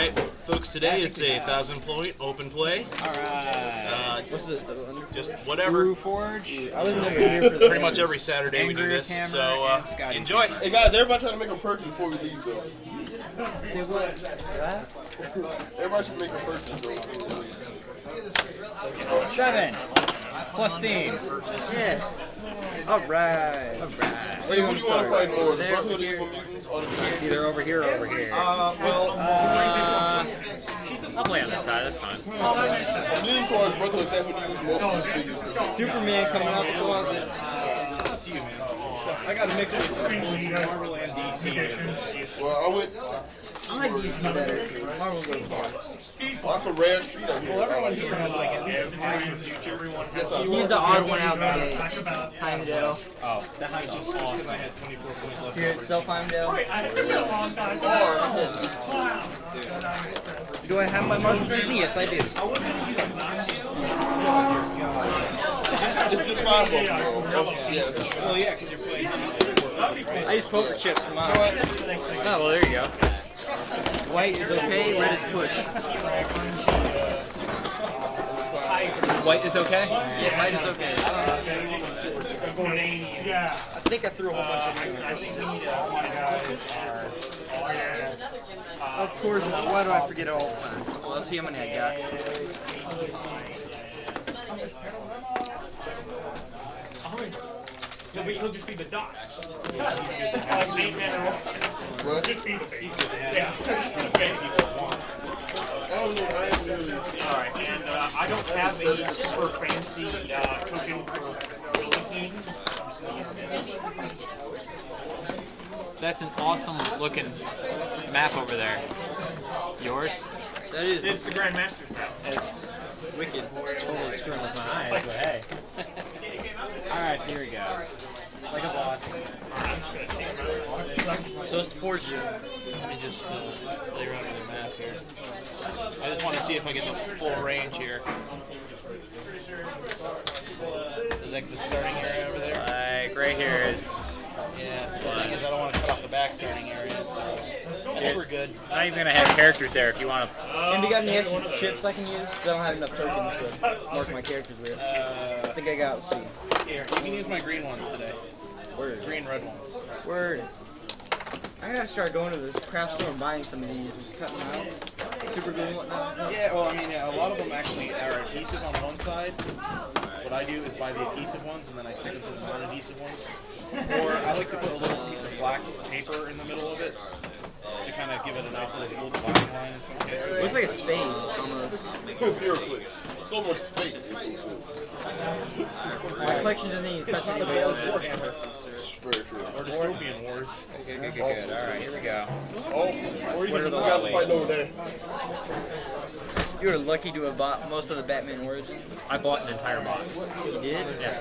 Alright, folks, today it's a 1,000-point open play. Alright. What's this? Just whatever. Brew Forge. I was over here for Pretty much every Saturday we do this, so enjoy. Hey guys, everybody try to make a purchase before we leave though. See what? Everybody should make a purchase though. 7 plus theme. Yeah. Alright. Where you want to fight more? The Brotherhood of Evil Mutants or the It's either over here or over here. Well, I'll play on this side, that's fine. I'm leaning towards Brotherhood. That's what you use most of these figures. Superman coming out the closet. I got a mix of Marvel and DC. Well, I went. I like DC better. Marvel goes Lots of rare street. Well, everyone here has like at least 5 everyone has He's the odd one out today. Heimdall. Oh, that might just because I had 24 points left. Here it's self Heimdall. Do I have my Marvel 50? Yes, I do. It's just 5 of them. Yeah. Well, yeah, because you're playing. I use poker chips for mine. oh, well, there you go. White is okay, red is push. White is okay? Yeah, white is okay. I think I threw a whole bunch of them. Of course, why do I forget it all the time? Well, let's see how many I got. He'll just be the doc. Eight minerals. What? Just be the base. Yeah. I don't know. I ain't really. Alright, and I don't have a super fancy token for linking. That's an awesome looking map over there. Yours? That is It's the Grandmaster's map. It's wicked. totally screwing with my eyes, but hey. Alright, so here we go. Like a boss. So it's Fortune. Let me just play around with the map here. I just want to see if I get the full range here. Is that the starting area over there? Like, right here is... Yeah, the thing is I don't want to cut off the back starting area, so I think we're good. I'm not even going to have characters there if you want to... And we got any extra chips I can use? 'Cause I don't have enough tokens to mark my characters with. I think I got, let's see. Here, you can use my green ones today. Word. Green, red ones. Word. I gotta start going to the craft store and buying some of these and just cutting them out. Super glue and whatnot. Yeah, well, I mean, yeah, a lot of them actually are adhesive on one side. What I do is buy the adhesive ones and then I stick them to the non-adhesive ones. Or I like to put a little piece of black paper in the middle of it to kind of give it a nice little dividing line in some cases. Looks like a spade almost. Pure clicks. So much space. My collection doesn't even touch any whales. Very true. Or dystopian wars. Good. Alright, here we go. Oh, or even the guys fighting over there. You were lucky to have bought most of the Batman Origins. I bought an entire box. You did? Yeah.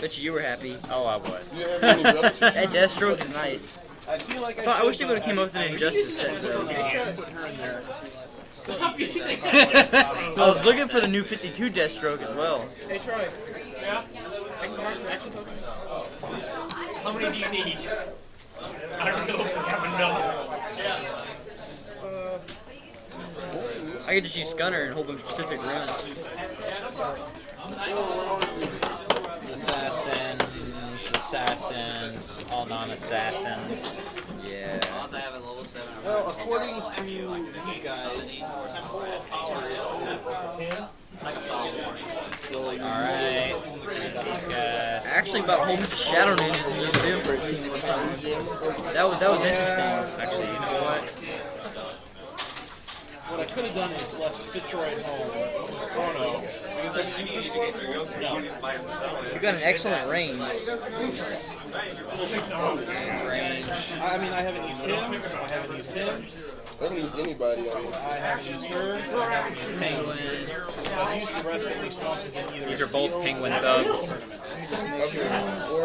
Bet you were happy. Oh, I was. Do you have any relics? That Deathstroke is nice. I feel like I wish they would have came up with an Injustice set though. put her in there. I was looking for the new 52 Deathstroke as well. Hey, Troy. Yeah? How many do you need? I don't know if we have enough. I could just use Scunner and hold them Pacific Run. Assassins, all non-assassins. Yeah. Well, according to these guys, temporal power is Alright, discuss. I actually bought a whole bunch of Shadow Ninjas and used them for a team one time. That was interesting. Actually, you know what? What I could have done is left Fitzroy at home with Chronos. You got an excellent range. I mean, I haven't used him. I haven't used him. I don't use anybody on it. I haven't used her. I haven't used Penguin. I've used the rest at least once within either. These are both Penguin thugs.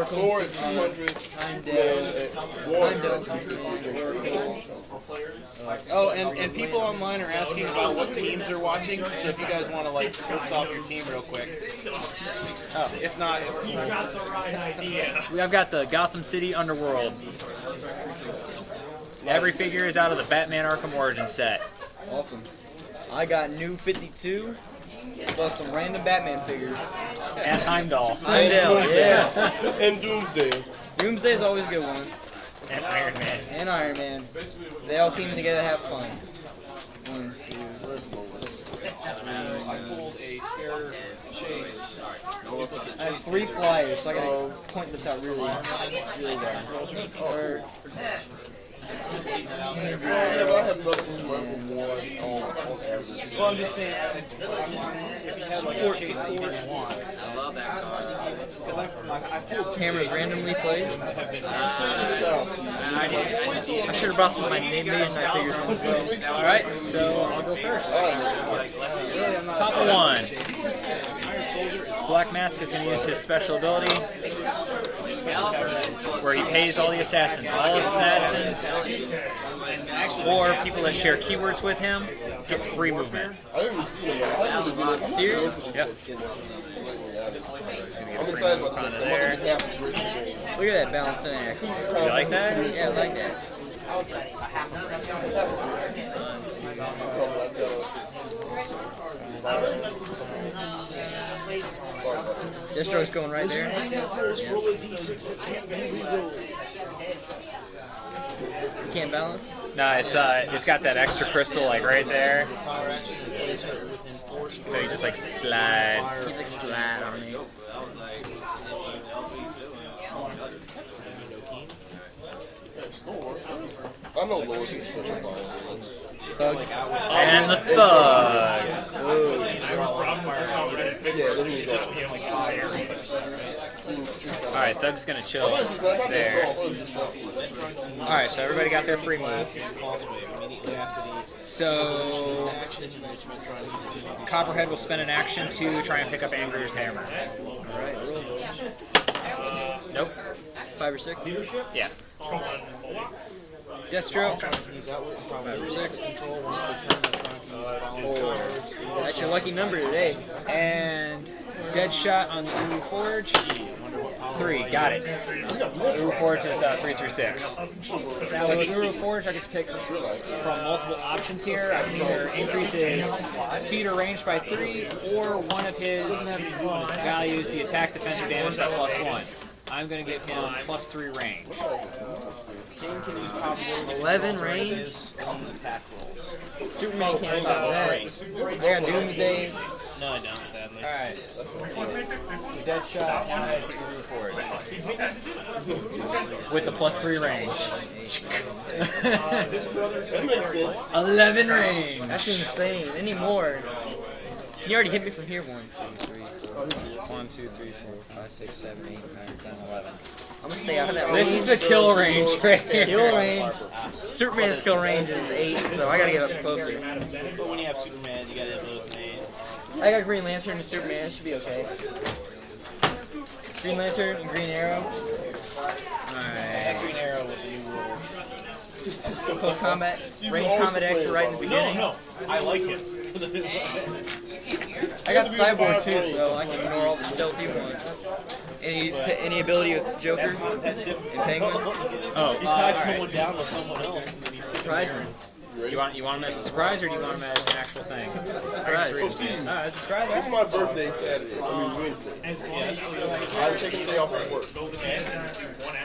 Thor at 200. War at 250. Oh, and people online are asking about what teams they're watching. So if you guys want to like list off your team real quick. If not, it's cool. Got the right idea. I've got the Gotham City Underworld. Every figure is out of the Batman Arkham Origins set. Awesome. I got new 52 plus some random Batman figures. And Heimdall. Heimdall, yeah. And Doomsday. Doomsday is always a good one. And Iron Man. And Iron Man. They all came together to have fun. 1, 2, I pulled a spare chase. I have 3 flyers, so I gotta point this out really well. Or, Yeah, but I have nothing Well, I'm just saying, if you had like a chase that you didn't want. I love that card. Because I pulled cameras randomly played. I should have brought some of my name Night figures on as well. Alright, so I'll go first. Top of 1. Black Mask is going to use his special ability where he pays all the assassins. All assassins or people that share keywords with him get free movement. Serious? Yep. I'm excited about that. There. Look at that balance in act. You like that? Yeah, I like that. Destroy's going right there. You can't balance? No, it's got that extra crystal like right there. So you just like slide. He's like slide on me. I know Lois is special power. And the thug. Yeah, that means Just being like fire. Alright, Thug's gonna chill there. Alright, so everybody got their free move. So Copperhead will spend an action to try and pick up Anger's hammer. Nope. 5 or 6? Yeah. Deathstroke. 5 or 6. That's your lucky number today. And Deadshot on the Uru Forge. 3, got it. Uru Forge is 3 through 6. Now with Uru Forge, I get to pick from multiple options here. I can either increase his speed or range by 3, or one of his values, the attack, defense, or damage by +1. I'm going to give him +3 range. 11 range? Superman can't stop that. They got Doomsday. No, I don't, sadly. Alright. So Deadshot, now I have to Uru Forge. With the +3 range. That makes sense. 11 range. That's insane. Any more? You already hit me from here. 1, 2, 3, 4. 1, 2, 3, 4, 5, 6, 7, 8, 9, 10, 11. I'm gonna stay out of that range. This is the kill range right here. Kill range. Superman's kill range is 8, so I gotta get up closer. But when you have Superman, you gotta have those made. I got Green Lantern and Superman. It should be okay. Green Lantern and Green Arrow. That Green Arrow with the new rules. Close combat. Range combat X right in the beginning. No, I like it. I got Cyborg too, so I can ignore all the stealthy ones. Any ability with Joker and Penguin? Oh, You tie someone down with someone else, and then you stick them Surprise there. me. you want him as a surprise, or do you want him as an actual thing? Surprise. So Steve, It's a surprise. it's my birthday Saturday. Wednesday. Yes. I'm taking the day off of work.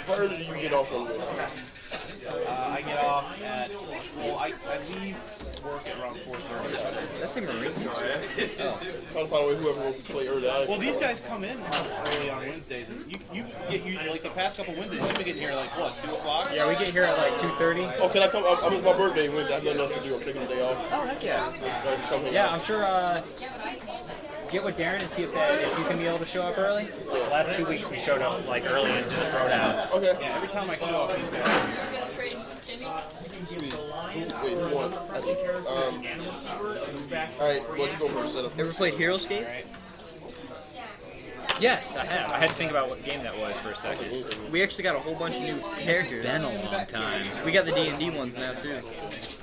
How early do you get off on work? I get off at, well, I leave work at around 4:30. That's the Marine. Trying to find a way whoever will play early. Well, these guys come in early on Wednesdays, and you like the past couple Wednesdays, you've been getting here like what, 2 o'clock? Yeah, we get here at like 2:30. Oh, can I come? It's my birthday Wednesday. I have nothing else to do. I'm taking the day off. Oh, heck yeah. I just come here. Yeah, I'm sure, get with Darren and see if you can be able to show up early. The last 2 weeks we showed up like early into the throwdown. Okay. Yeah, every time I show up, these guys are here. Wait, who won? Alright, what'd you go for a setup? Ever played Heroescape? Yes, I have. I had to think about what game that was for a second. We actually got a whole bunch of new characters. Been a long time. We got the D&D ones now too.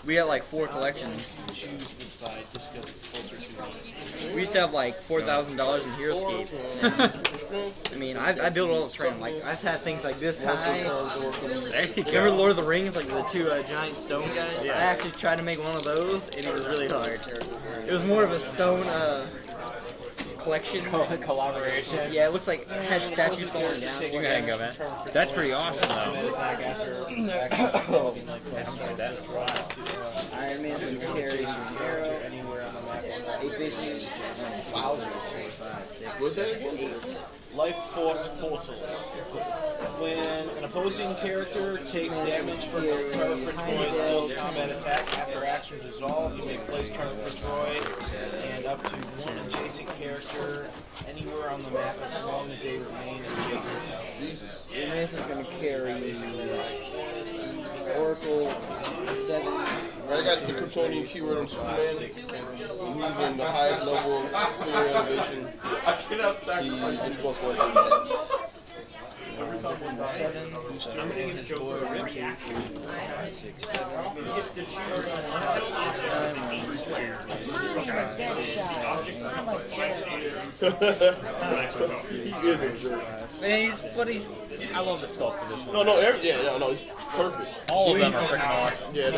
We had like 4 collections. Choose this side just because it's closer to me. We used to have like $4,000 in HeroScape. I mean, I built all the terrain. Like I've had things like this high. Remember Lord of the Rings, like the 2 giant stone guys? I actually tried to make one of those, and it was really hard. It was more of a stone collection. Collaboration. Yeah, it looks like it had statues falling down. You can go, man. That's pretty awesome, though. Iron Man's gonna carry arrow. Anywhere on the map. It's basically What's that again? Life Force Portals. When an opposing character takes damage from a Turnip Destroy's close combat attack after action resolved, you may place Turnip Destroy and up to 1 adjacent character anywhere on the map as long as they remain adjacent. Jesus. Iron Man's gonna carry Oracle 7. I got the Kryptonian keyword on Superman. He's in the highest level of clear elevation. He's in plus 1 attack. 7. And his boy Rip. He is absurd. I love the sculpt for this one. No, it's perfect. All of them are freaking awesome. Yeah,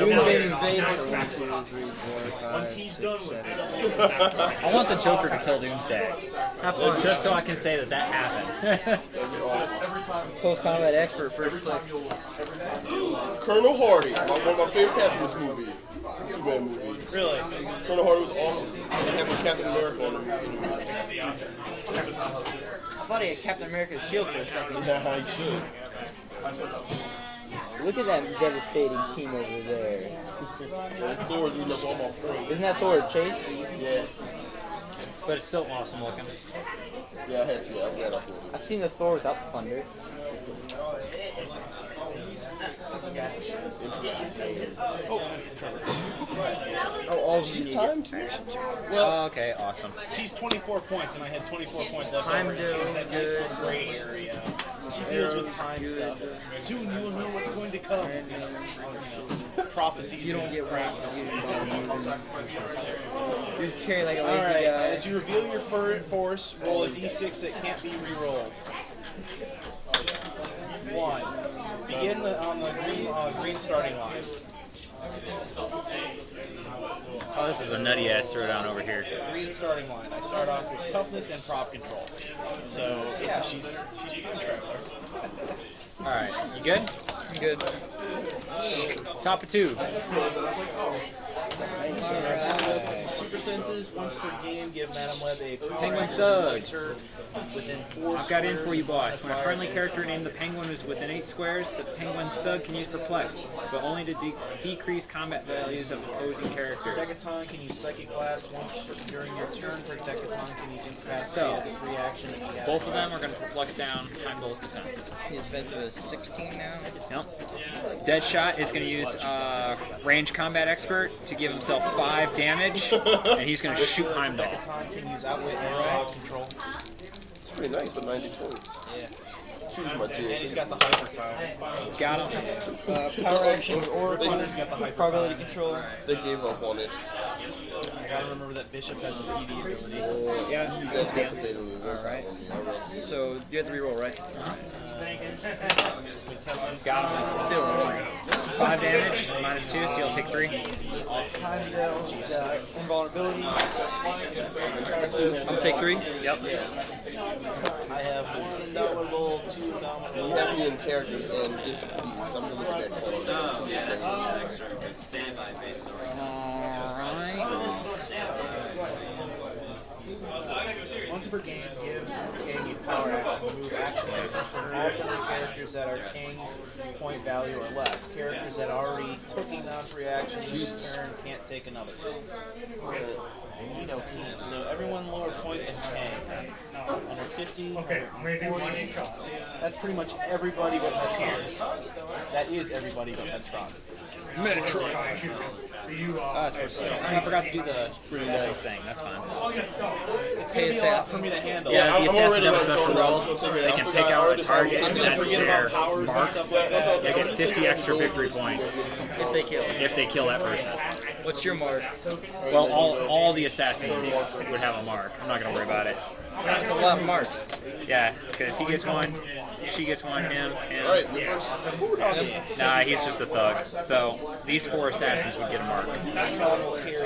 Once he's done with it, I want the Joker to kill Doomsday, Have fun. just so I can say that happened. Close combat expert first click. Colonel Hardy, one of my favorite characters in this movie. Superman movie. Really? Colonel Hardy was awesome. They have Captain America on him. I thought he had Captain America's shield for a second. Yeah, he should. Look at that devastating team over there. Thor doing up all my points. Isn't that Thor Chase? Yeah. But it's still awesome looking. Yeah, I'm glad I thought it. I've seen the Thor without the thunder. Oh, all of you need Time it. too. Well, okay, awesome. She's 24 points, and I had 24 points left Time over. She was that doing nice good. little gray area. She deals with time stuff. Soon you will know what's going to come. Prophecies. You don't get rank. You carry like a lazy Alright, guy. as you reveal your force, roll a d6 that can't be re-rolled. 1. Begin on the green starting line. Oh, this is a nutty ass throwdown over here. Green starting line. I start off with toughness and prop control. So, yeah, she's a good traveler. Alright, you good? I'm good. Top of 2. Super senses, once per game, give Madam Web a Penguin Thug. within 4 I've got in for you, boss. When a friendly character named the Penguin is within 8 squares, the Penguin Thug can use Perplex, but only to decrease combat values of opposing characters. Decaton can use Psychic Blast once during your turn. For Decaton can use Incapacitate So, as a free action. If he has both of them are going to Perplex down, time goes defense. His defensive is 16 now. Yep. Deadshot is going to use Range Combat Expert to give himself 5 damage, and he's going to shoot Heimdall. Decaton can use Outwit and Crowd Control. It's pretty nice for 90 points. Yeah. Choose my And he's jig. got the Hyper Power. Got him. Power action with Oracle. Hunter's got the Hyper Probability Power. control. They gave up on it. I gotta remember that Bishop has a PD ability. Yeah. That's devastating. Alright. So you have to reroll, right? Got him. Still. 5 damage, minus 2, so you'll take 3. Invulnerability. I'm gonna take 3. Yep. I have 1 indomitable, 2 You indomitable. have me in characters and displeased. I'm gonna look at that Once per game, give King a power action. Remove action items from all friendly characters that are King's point value or less. Characters that already took a non-free action this turn can't take another. So everyone lower point than Kang. Under 50. okay, I'm going to do one shot. That's pretty much everybody but Metron. That is everybody but Metron. Metroid. I forgot to do the thing. That's fine. It's gonna be a lot for me to handle. Yeah, the I'm assassins already have a like special throwing role. down. They can pick out a target, and that's Forget their about powers and mark. stuff like that. They get 50 extra victory points If they kill. that person. What's your mark? Well, all the assassins would have a mark. I'm not gonna worry about it. That's a lot of marks. Yeah, because he gets one, she gets one, him. Alright, the first food on it. Nah, he's just a thug. So these 4 assassins would get a mark,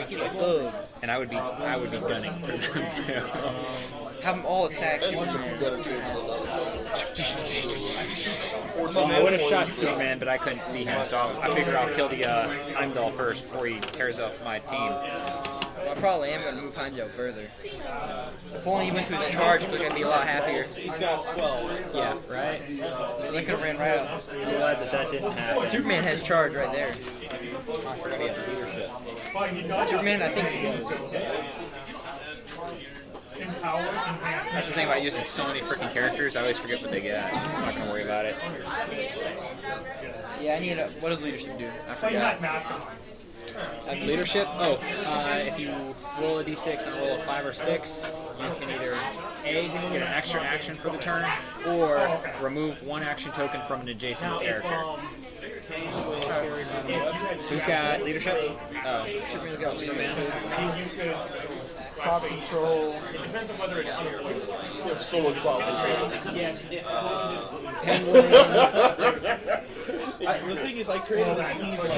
He's a thug. and I would be gunning for them too. Have them all attack That's Superman. just a better game than I would have shot Superman, but I couldn't see him, so I figured I'll kill the Heimdall first before he tears up my team. I probably am going to move Hanjo further. If only he went to his charge, click, I'd be a lot happier. He's got 12. Yeah, right? So they could have ran right out. I'm glad that didn't happen. Superman has charge right there. I forgot he had leadership. Superman, I think he's That's the thing about using so many freaking characters, I always forget what they get. I'm not gonna worry about it. Yeah, I need a. What does leadership do? I forgot. Leadership? Oh, if you roll a d6 and roll a 5 or 6, you can either A, get an extra action for the turn, or remove 1 action token from an adjacent character. Who's got leadership? Oh, Superman's got leadership. Top control. It depends on whether it's under. You have so much power. The thing is, I created this team like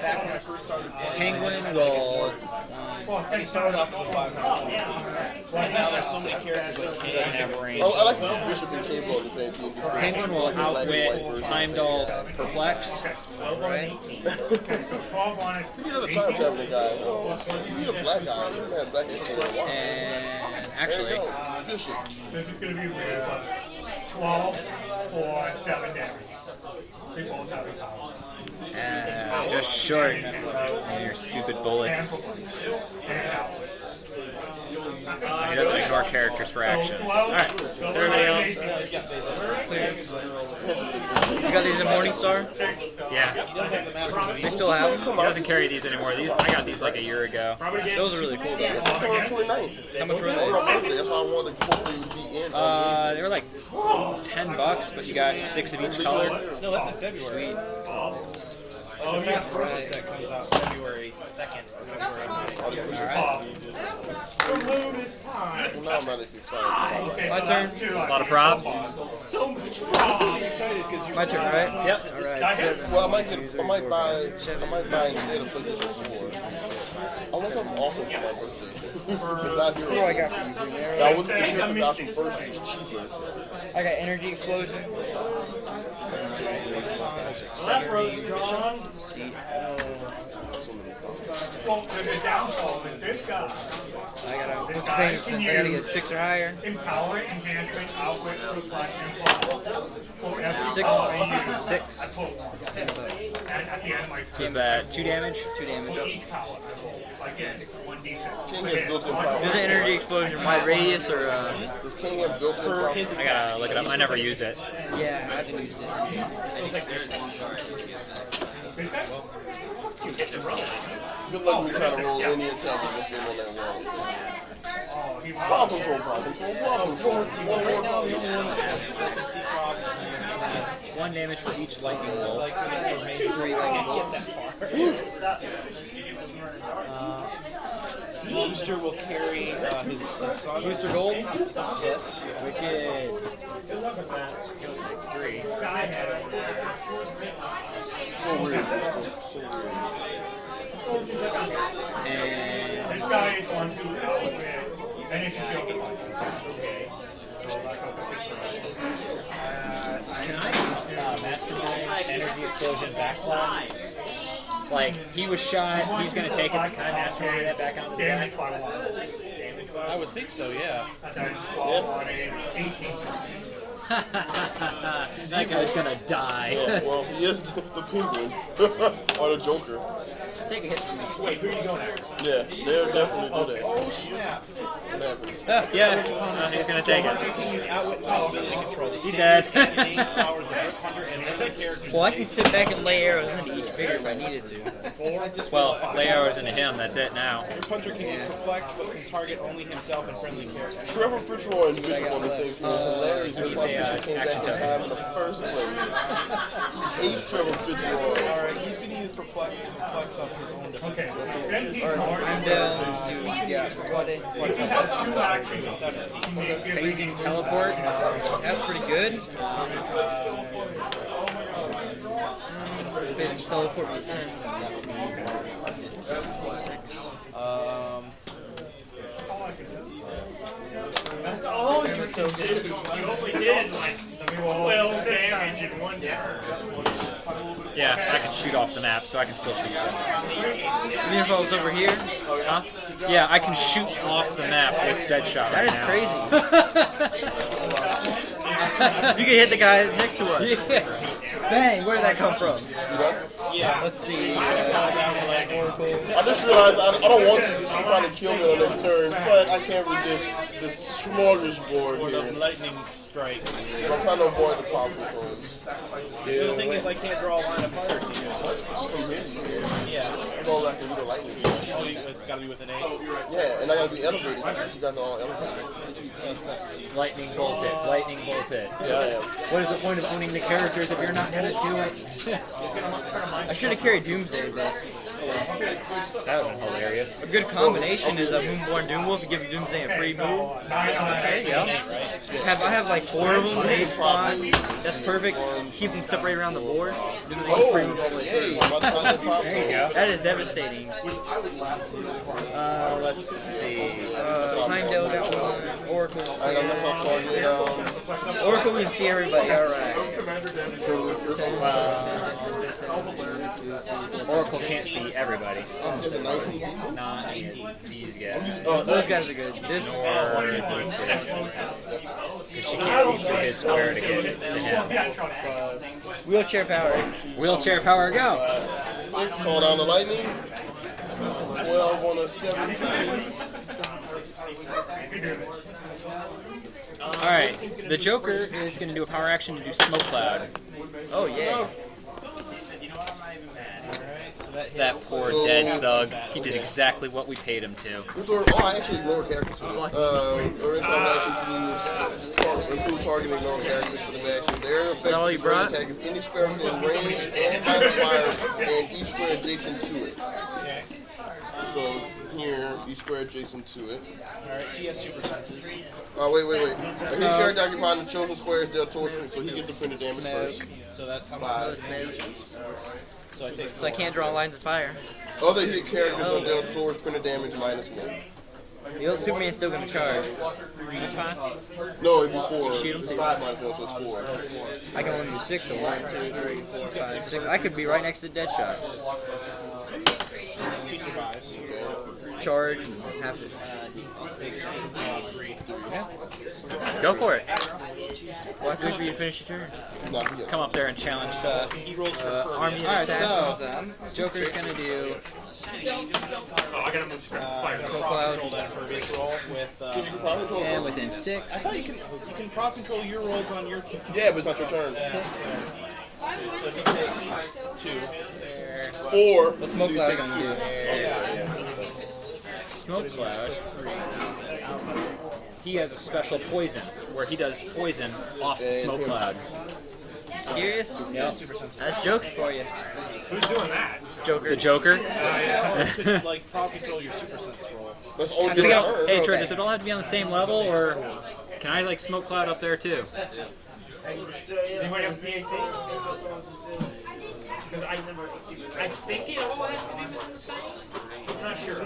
back when I first started playing. Penguin will It started off with 500 team. Right now, there's so many characters that doesn't have range. Oh, I like to see Bishop and Cable on the same team. Just Penguin will outwit Heimdall's Perplex. Right? He's a time traveling guy. He's a black guy. You don't have black hair. And There actually, you go. Bishop. This is going to be 12 for 7 damage. They both have a power. just short of your stupid bullets. He doesn't ignore characters for actions. Alright, so everybody else? You got these in Morningstar? Yeah. They still have them? He doesn't carry these anymore. I got these like a year ago. Those are really cool though. October 29th. How much were On they? my birthday. That's why I wanted to hopefully be in. They were like $10, but you got 6 of each color. No, that's in February. The Fast Versus set comes out February 2nd or February 9th. Well, now I'm not excited. My turn? A lot of prob. I'm excited because you're My turn, right? Yep. Alright, 7. Well, I might buy instead of PlayStation 4. I want something awesome for my birthday. What do I got for you? I was thinking if I got some first, it's cheaper. I got Energy Explosion. That bro's gone. Well, there's a downfall with this guy. I gotta get 6 or higher. Empower, enhancement, outwit, reflection, forever. 6. 6. And at the end of my So is that 2 damage? 2 damage. each power, again, it's 1d6. King has built-in power. Is it Energy Explosion wide radius or Does King have built-in power? I gotta look it up. I never use it. yeah, I haven't used it. Good luck me trying to roll any attack in this game on that wall. Ball control, ball control, ball control. right now the only one that has I can see Frog 1 damage for each lightning bolt. like for the maybe 3 I can't get that far. Booster will carry his son. Booster Gold? Yes. Wicked. 3. So weird. And This guy is one to outwit, and it's a shield. can I mastermind energy explosion backslide? Like, he was shot, he's gonna take it, but can I mastermind that back onto the Damage side? by 1. I would think so, yeah. And then 12 on a 18. That guy's gonna die. Yeah, well, he is the penguin. Or the Joker. take a hit from me. Wait, who are you going at? Yeah, they're definitely do that. Oh snap! Yeah, he's gonna take it. He's outwit my ability to control. He dead. Powers of 100 and then the characters. Well, I can sit back and lay arrows into each figure if I needed to. Well, lay arrows into him. That's it now. Your puncher can use perplex, but can target only himself and friendly characters. Trevor Fitzroy and Bishop on the same team. It's hilarious. That's why Bishop came back in time in the first place. He hates Trevor Fitzroy. Alright, he's gonna use perplex to perplex up his own defense. Okay. Then he I'm down to, yeah, what? Perplex up his 17. Phasing teleport. That's pretty good. Phasing teleport with 10. That's all you can do. You only did like 12 damage in one turn. Yeah, I can shoot off the map, so I can still shoot them. Even if I was over here, Huh? Yeah, I can shoot off the map with Deadshot that right is now. crazy. You can hit the guy next to us. Bang, where did that come from? Yeah. Let's see. I just realized I don't want to try to kill me on next turn, but I can't resist this smorgasbord here. Lightning strikes. I'm trying to avoid the popcorn. The thing is, I can't draw a line of fire to you. Yeah. That's all I can do to lightning. Oh, it's gotta be with an 8. Yeah, and I gotta be elevated. You guys are all elevated. Lightning bolt it. Lightning bolt it. Yeah, I am. What is the point of owning the characters if you're not gonna do it? I should have carried Doomsday, but That would have been hilarious. a good combination is a Moonborn Doomwolf to give Doomsday a free move. Okay, yeah. I have like 4 of them, 8 spawn. That's perfect. Keep them separated around the board. Doomsday free move all the way through. There you go. That is devastating. Let's see. Heimdall got one. Oracle. I know that's not targeting down. Oracle can see everybody. Alright. Oracle can't see everybody. It's a 19. Not these guys. Oh, those guys are good. This Or these two. Because she can't see through his square to get to him. wheelchair power. Wheelchair power, go! Call down the lightning. 12 on a 17. Alright, the Joker is going to do a power action to do Smoke Cloud. Oh, yeah. That poor dead thug. He did exactly what we paid him to. Oh, I actually ignore characters. Or if I'm actually improve targeting ignore characters for the action. Their all you effective brought? attack is any square within range and modifier and each square adjacent to it. So here, each square adjacent to it. Alright, she has super senses. Wait. His character occupying the chosen squares dealt towards him, so he gets the printed damage first. So that's how much. 5. So I take So I can't draw lines of fire. Other hit characters are dealt towards printed damage -1. The old Superman's still gonna charge. That's fine. No, it'd be 4. Shoot him It's too. 5 -1, so it's 4. I can only do 6, so 1, 2, 3, 4, 5, 6. I could be right next to Deadshot. She survives. Charge and have to. Takes 3. Go for it. Well, after you finish your turn. Nah, he Come up there and challenge. He rolls for Army of Alright, Assassins. Joker's going to do... Oh, I gotta move script. Fire. control that impervious roll with. And within 6. I thought you can prop control your rolls on your. Yeah, but it's not your turn. So he takes 2. 4. What's Smoke Cloud gonna do? Smoke Cloud. He has a special poison, where he does poison off the Smoke Cloud. Serious? Yep. That's jokes for you. Who's doing that? The Joker. You could like prop control your super sense roll. That's only Does your it, turn. hey Troy, does it all have to be on the same level, or can I like Smoke Cloud up there too? Does anybody have PAC? Because I think it all has to be within the same. I'm not sure.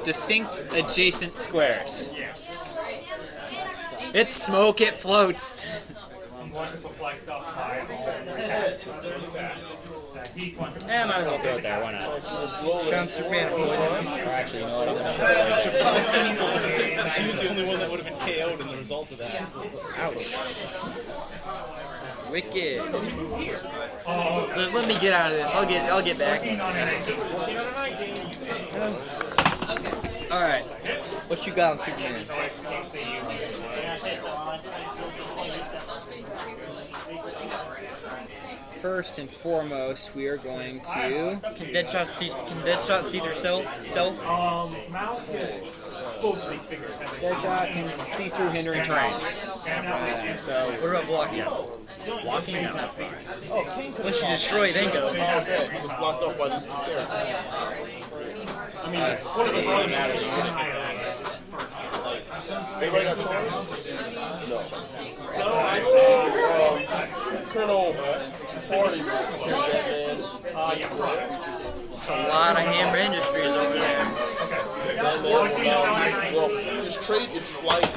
Distinct adjacent squares. Yes. It's smoke, it floats. I'm going to put like the high. might as well throw it there. Why not? Trump Superman and poison. Or actually, you know what? I'm gonna throw it right there. She was the only one that would have been KO'd in the result of that. Ouch. Wicked. Just let me get out of this. I'll get back. All right. What you got on Superman? First and foremost, we are going to. Can Deadshot see their stealth? Deadshot can see through hindering terrain. So What about blocking? blocking, no. Once you destroy, then go. It was blocked off by these two characters. Anybody got charges? No. Colonel 40 was Batman. It's a lot of Hammer Industries over there. Well, his trait is flight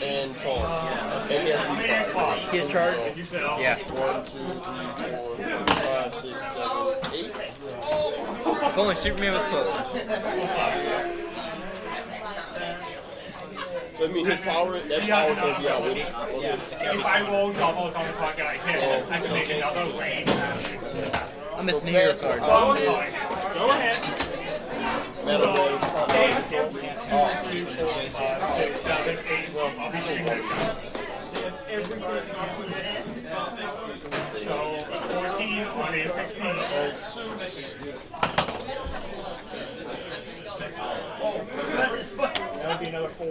and charge. And he has to be five. He has charge. Yeah. 1, 2, 3, 4, 5, 6, 7, 8. If only Superman was closer. So I mean, his power, that power is going to be out with it. If I roll double on the clock and I hit, I can make another range. I'm missing a hero card. Go ahead. Metal Boy is probably 2, 4, 5, 6, 7, 8. Well, I'll be sure. So 14, 20, 16. That would be another 4.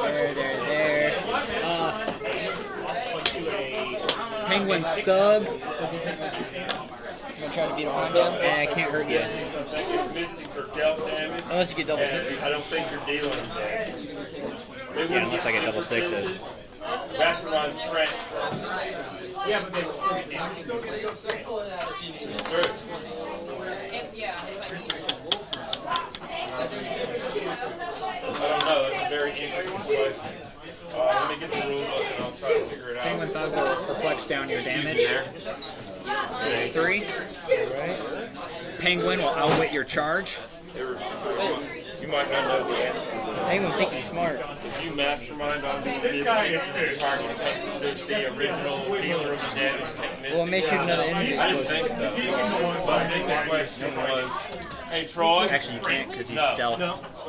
There. Penguin Thug. I'm gonna try to beat him down. I can't hurt you. Mystics are dealt damage. Unless you get double And sixes. I don't think you're dealing damage. They Yeah, wouldn't unless I get double sixes. Mastermind's transfer. Yeah, but they were pretty Sure. I don't know. That's a very interesting question. Let me get the rules up and I'll try to figure it out. Penguin Thug will perplex down your damage. There. 3. Penguin will outwit your charge. You might not know the answer. I even think he's smart. If you mastermind on the Mystic, target does the original dealer of the damage take Mystic? Well, it makes you another enemy. I didn't think so. But I think the question was, hey Troy. Actually, you can't because he's stealth.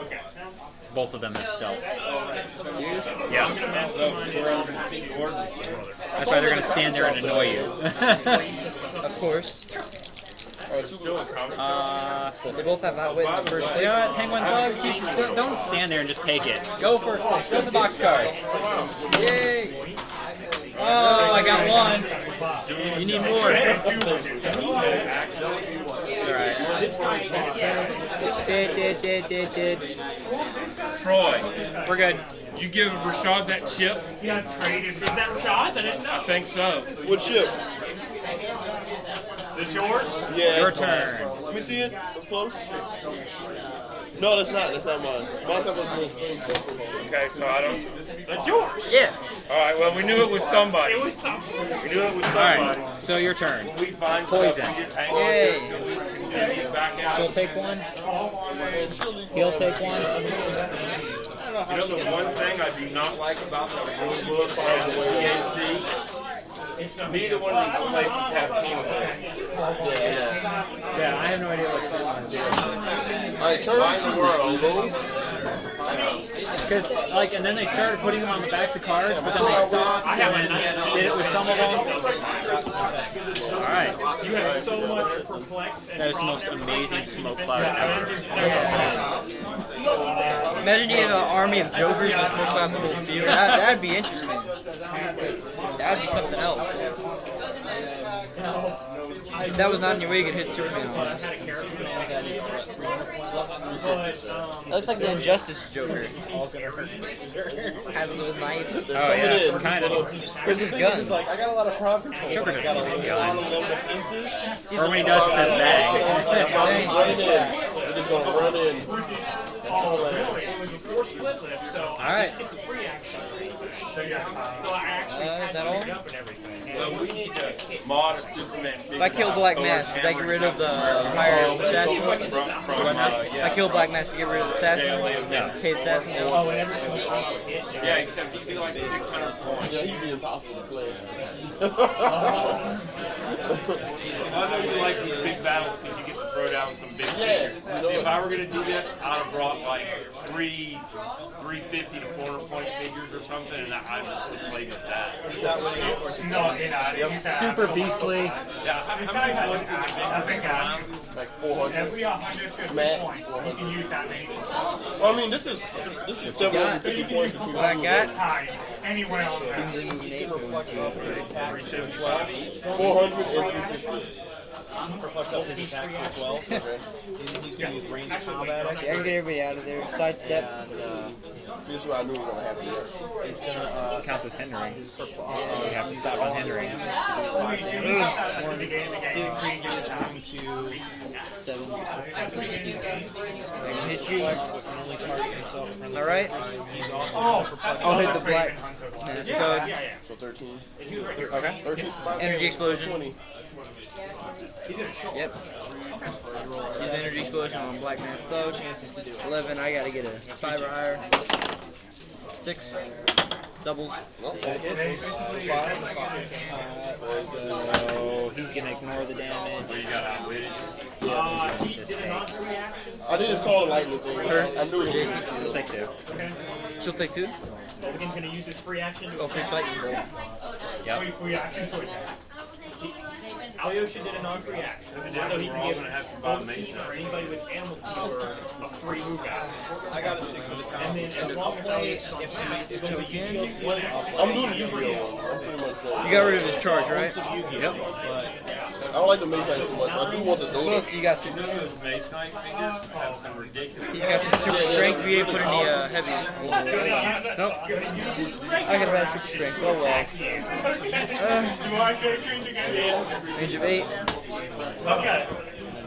Okay. Both of them have stealth. Seriously? Yeah. That's why they're going to stand there and annoy you. Of course. Still in conversation. They both have outwit in the first You place. know what, Penguin Thug? You just don't stand there and just take it. Go for boxcars. Yay! Oh, I got one. You need more. Alright. Did. Troy, We're good. you give Rashad that chip? Yeah, traded. Is that Rashad's? I didn't know. I think so. What ship? This yours? Yeah, Your it's mine. turn. Let me see it up close. No, that's not. That's not mine. Mine's not supposed to be on screen. Okay, so I don't. That's yours. Yeah. Alright, well, we knew it was somebody. It was something. We knew it was somebody. Alright, so your turn. We find Poison. stuff, we just hang on Yay. to it, and we can get back out. She'll take one. He'll take one. You know the one thing I do not like about the rule book and the EAC? Neither one of these places have team players. Yeah, I have no idea what someone is doing. Alright, turn Why in the world? Because, like, and then they started putting them on the backs of cars, but then they stopped and did it with some of them. Alright. You have so much perplex and That is the most amazing smoke cloud ever. Imagine you have an army of jokers with smoke cloud people field. That'd be interesting. That'd be something else. If that was not in your way, you could hit Superman on it. That looks like the Injustice Joker. Has a little knife. Oh yeah, kind of. Where's his gun? It's like, I got a lot of crowd control. Joker I got a doesn't lot of low defenses. Or when he does, it says bang. I'm running in. We're just gonna run in. Alright. Is that all? So we need to mod a Superman figure. If I kill Black Mass, does that get rid of the higher assassin? If I kill Black Mass to get rid of the assassin? No. Pay the assassin? Yeah, except he'd be like 600 points. Yeah, he'd be impossible to play. I know you like these big battles because you get to throw down some big figures. See, if I were going to do this, I'd have brought like 350 to 400 point figures or something, and I just would play with that. No, you're not. Super beastly. Yeah, how many points is a big round? Like 400. Every 150 Max points, you can use that many Well, I mean, this is 750 points between What I got? times anywhere on the map. 400 and 350. Flex up his attack for 12. He's going to use range combat Yeah, I can get everybody out of there. Sidestep. and See, this is what I knew was going to happen there. he's going to Counts as hindering. You have to stop on hindering. creatures going to 7. Hit you. only target himself. Alright. He's also I'll hit the Black Mass Thug. So 13. Okay. 13. Energy explosion. 20. Yep. Use the energy explosion on Black Mass Thug. 11. I gotta get a 5 or higher. 6. Doubles. that hits. So he's gonna ignore the damage. You got outwitted. I did just call a lightning thing. I knew it was He'll take 2. She'll take 2. Logan's going to use his free action to Go for lightning bolt. free action to attack. Alyosha did a non-free action, so he can give both teams or anybody with animal key or a free move out. I got to stick to the And combo. then as long as Alyosha I'm doing the Yu-Gi-Oh! I'm pretty much done. You got rid of his charge, right? Yep. I don't like the Mage Knight so much. I do want the What Dodo. else you got? Super, Those Mage Knight figures have some ridiculous. he's got some super strength. We didn't put any heavy. Nope. I got a bad super strength. Oh well. Range of 8. Okay.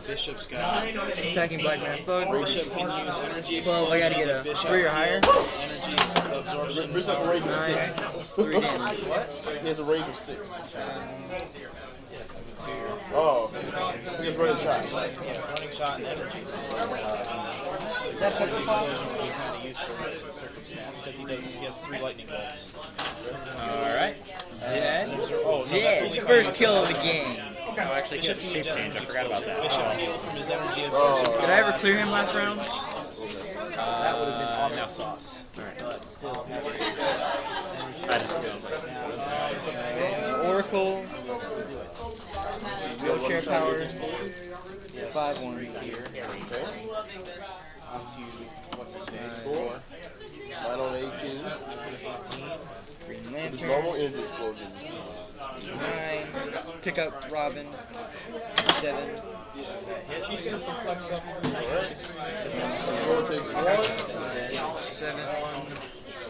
Bishop's got Attacking Black Mass Thug. Bishop can use energy 12. I gotta get a 3 or higher. energy absorption. Bishop has a range of 9. 6. 3 damage. He has a range of 6. Oh, he has running shot. Running shot and energy. Is that Energy Pepper Pot? explosion would be kind of useful in this circumstance because he has 3 lightning bolts. Alright. Dead. Oh, no, that's Yeah, only first kill of the game. Oh, actually, he had a shape change. I forgot about that. Bishop healed from his energy absorption. Did I ever clear him last round? That would have been awesome sauce. But still, having Oracle. Wheelchair power. 5-1 here. onto what's his face? 4. 9 on 18. Green It's Lantern. normal energy explosion. 9. Pick up Robin. 7. Roll takes 1. 7.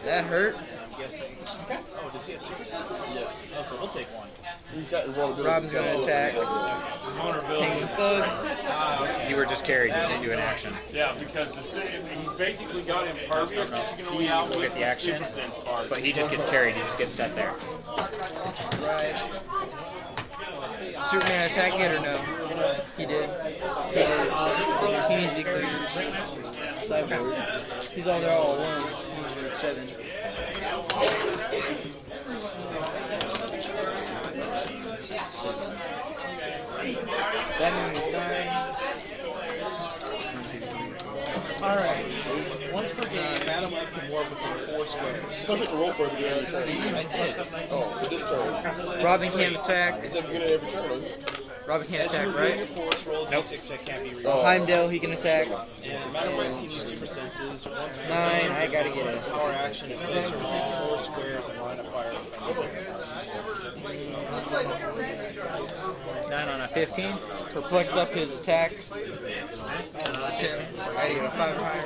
That hurt. Oh, does he have super senses? Yes. Oh, so we'll take one. He's got invulnerability. Robin's gonna attack. King Thug. You were just carried. You didn't do an action. Yeah, because he's basically got impervious, but you can only outwit Get the action. part. But he just gets carried. He just gets set there. Right. Superman attack yet or no? He did. He needs to be cleared. Cyborg. He's all there all alone. 7. Batman is 9. Alright. Once per game, Madam Web can warp within 4 squares. Don't take the roll for every turn. I did. Oh, for this turn. Robin can't attack. It's at the beginning of every turn, doesn't it? Robin can't As you attack, reveal your right? force, roll a basics that can't be reused. Heimdall, he can attack. And Metal can use super senses. Once per 9, I gotta get it. power action, it plays around 4 squares and line of fire. 9 on a 15. Perplex up his attack. 10. I get a 5 higher.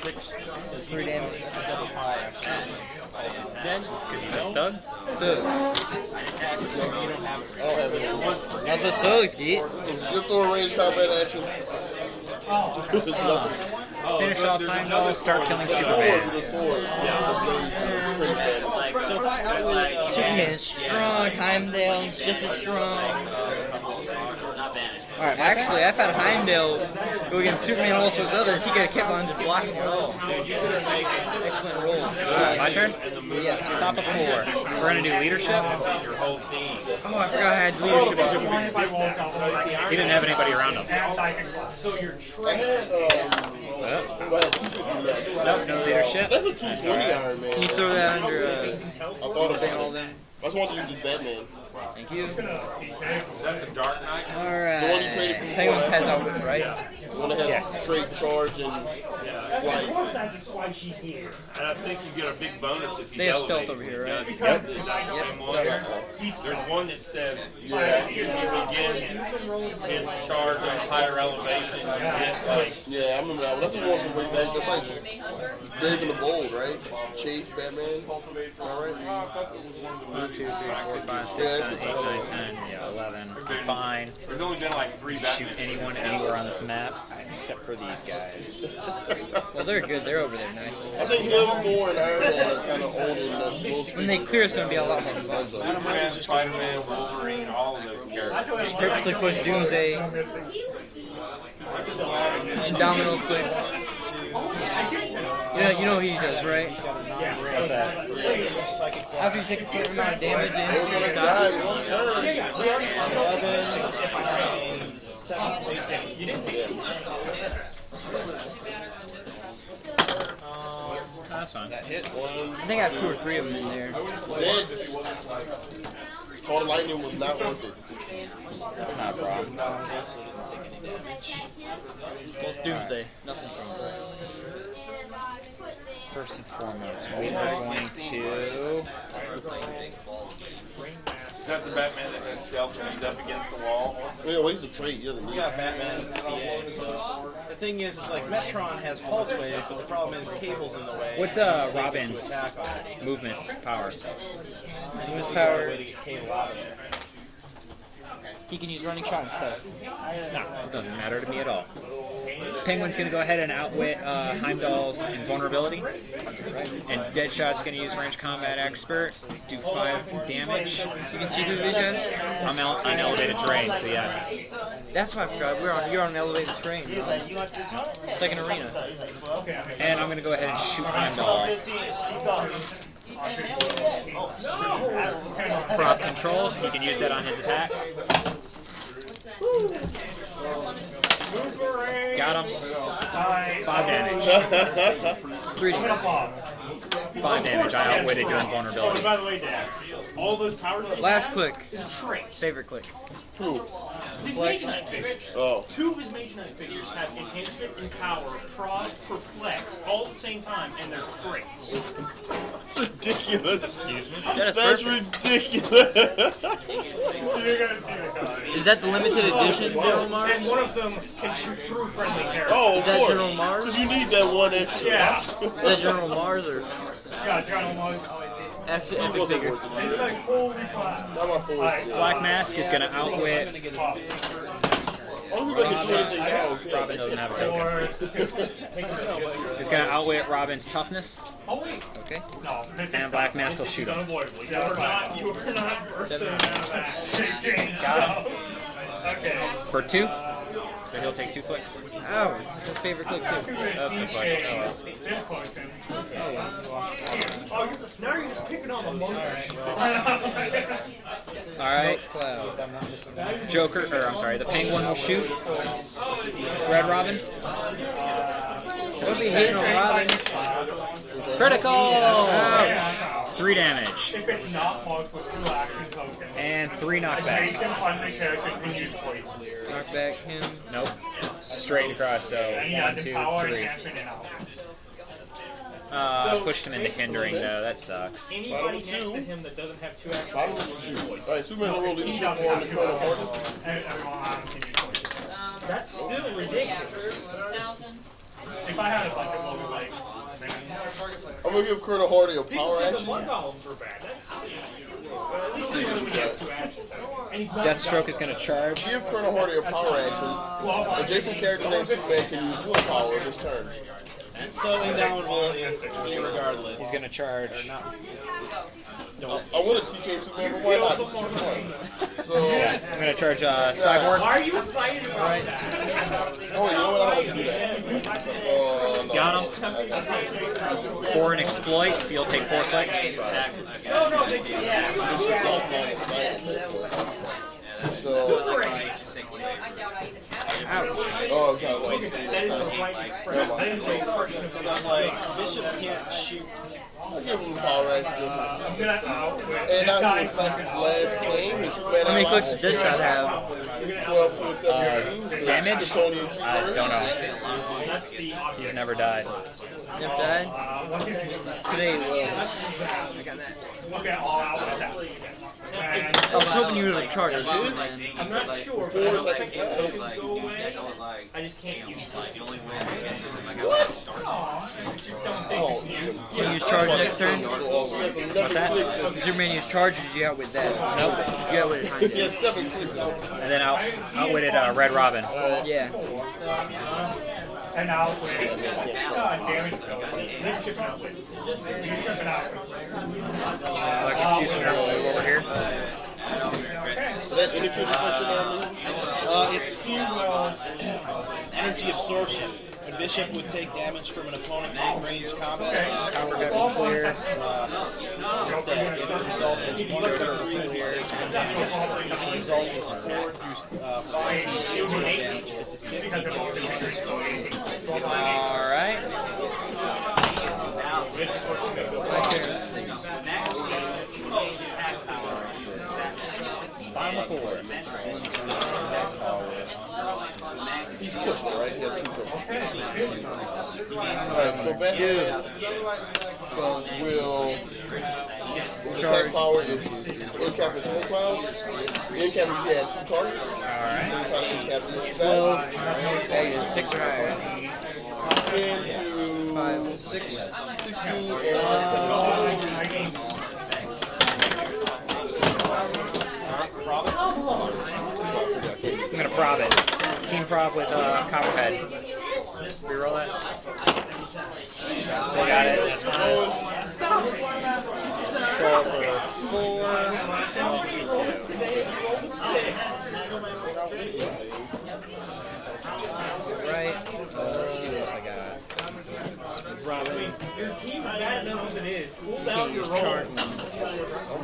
3 damage. Dead, because he's a thug. Thug. I don't have any. That's what thugs get. Just throw a range combat at you. Finish off Heimdall, start killing Superman. The sword. Superman is strong. Heimdall is just as strong. Alright, actually, I've had Heimdall go against Superman and all sorts of others. He could have kept on just blocking it all. Excellent roll. My turn? Yes. Top of 4. We're going to do leadership. Oh, I forgot I had leadership on Superman. He didn't have anybody around him. So you're I had, Nope, no leadership. that's a 220 Iron Man. Can you throw that under I thought about all it. them? I just want to use this Batman. Thank you. Is that the Dark Knight? The one you traded Alright. from Penguin before. has outwit, right? The one that has Yes. straight charge and flight. that's why she's here. And I think you get a big bonus if you They have elevate stealth over it. here, right? Yep. There's one that says if he begins his charge on a higher elevation, you get like Yeah, I remember that one. That's the one from way back. That's like Brave and the Bold, right? Chase Batman. Alright. 1, 2, 3, 4, 5, 6, 7, 8, 9, 10, yeah, 11. I'm fine. there's only been like 3 Shoot Batman. anyone anywhere on this map except for these guys. Well, they're good. They're over there nicely. I think Livermore and Iron Man are kind of old in the books. When they clear, it's going to be a lot more fun. Superman, Spider-Man, Wolverine, all of those characters. Purposely push Doomsday. And Domino quick. You know what he does, right? What's that? After you take a certain amount of damage, it They're instantly gonna stops. die one turn. 7, That's fine. that hits. I think I have 2 or 3 of them in there. Dead. Call of Lightning was not worth it. That's not a problem. Well, it's Doomsday. Nothing's wrong with that. First and foremost, we are going to... Is that the Batman that has stealth when he's up against the wall? Yeah, well, he's a trait. He doesn't You need got Batman and TA, so the thing is like Metron has pulse wave, but the problem is Cable's in the way. What's Robin's Attack already. movement power? Movement power. Way to get Cable out of there. He can use running shot and stuff. No, it doesn't matter to me at all. Penguin's going to go ahead and outwit Heimdall's invulnerability. And Deadshot's going to use range combat expert, do 5 damage. You can see these guys? I'm on elevated terrain, so yes. That's what I forgot. You're on an elevated terrain. It's like an arena. And I'm going to go ahead and shoot Heimdall. Prop control, he can use that on his attack. Got him. 5 damage. 3 damage. 5 damage. I outwitted your invulnerability. By the way, Dad, all those powers that he Last has click. is a trait. Favorite click. Who? His Mage Knight figures. Oh. 2 of his Mage Knight figures have enhancement and power, prod, perplex, all at the same time, and they're traits. That's ridiculous. Excuse me? That is That's perfect. ridiculous. You're gonna do it, Is that the limited edition, General Mars? and one of them can shoot through friendly characters. Oh, Is of that course. General Mars? Because you need that one extra. Yeah, Is that General Mars or yeah, John Mars. that's an epic Wasn't figure? worth it. He's like, holy crap. Not my fault. Black Mask is going to outwit. Only people that can shut things out. Robin doesn't have a token. Or, He's going to outwit Robin's toughness. oh wait, Okay. no. And Black Mask will shoot him. Unavoidable. You are not bursting out of that. Got him. Okay. For 2. So he'll take 2 clicks. Oh, it's his favorite click too. That's a question. Oh, now you're just picking on the monkey. Alright. Cloud. Joker, or I'm sorry, the Penguin will shoot. Red Robin. Don't be hating on Robin. Critical! Ouch. 3 damage. If it's not marked with 2 action tokens, And 3 knockback. adjacent friendly character can use poison. Knock back him. Nope. Straight across, so And he 1, has 2, power 3. enhancement and out. Pushed him into hindering though, that sucks. Anybody next to him that doesn't have 2 action Bottom of 2. Alright, Superman rolled the easy one in the corner harder. and everyone can use poison. That's still ridiculous. If I had a bunch of lower legs, I'm gonna give Colonel Hardy a people power say the action. one golems were bad. That's but at least he doesn't have 2 action tokens. And he's not Deathstroke is going to charge. Give Colonel Hardy a power action. Adjacent character named Superman can use 1 power this turn. So indomitable, regardless. He's going to charge. I would have TK Superman, but why not? It's 2-1. So, I'm going to charge Cyborg. Why are you excited about that? oh, you know what? I don't do that. No. Got him. 4 and exploit, so you'll take 4 clicks. No, they can't. So, oh, it's not like That is the right expression. That is the expression of the Like, Bishop can't shoot. I'll give him a power action. I'm gonna And this now he guy was second last game. How many clicks does Deadshot have? 12, 27, Damage? Kryptonian I keyword. don't know. That's the object. He's never died. Never died? Today will. Look at all out attack. And I was hoping you would have charged too. I'm not sure, but I don't think the tokens go away. I just can't use them. Can you use charge next turn? What's that? Superman used charge, or did you outwit that? Nope. You outwitted He Heimdall. has 7 clicks now. And then outwitted Red Robin. Yeah. And now with damage goes. Leadership and outwit. Leadership and outwit. Electrocutioner will move over here. So that energy deflection on me? It's energy absorption. A bishop would take damage from an opponent's range combat. Copperhead will clear. Instead, the result is 1 3 here. The result is 4 through 5 damage. It's a 6 Alright. Bottom 4. He's pushing, right? He has 2 pushes. Alright, so Batman will his attack power is incap his whole cloud. Incap if he had 2 cards. Alright. So he's trying to incap this 12, side. that is 6 or higher. 10 to 5, 16 I'm going to prob it. Team prob with Copperhead. Reroll that. Still got it. That's fine. So for 4, right. Let's see what else I got. Robin. Your team's bad enough as it is. Cool down Can't your use roll. charge.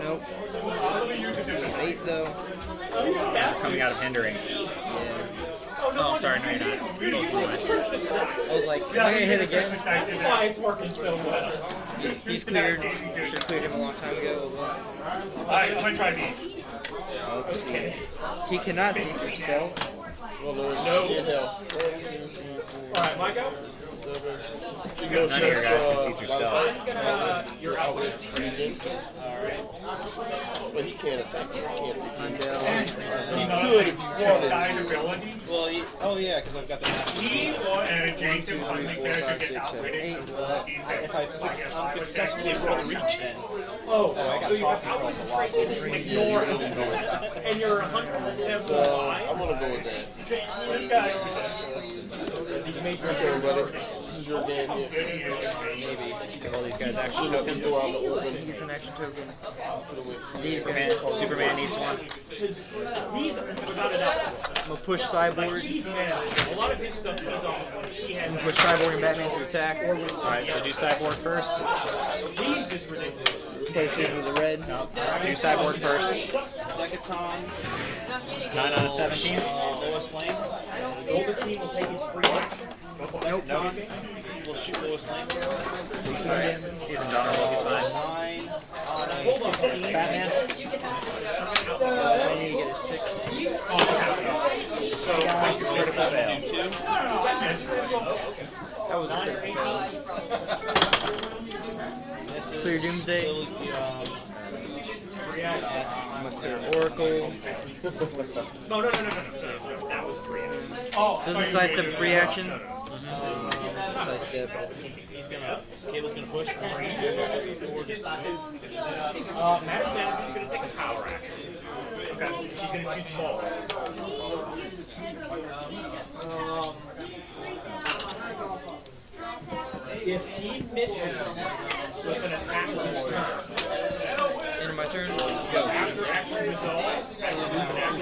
Nope. 8 though. Coming out of hindering. Oh, sorry, no, you're not. I was like, am I gonna hit again? That's why it's working so well. He's cleared. Should have cleared him a long time ago. Alright, I'm gonna try B. Let's see. He cannot see through stealth. Well, there's no hell. Alright, my go? None of your guys can see through stealth. You're out. But he can't attack. He can't Heimdall. He could if he wanted. Dying ability. Well, oh yeah, because I've got the master. He or an adjacent friendly character get 6, 7, outwitted. 8. If I unsuccessfully roll regen, Oh, so you have outwit ignore and you're 175. I'm gonna go with that. This guy, these major Okay, buddy. This is your game here. Give all these guys action You can tokens. go out the open. He gets an action token. Superman needs 1. he's without a doubt. I'm gonna push Cyborg. He's man. A lot of his stuff he's on. He has Push Cyborg and Batman to attack. Alright, so do Cyborg first. he's just ridiculous. Pushes with the red. Do Cyborg first. Decaton, 9 out of 17. Lois Lane. The older team will take his free action. Nope. We'll shoot Lois Lane. He's invulnerable, he's fine. 9. Batman. And you get a 6. So I can critical fail. That was a critical fail. This Clear is Doomsday. I'm gonna clear Oracle. No. That was a free action. Doesn't sidestep a free action. Sidestep. Cable's gonna push. Madam Janitor's gonna take a power action. Okay, she's gonna shoot ball. If he misses with an attack on his turn, End of my turn. Go. after action resolves,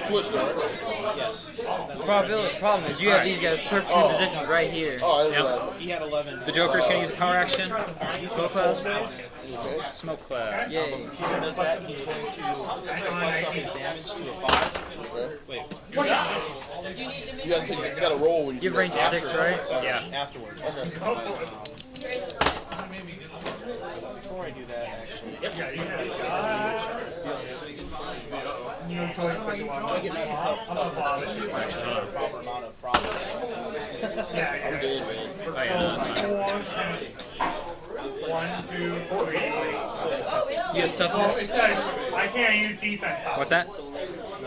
Pushed, right? Yes. Problem is you have these guys perfectly positioned right here. Oh, I didn't realize. He had 11. The Joker's gonna use a power action. Smoke cloud. Smoke cloud. Yay. He does that. He's going to flex up his damage to a 5. Wait. You gotta roll when you Give range 6, right? Yeah. Afterwards. Before I do that, actually. yep, I get myself proper amount of problem. I'm dead, man. One, two, three. You have toughness. I can't use defense. What's that?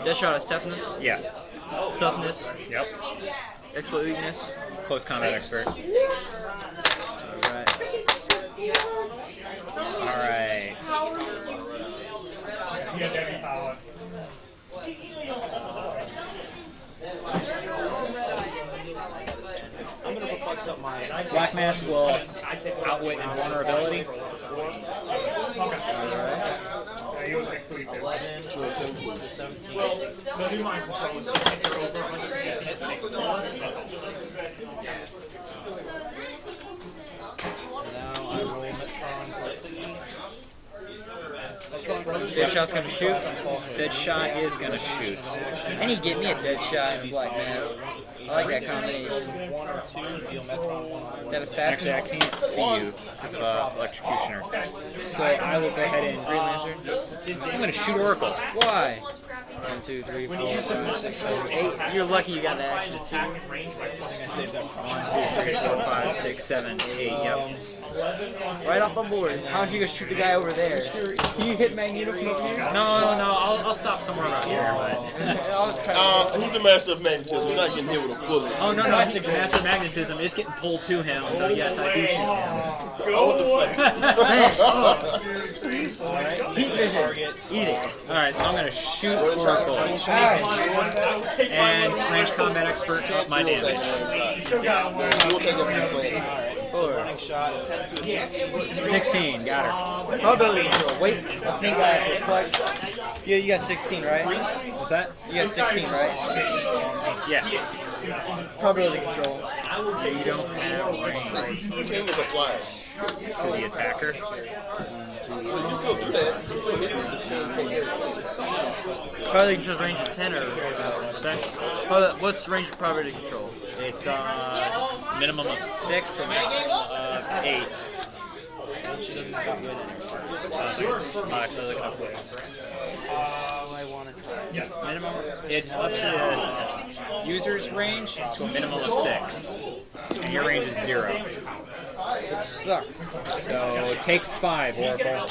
Death shot has toughness. Yeah. Toughness. Yep. Exploit weakness. Close combat expert. Alright. Alright. You have heavy power. I'm gonna flex up my. Black Mask will outwit invulnerability. You would take 3 there. 11 to 17. So do mind control is just hit her over 100. Now I roll Metron's Dead shot's gonna shoot. Dead shot is gonna shoot. I need to get me a dead shot and a black mask. I like that combination. 1 or 2 to deal Metron 1 on 1. That was Actually, I fast. can't see you because of electrocutioner. So I will go ahead and Green Lantern. I'm gonna shoot Oracle. Why? 1, 2, 3, 4, 5, 6, 7, 8. You're lucky you got that action too. 1, 2, 3, 4, 5, 6, 7, 8. Yep. Right off the board. How don't you go shoot the guy over there? Can you hit Magneto from over here? No. I'll stop somewhere around here. But... He's a master of magnetism. You're not getting hit with a bullet. Oh no! I think the master magnetism is getting pulled to him. So yes, I do shoot him. Heat vision. Eat it. All right, so I'm gonna shoot Oracle and range combat expert up my damage. We'll take it from the plane. Running shot, 10 to a 16. 16, got her. Probability control. Wait, I think I reflex. Yeah, you got 16, right? What's that? You got 16, right? Yeah. Probability control. You don't have range You came with a flash. to the attacker. Probability control range of 10 or What's that? what's range of probability control? It's minimum of 6 to maximum of 8. She doesn't have good anymore. Actually, look it up quick. I want to try. Minimum. It's up to the user's range to a minimum of 6, and your range is 0. Which sucks. So take 5, Oracle.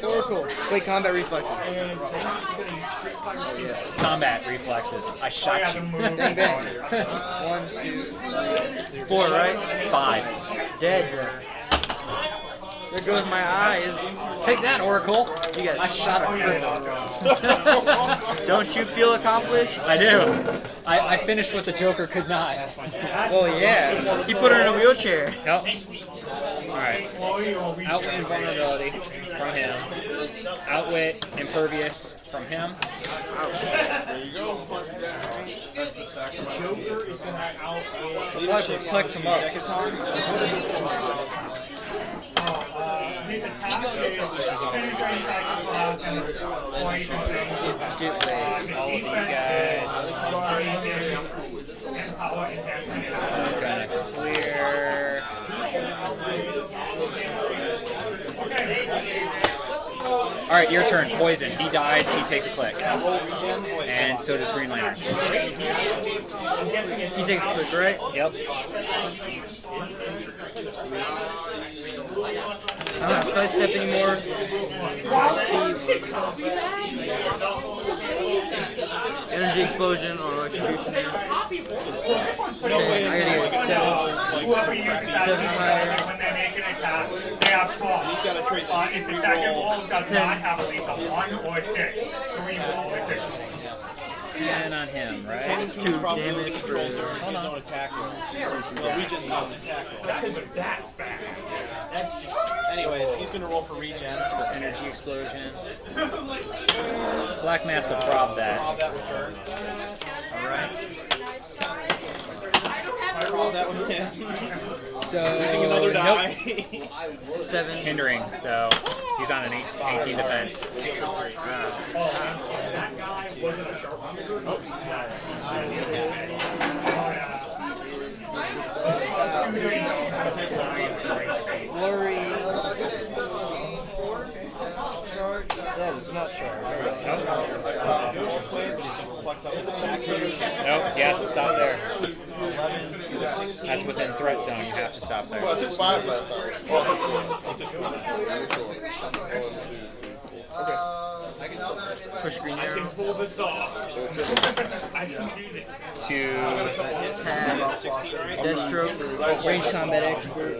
Oracle. Wait, combat reflexes. Combat reflexes. I shot you. Bang bang. 1, 2, 3, 4, right? 5. Dead. There goes my eyes. Take that, Oracle. You guys. I shot a crit. Don't you feel accomplished? I do. I finished what the Joker could not. Well, yeah. He put her in a wheelchair. Yep. Alright. Outwit invulnerability from him. Outwit impervious from him. Let's flex him up. All of these guys. Gonna clear. Alright, your turn. Poison. He dies, he takes a click. And so does Green Lantern. He takes a click, right? Yep. I don't have sidestep anymore. Energy explosion or electrocution. Okay, I gotta get 7 higher. When they make an attack, they have problems. He's got to trade the If the second wall does not have a lethal 1 or 6, 3 roll with it. 10 on him, right? 2 damage for His own attack rolls. Well, Regen's own attack roll. That's bad. Anyways, he's going to roll for regens. But Energy explosion. Black Mask will prob that. prob that with her. Alright. I rolled that with him. So Losing another die. 7. hindering, so he's on an 18 defense. Flurry. That is not charged. Nope, he has to stop there. That's within threat zone, you have to stop there. Well, I took 5 last time. Push green arrow. Pull this off. I can do this. To Deathstroke. Range combat expert.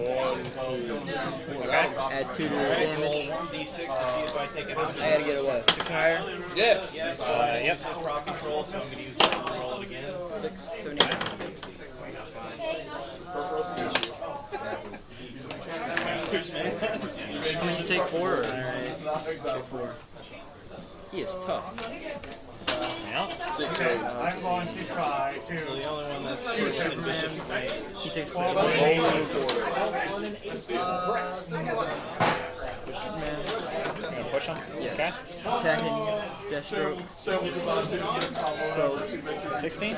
Add 2 to the damage. 1d6 to see if I take it out. I gotta get a what? 6 higher? Yes. Yes, yep. It says prop control, so I'm going to use that to roll it again. 679. Did you take 4 or? He is tough. yeah. I'm going to try to. So the only one that's Superman Bishop for me. He takes 4. Gonna push him? Okay. Attacking Deathstroke. 16?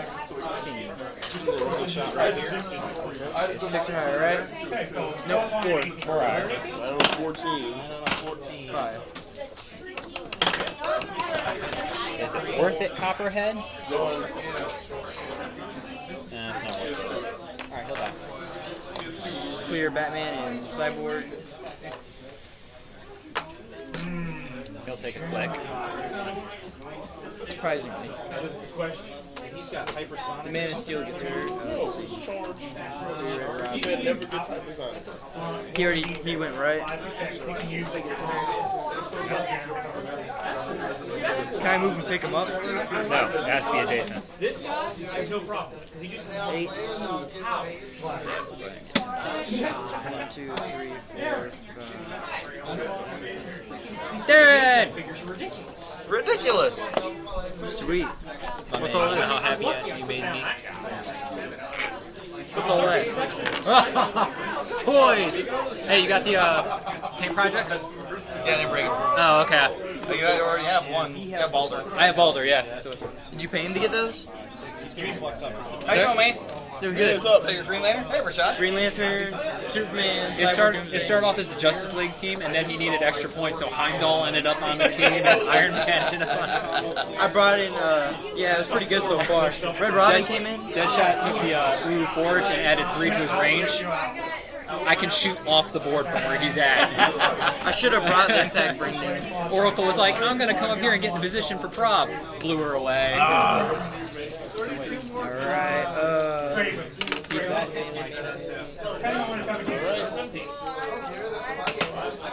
Good shot right here. 6 higher, right? Nope, 4. 4 higher. 14. 14. 5. Is it worth it, Copperhead? It's not worth it. Alright, he'll die. Clear Batman and Cyborg. He'll take a click. Surprisingly. He's got hypersonic. The Man of Steel gets hurt. Let's see. He went right. Can I move and pick him up? No, it has to be adjacent. This guy, I have no problem. He just 8. 1, 2, 3, 4, 5. Dead! Ridiculous. Sweet. What's all I don't know how this? happy you made me. What's all that? Toys! Hey, you got the paint projects? Yeah, they bring it. Oh, okay. But you already have one. You have Baldur. I have Baldur, yeah. Did you pay him to get those? How you doing, man? Doing good. What's up? So your Green Lantern? Paper shot. Green Lantern, Superman. It started off as the Justice League team, and then he needed extra points, so Heimdall ended up on the team, and Iron Man ended up on the team. I brought in, yeah, it was pretty good so far. Red Robin came in. Deadshot took the Uru Forge and added 3 to his range. I can shoot off the board from where he's at. I should have brought the Impact Bring in. Oracle was like, I'm going to come up here and get in position for prob. Blew her away. Alright, Alright,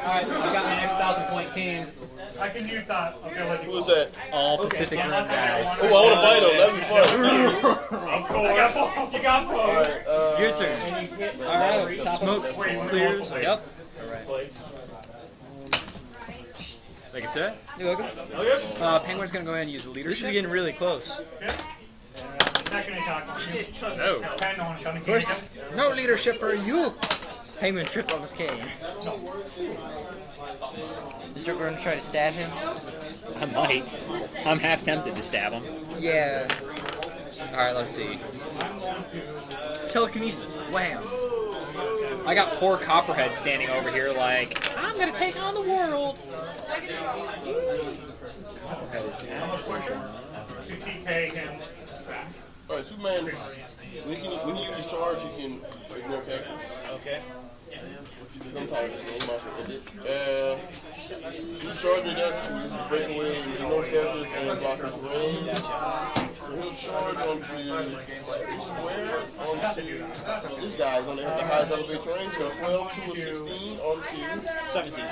I've got my next 1,000-point team. I can use that ability. Who's that? All Pacific Rim guys. Oh, I want to fight him. That'd be fun. Of course. You got both. your turn. Alright, top Smoke clears. Yep. Like I said, You're welcome. Penguin's going to go ahead and use This is leadership. getting really close. Second attack. No. 10 on coming to him. No leadership for you. Penguin tripped on his cane. Is Joker going to try to stab him? I might. I'm half tempted to stab him. Yeah. Alright, let's see. Telekinesis. Wham. I got poor Copperhead standing over here like, I'm gonna take on the world. To TK him back. Alright, Superman, when you use his charge, you can ignore characters. Okay. I'm tired of this game. You charge your desk to break away with ignore characters and block his range. So he'll charge onto each square onto this guy's on the highest elevator range. So 12, 2, and 16 onto 17.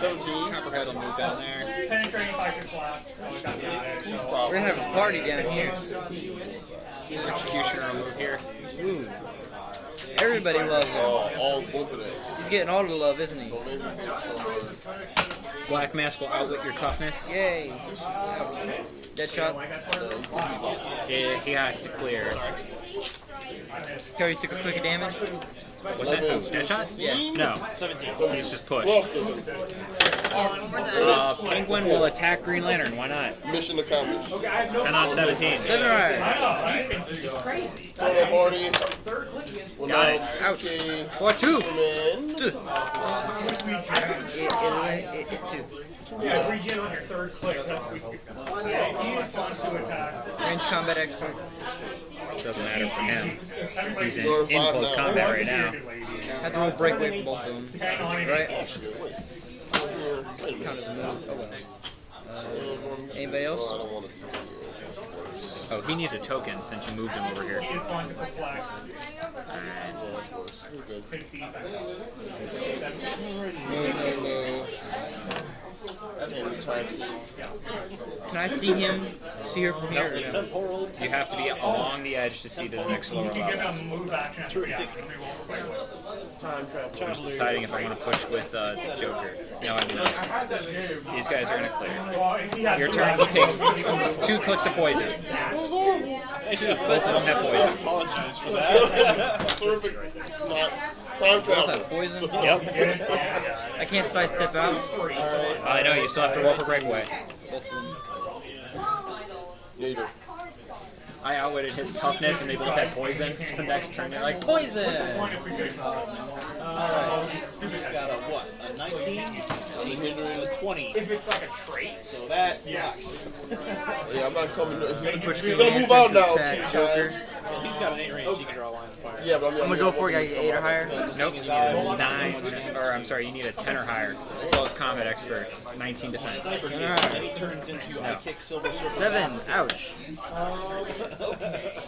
Copperhead will move down there. Penetrating fighter class. We're gonna have a party down here. Executioner will move here. Ooh. Everybody loves him. All both of them. He's getting all the love, isn't he? Black Mask will outwit your toughness. Yay. Dead shot. He has to clear. Cody took a click of damage. What's that? Oh, dead shot? Yeah. No. 17. He's just pushed. Well, Penguin will attack Green Lantern. Why not? mission accomplished. 10 on 17. 7 right. Party. Well, Got it. now, Ouch. okay, 4-2. Superman. Yeah, regen on your third click. That's weak. Response to attack. Range combat expert. Doesn't matter for him. He's in close combat right now. Have to roll breakaway for both of them. Hang on. Right? Count as a move. Oh well. Anybody else? Oh, he needs a token since you moved him over here. Can I see him? See her from here? You have to be along the edge to see the next lower level. I'm just deciding if I want to push with Joker. No, I'm not. These guys are going to clear. Your turn, he takes 2 clicks of poison. Both of them have poison. Apologize for that. Perfect. Time travel. Poison? Yep. I can't sidestep out. I know, you still have to roll for breakaway. Yeah, you do. I outwitted his toughness and they both had poison, so next turn they're like, poison! He's got a what? A 19? And a 20. If it's like a trait, So that sucks. Yeah, I'm not coming. Push You're Green gonna move Lantern out to now, attack Joker. He's got an 8 range. He can draw a line of fire. Yeah, but I'm gonna go for it. Gotta get 8 or higher. Nope, you need a 9, or I'm sorry, you need a 10 or higher. Close combat expert, 19 defense. And he turns into I kick Silver Surfer. 7. Ouch.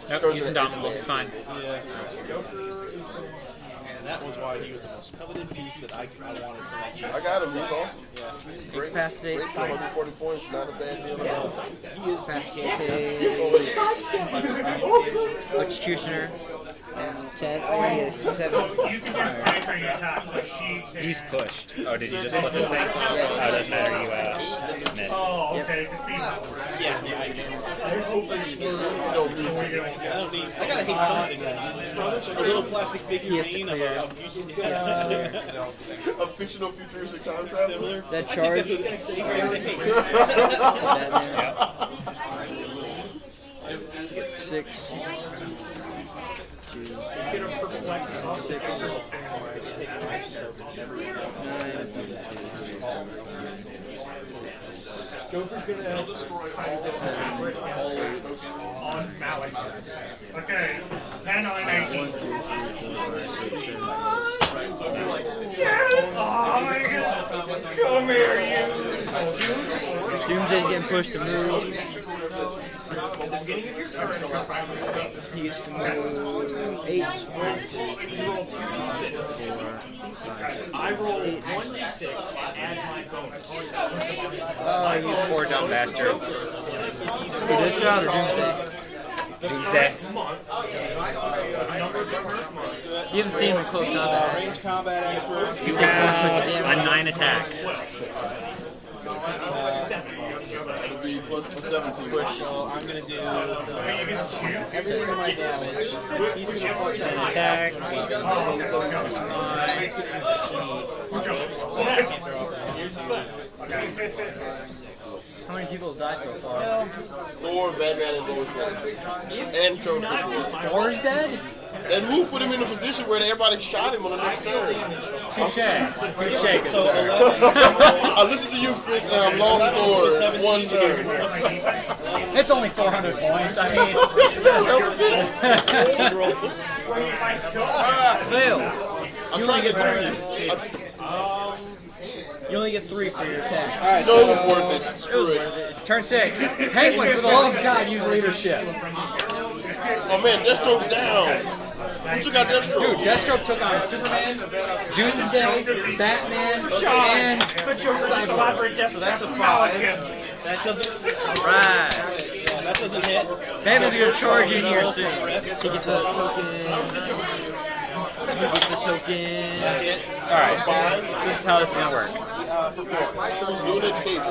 Nope, he's indomitable, he's fine. And that was why he was the most coveted piece that I wanted for that piece. I got him. He's awesome. Yeah. Great. Incapacity. Great. 140 points. Not a bad deal at all. He is Executioner. 10. Oh, he is 7. you can do penetrating attack, but she can... He's pushed. Oh, did you just flip this thing? Oh, it doesn't matter, you missed. Oh, okay. Yeah, I do. I gotta hate something. A little plastic figurine of A fictional futuristic time traveler. That charge. that's a safe thing to hate. Yep. 6. Joker's gonna on Malik. Okay, 10 on 19. Yes! Oh my god! Come here, you! Doomsday's getting pushed to move. He gets to move 8. I roll 1d6 and add my bonus. Oh, you poor dumb bastard. Good shot or Doomsday? Doomsday. You haven't seen him in close combat. Range combat expert. You have a 9 attack. It'll be plus 17. So I'm gonna do everything in my damage. He's gonna punch an Attack. How many people have died so far? Thor, Batman, and Lois Lane. And Joker. Thor's dead? And who put him in a position where everybody shot him on the next turn? Touche. Touche, good sir. I listened to you, Chris, and I'm lost for 1 turn. It's only 400 points. I mean, Fail. I'm trying to get 3. You only get 3 for your attack. all right. No, it was So worth it. Screw it. turn 6. Penguin, for the love of God, use leadership. Oh man, Deathstroke's down. Who took out Deathstroke? Dude, Deathstroke took on Superman, Doomsday, Batman, and Cyborg. So that's a 5. That doesn't. Right. That doesn't hit. Batman's gonna charge in here soon. He gets a token. He gets a token. Hits. All right. So this is how this is gonna work. He's doing it escape.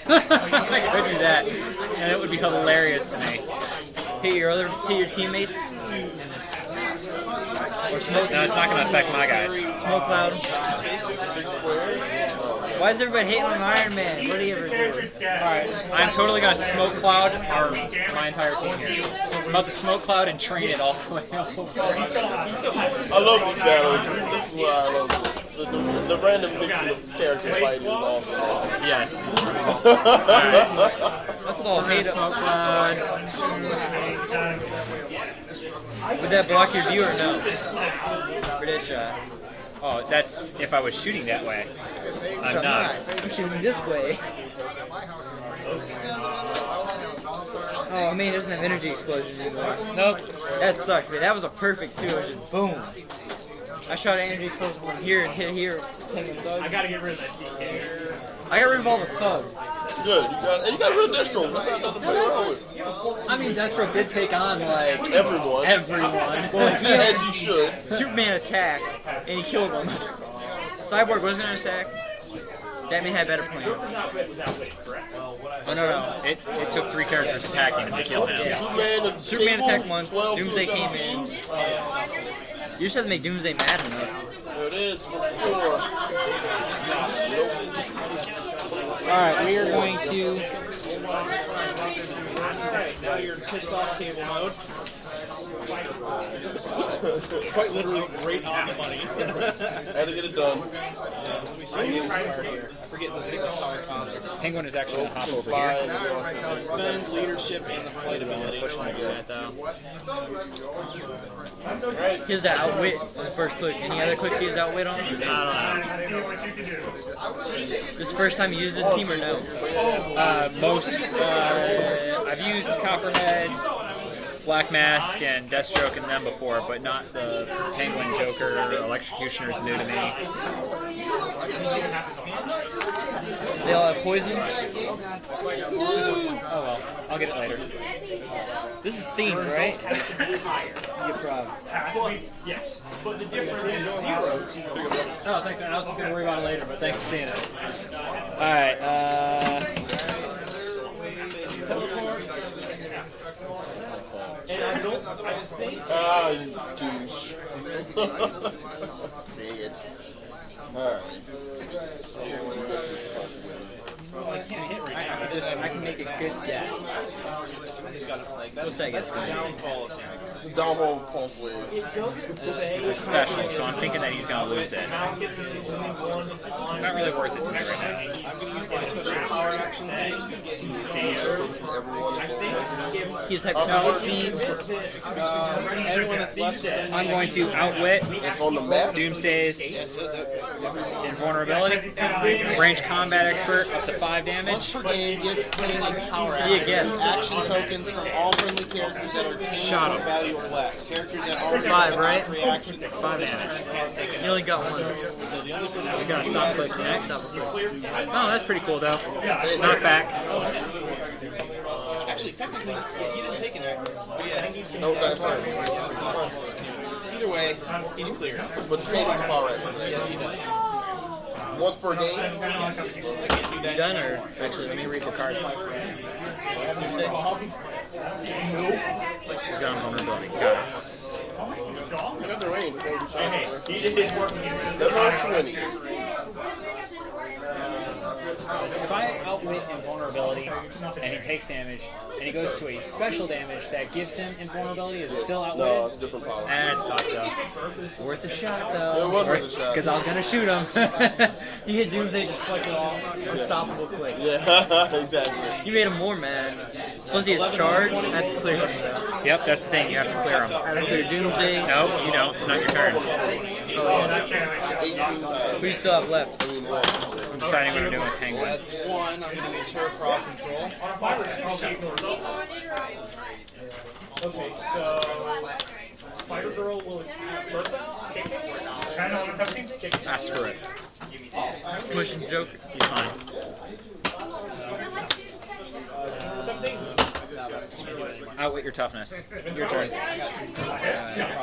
I could do that, and it would be hilarious to me. Hit your teammates. Or smoke. No, it's not going to affect my guys. Smoke cloud. Why is everybody hating on Iron Man? What do you ever do? Alright, I'm totally going to smoke cloud my entire team here. I'm about to smoke cloud and train it all the way over. I love this battle. This is why I love this. The random mixing of characters fighting is awesome. Yes. That's all hate Smoke cloud. Would that block your view or no? For that shot. Oh, that's if I was shooting that way. I'm not. I'm shooting this way. Oh man, there's no energy explosions anymore. Nope. That sucks, man. That was a perfect too. It was just boom. I shot an energy explosion from here and hit here. I gotta get rid of that DK. I got rid of all the thugs. Good. You got rid of Deathstroke. That's not nothing to play around with. I mean, Deathstroke did take on, like, Everyone. everyone. As you should. Superman attacked and he killed him. Cyborg wasn't an attack. Batman had better plans. Oh, no. It took 3 characters attacking him to kill him. Yeah. Superman attacked once. Doomsday came in. You just have to make Doomsday mad enough. There it is. 4. Alright, we are going to... Now you're pissed off table mode. Quite literally right on the money. Had to get it done. Let me see this card here. I forget this big power cost. Penguin is actually going to hop over Fly here. and Defend, leadership, and the flight ability. He has that outwit on the first click. Any other clicks he has outwit on? I This is the first time you use this team or no? don't know. I've used Copperhead, Black Mask, and Deathstroke in them before, but not the Penguin, Joker, Electrocutioner's new to me. They all have poison. Oh well, I'll get it later. This is themed, right? Good problem. Yes, but the difference is 0. Oh, thanks man, I was just going to worry about it later, but thanks for seeing it. Alright, Ah, you douche. Dang it. Alright. Well, I can't hit right now. I can make a good guess. What's that guess? Downfall of him. The downfall pulse wave. It's a special, so I'm thinking that he's going to lose it. Not really worth it to me right now. I'm going to use my special power action thing. He's hyperpower speed. Anyone that's less than I'm going to outwit On the map? Doomsday's invulnerability, range combat expert up to 5 damage. per game, give playing a power Yeah, action. guess. Action tokens from all friendly characters that are Shot him. value or less. Characters that already 5, right? free action take 5 damage. You only got one. He's going to stop click next. Oh, that's pretty cool though. Knockback. Actually, technically, he didn't take an action. But yeah, No, that's fine. either way, he's clear. But you can't use power action. Yes, he does. Once per game? I can't do that. Done or actually let me read the card. He's got invulnerability. Got it. I got the range. Hey, he just is working it. If I outwit invulnerability and he takes damage and he goes to a special damage that gives him invulnerability, is it still outwitted? No, it's different power. And thought so. Worth a shot though. It was worth a shot. Because I was gonna shoot him. You hit Doomsday, just flick it off. Unstoppable quick. Yeah, exactly. You made him more mad. Plus he has charge. I have to clear him. Yep, that's the thing. You have to clear him. I have to clear Doomsday. No, you don't. It's not your turn. Who do you still have left? I'm deciding what I'm doing with Penguin. That's one. I'm going to use her crowd control. Okay, so Spider Girl will attack Bertha. Kick it. Kind of on the kick it. Ah, screw it. Pushing Joker. He's fine. Something. Outwit your toughness. Your turn.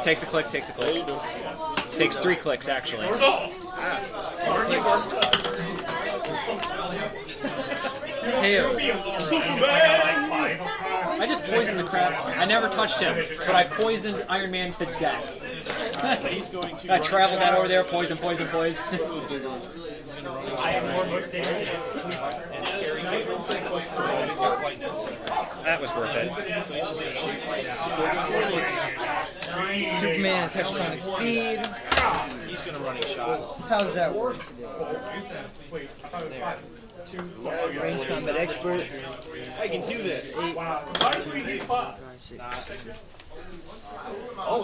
Takes a click, takes a click. Takes 3 clicks, actually. Hail. I just poisoned the crap. I never touched him, but I poisoned Iron Man to death. I traveled that over there, poison, poison, poison. I have more most damage. That was worth it. Superman has tectonic speed. He's going to running shot. How does that work? Range combat expert. I can do this. Wow. Why did we get 5?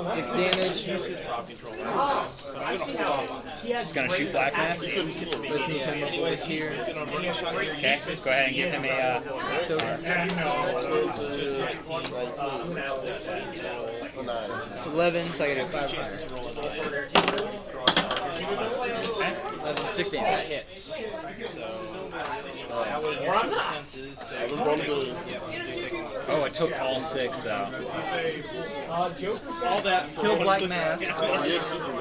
6 damage. Use his crowd control. I'm going to hold off on that. Just gonna shoot Black Mass. Anyways, here. Going to running shot here. Okay, go ahead and give him a. It's 11, so I gotta do 5 fire. 11, 6 damage. That hits. So, that would have your senses. So, Oh, it took all 6 though. all that for Kill one Black click. Mass.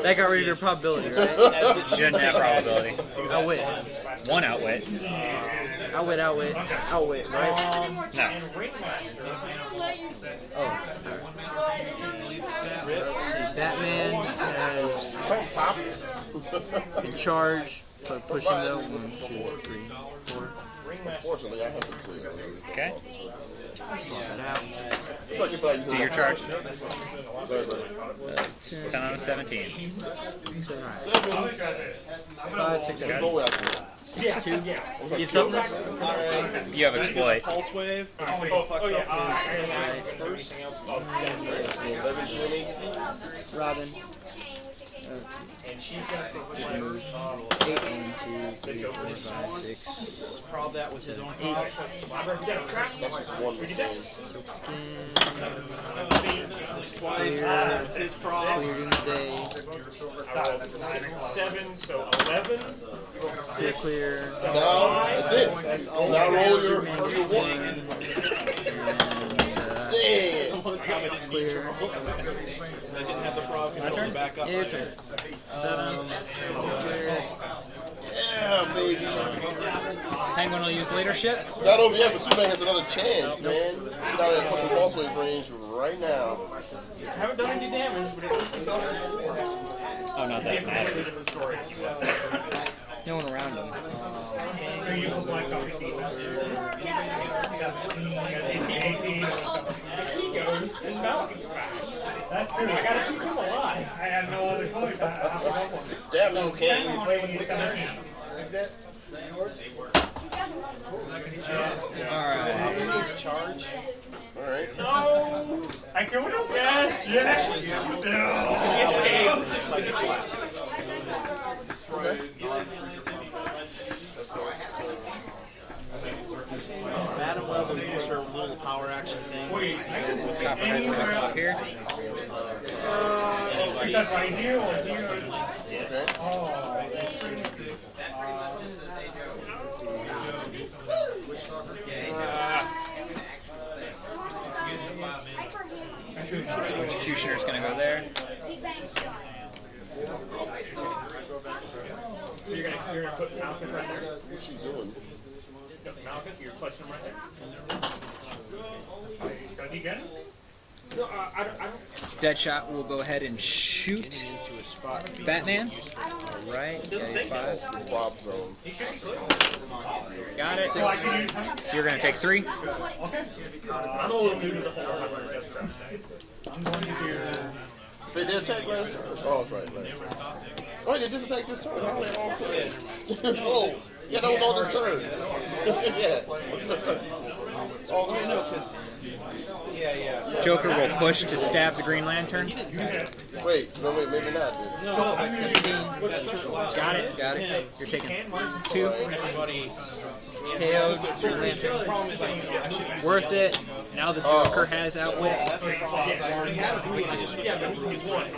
That got rid of your probability, right? As it should Shouldn't have probability. Outwit. 1 outwit. Outwit, outwit. Outwit, right? No. Let's see. Batman has in charge. So push him though. 1, 2, 3, 4. Unfortunately, I have to clear. Okay. That out. It's like if I Do your charge. 10, 10 out of 17. 5, 6, 7. go after it. 2. You toughness? You have exploit. Pulse wave. He's going to flex up his first. Robin. 8, 1, 2, 3, 4, 5, 6. Prob that with his own prob. This twice. Prob that with his prob. Clear Doomsday. 7, so 11. Clear. Now, that's it. Now roll your one. Yeah. One time I didn't need to roll. I didn't have the prob control to back up. Yeah, your turn. 7. Yeah, baby. Penguin will use leadership. Not over yet, but Superman has another chance, man. Get out of that fucking pulse wave range right now. Haven't done any damage, but it's Oh, not that matters. different story. No one around him. You will black off your team. He goes and bounces back. That's true. I gotta keep him alive. I have no other choice. Damn you, King. You play with the Alright. Charge. Alright. No! I killed him? Yes! Yes! No! Escape! Psychic blast. Madam Web will use her little power action thing. Copperhead's gonna come up here. Is that right here or here? Executioner's gonna go there. You're gonna put Falcon right there? What's she doing? Malcolm, you're clutching him right there. Does he get it? No, I don't. Deadshot will go ahead and shoot Batman. Right. Yeah, 5. Bob zone. Got it. So you're gonna take 3. I'm a little new to the whole 100 death trap thing. I'm going to do. They did attack last turn. Oh, that's right. Oh, they just attacked this turn. How they all turn? Oh, yeah, that was all this turn. Yeah. Oh, no, because... Yeah. Joker will push to stab the Green Lantern. Wait, no, wait, maybe not. Then. No, I said Got it. Got it. You're taking 2. everybody... KO. Green Lantern. The problem is I should... Worth it. Now the Joker has outwit. That's the problem. I already had a blue and I just switched over to one.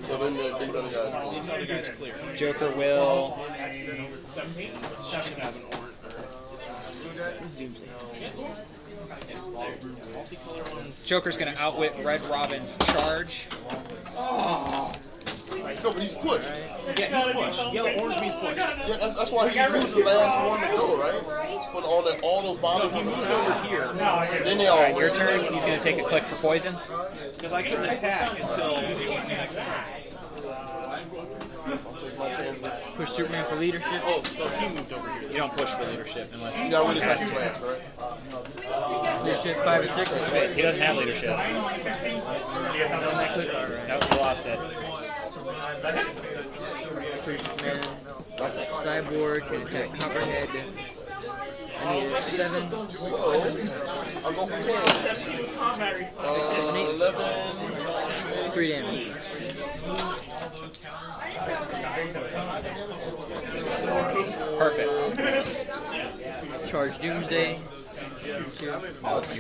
So then these other guys. These other guys clear. Joker will. Should have an orange. Multicolor ones. Joker's gonna outwit Red Robin's charge. No, but he's pushed. Yeah, he's pushed. Yellow orange means push. Yeah, that's why he used the last one to go, right? Put all those bombs He moved over here Then they all Your turn. He's gonna take a click for poison. because I couldn't attack until the next turn. Push Superman for leadership. Oh, so he moved over here. You don't push for leadership unless. Yeah, we just have to clash, right? Leadership 5 or 6. He doesn't have leadership. Nope, he lost it. Push Superman. Cyborg can attack Copperhead. I need a 7. I'll go for 10. 11. 3 damage. Perfect. Charge Doomsday. You're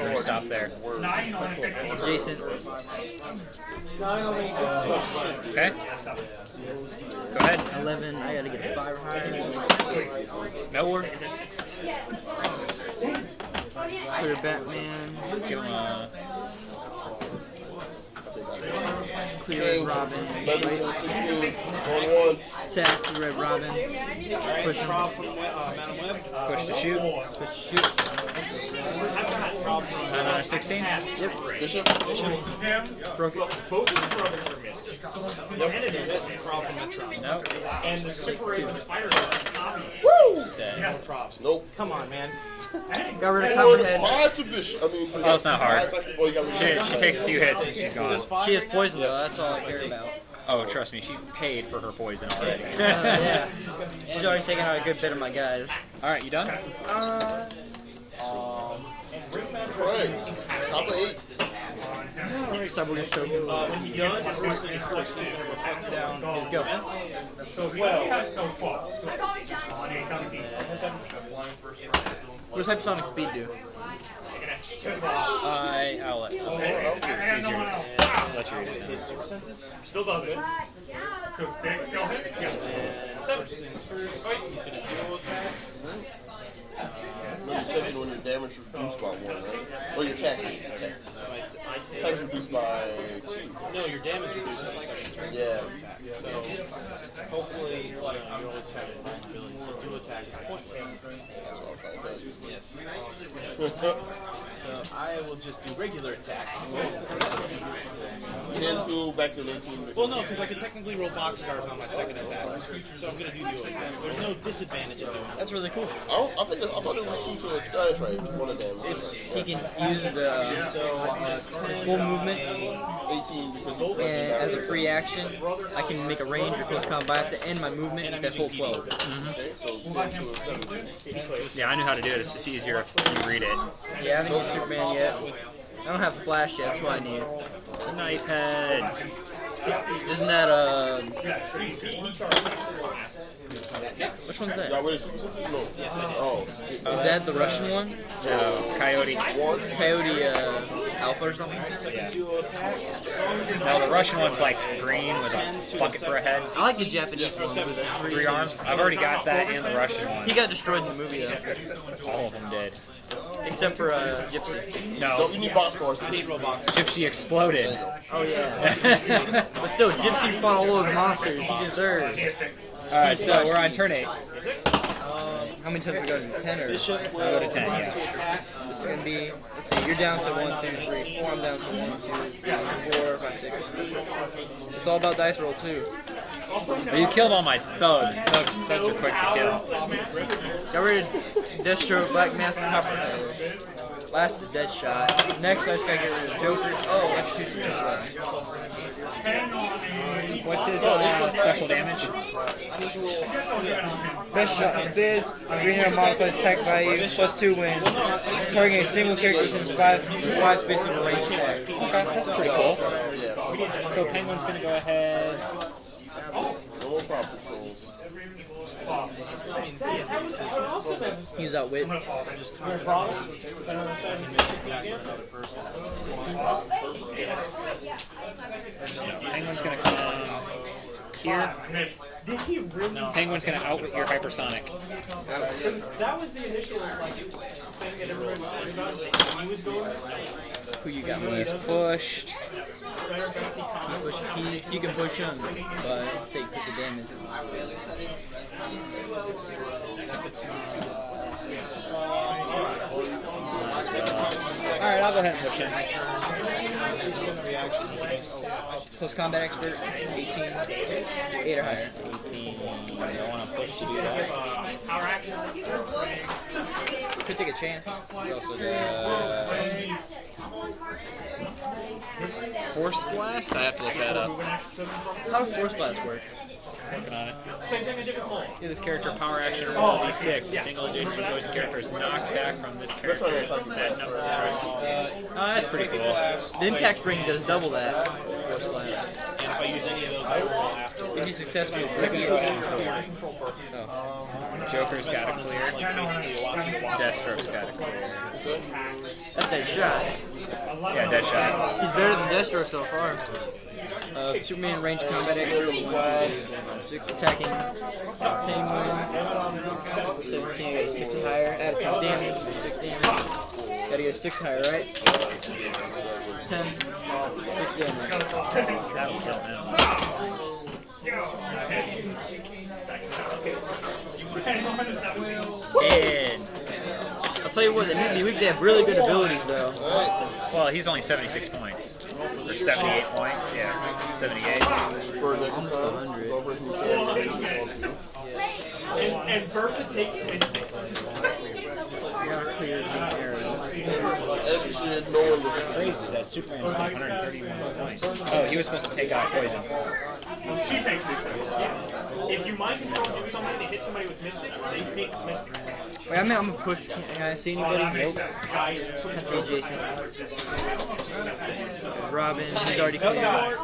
gonna stop there. Adjacent. Okay. Go ahead. 11. I gotta get a 5 or higher. Nowhere. Clear Batman. Give him a. Clear Red Robin. 11, 16, on once. Attack Red Robin. Push him. Push to shoot. Push to shoot. 16. Yep. Bishop. Broke it. Both of the brothers are missing. Nope. And the separated spider Nope. Come on, man. Got rid of Or Copperhead. 5 to Bishop. I mean, Oh, it's not hard. Oh, you got rid of She takes a few hits and she's gone. She has poison though. That's all I care about. Oh, trust me, she paid for her poison already. Yeah. She's always taking out a good bit of my guys. All right, you done? Right. Top of 8. Cyborg is choking. when he does, He's supposed to reflect down his Go. defense. so he has no fault. What does hypersonic speed do? I'll let. It's easier. Let you read it. His super senses. Still does it. Go ahead. First things first, he's going to dual attack. No, you said when your damage is reduced by 1, right? Or your attack is. Attack is reduced by 2. No, your damage reduces the second turn. Yeah. So, hopefully, you always have it ability. So, dual attack is pointless. Yes. So, I will just do regular attack. 10 to back to 19. Well, no, because I could technically roll boxcars on my second attack. So, I'm going to do dual attack. There's no disadvantage in doing that. That's really cool. I thought it was 2 to a that's right. It's 1 of them. He can use the full movement, 18 because and as a free action, I can make a range or close combat. I have to end my movement at full 12. Okay, so 10 to a 17. Yeah, I knew how to do it. It's just easier if you read it. Yeah, I haven't used Superman yet. I don't have Flash yet. That's what I need. Knife head. Isn't that which one's that? Y'all ready for super senses? No. Yes, I did. Oh. Is that the Russian one? No, Coyote. Coyote Alpha or something? No, the Russian one's like green with a bucket for a head. I like the Japanese one with the 3 arms. I've already got that and the Russian one. He got destroyed in the movie though, All of them did. except for Gypsy. No, No, you need box scores. I need Roblox. Gypsy exploded. Oh yeah. But still, Gypsy fought all those monsters. He deserves. Alright, so we're on turn 8. How many times we go to 10 or? I'll go to 10, yeah. This is gonna be. Let's see. You're down to 1, 2, 3, 4. I'm down to 1, 2, 3, 4, 5, 6. It's all about dice roll too. But you killed all my thugs. Thugs are quick to kill. Got rid of Deathstroke, Black Mask, Copperhead. Last is Deadshot. Next, I just gotta get rid of Joker. Oh, Execution. What's his special damage? Best shot in the biz. Green arrow modifies attack value +2 when targeting a single character within 5 spaces of range attack. Okay, that's pretty cool. So Penguin's gonna go ahead. Use Outwit. Penguin's gonna come here. Penguin's gonna outwit your hypersonic. That was the initial thing that everyone about. He was going. Who you got? He's pushed. You can push him, but take the damage. Alright, I'll go ahead and push him. Close combat expert, 18. 8 or higher. 18. I don't want to push to do that. Could take a chance. Force Blast? I have to look that up. How does Force Blast work? Working on it. Give this character power action roll D6. A single adjacent opposing character is knocked back from this character. That number. Oh, that's pretty cool. The impact ring does double that. Force Blast. And if I use any of those, I roll after. If you successfully break it, Joker's got to clear. Deathstroke's got to clear. that's that shot. Yeah, dead shot. He's better than Deathstroke so far. Superman range combat expert, 6 attacking. Penguin, 17, I got 6 higher. Add 10 damage, 6 damage. Gotta get 6 higher, right? 10, 6 damage. That'll kill him. And, I'll tell you what, they made me weak. They have really good abilities, though. well, he's only 76 points. Or 78 points, yeah. 78. Almost 100. And Bertha takes Mystics. Crazy is that Superman's got 131 points. Oh, he was supposed to take out poison. She takes Mystics. Yeah. If you mind control do somebody, they hit somebody with Mystics, they take Mystics. Wait, I'm gonna push. Can I see anybody? Nope. Hey, Jason. Robin, he's already clear.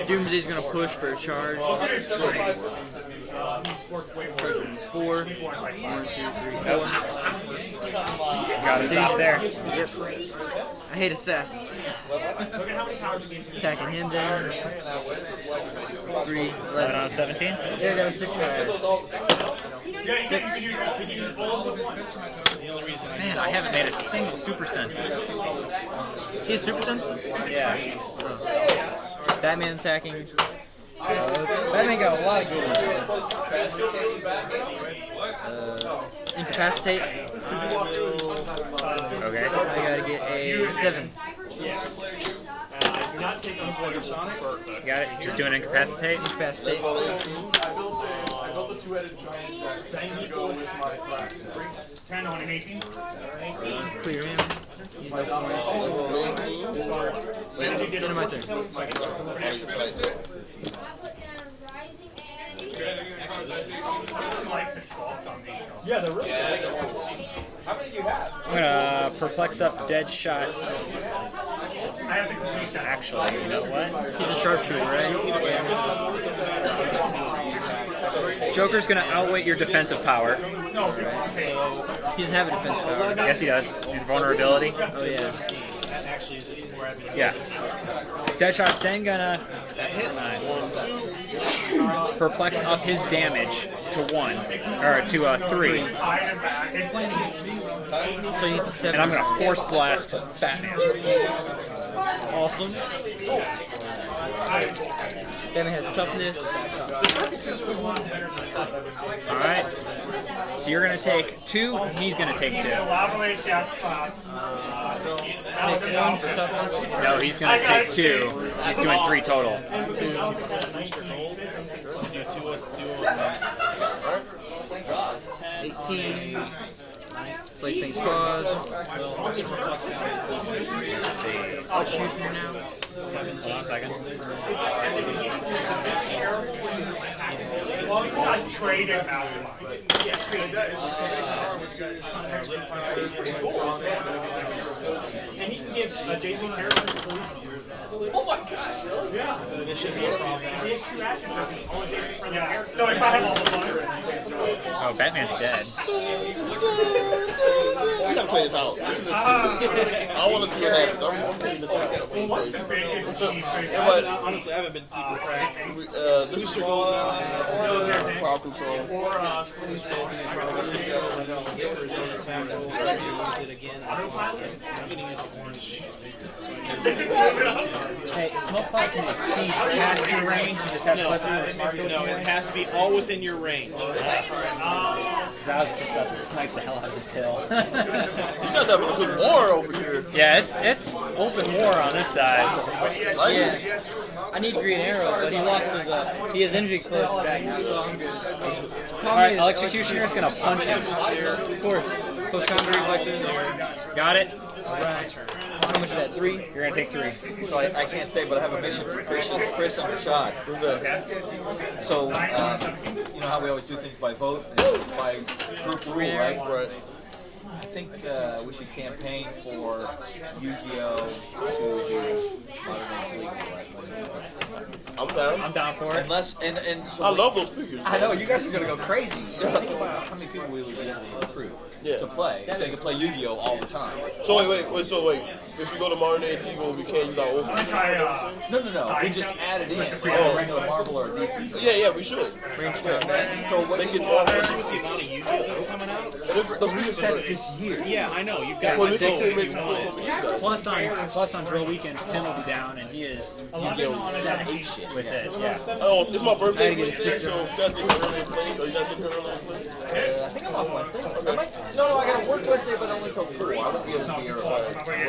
Doomsday's gonna push for a charge. 4. 1, 2, 3, 4. Gotta stop there. Yep. I hate assassins. Attacking him down. 3, 11 on 17. There, that was 6 higher. The only reason I Man, I haven't made a single super senses. He has super senses? Yeah. Batman attacking. Batman got a lot of good ones. Incapacitate. Okay. I gotta get a 7. Got it. Just do an incapacitate. Incapacitate. Clear him. He's no points. End of my turn. Yeah, they're really I'm gonna perplex up dead shots. I have to complete that. Actually, you know what? He's a sharpshooter, right? Joker's gonna outweigh your defensive power. He doesn't have a defense power. Yes, he does. Invulnerability. Oh, yeah. Yeah. Deadshot's then gonna perplex up his damage to 1 or to 3, So you need to 7. and I'm gonna force blast Batman. Awesome. Batman has toughness. Alright. So you're gonna take 2, he's gonna take 2. Takes 1 for toughness. No, he's gonna take 2. He's doing 3 total. 18. Play things pause. I'll choose here now. Hold on a second. I traded Malcolm. And he can give adjacent characters police. Oh my gosh, really? Yeah. This should be a problem. He has 2 actions on all adjacent friendly characters. No, if I have all the fun. Oh, Batman's dead. We gotta play this out. I want to see what happens. I'm taking this out. But honestly, I haven't been keeping track. This is crowd control. Hey, smoke cloud can exceed past your range. You just have to put through the smart. No, it has to be all within your range. Because I was just about to snipe the hell out of this hill. You guys having a good war over here. Yeah, it's open war on this side. Yeah. I need Green Arrow, but he lost his, he has energy explosion back now, so I'm good. Alright, Electrocutioner's gonna punch him. Of course. Post-combat reflexes. Got it? Right. How much is that? 3? You're gonna take 3. So I can't stay, but I have a mission for Chris and Rashad. Who's that? So, you know how we always do things by vote, by group rule, right? Right. I think we should campaign for Yu-Gi-Oh! To do Modern League. I'm down. I'm down for it. Unless, and so I love those figures. I know, you guys are going to go crazy. Think about how many people we would be able to recruit to play. If they could play Yu-Gi-Oh! All the time. So wait. If you go to Modern Day Eagle, we can't use our old. No. We just add it in. So like a regular Marvel or DC. Yeah, we should. So what Make it more, especially with the amount of Yu-Gi-Oh that's coming out. The resets this year? Yeah, I know. You've got Well, to they go can if make you it want. something you guys. Plus on drill weekends, Tim will be down, and he is obsessed with it. Yeah. Oh, it's my birthday I gotta get a Wednesday, so you guys get here early and play. Or you guys get here early and play? I think I'm off Wednesday. No, I got to work Wednesday, but only till 4. I won't be able to be here. Well,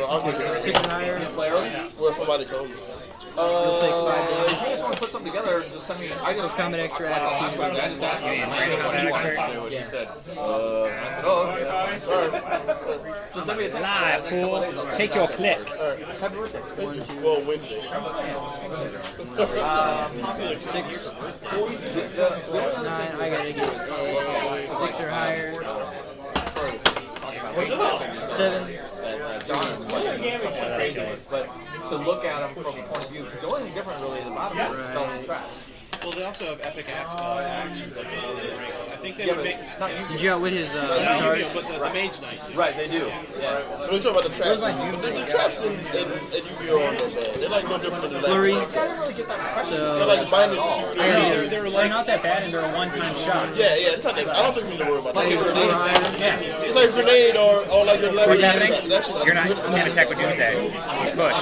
I'll get here. 6 and higher. Play early? Well, somebody told me. It'll take 5 days. If you guys want to put something together, just send me. I just Combat extra attitude. I just asked him what he said. I said, oh, okay. Sorry. So send me a text. Live, Next couple of days, fool. I'll Take your click. Happy birthday. Well, Wednesday. 6. 9. I gotta get a 6 or higher. 7. John is crazy, but to look at them from a point of view, because the only thing different really is the bottom is spells and traps. Well, they also have epic actions like the rings. I think they would make. Not you. Did you outwit his Not charge? Yu-Gi-Oh, but the Mage Knight. Right, they do. Yeah. When we talk about the traps, the traps in Yu-Gi-Oh! Aren't that bad. They're like no different than the Flurry. They're So, like minus two. They were They're like. not that bad, and they're a one-time shot. Yeah, it's not that. I don't think we need to worry about that. Yeah. It's like grenade or like a lever. What's happening? That's just You're not. You can't attack with Doomsday. It's push.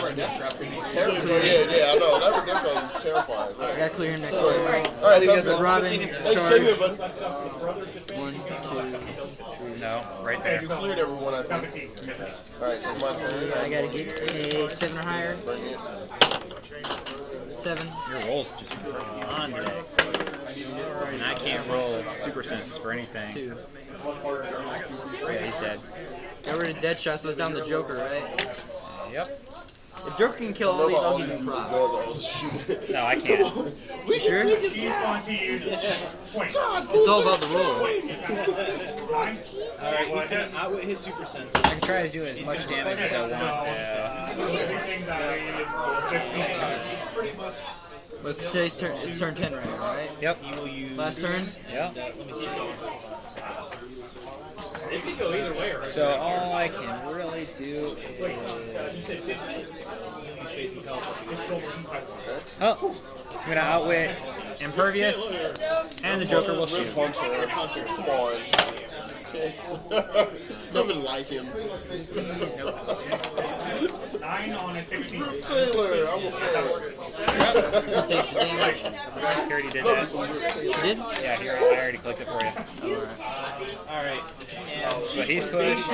Yeah, I know. That was terrifying. I gotta clear him next All turn. right, sounds good. Robin, Hey, charge. same here, buddy. 1, 2. No, right there. You cleared everyone, I think. All right, so my turn. I gotta get a 7 or higher. Bring it. 7. Your rolls just on today. And I can't roll super senses for anything. 2. Yeah, he's dead. Got rid of Deadshot, so it's down the Joker, right? Yep. If Joker can kill all these, I'll give you props. No, I can't. You sure? It's all about the roll. Alright, he's gonna outwit his super senses. I can try to do as much damage as I want. Yeah. What's today's turn? It's turn 10 right now, right? Yep. He will use. Last turn? Yep. Let me see. It could go either way, right? So all I can really do is... Oh! I'm gonna outwit Impervious, and the Joker will shoot. Puncher. Spawn. Don't even like him. 9 on a 15. Taylor, I'm a fan. I'll take the damage. He already did that. You did? Yeah, here, I already clicked it for you. Alright. So he's pushed.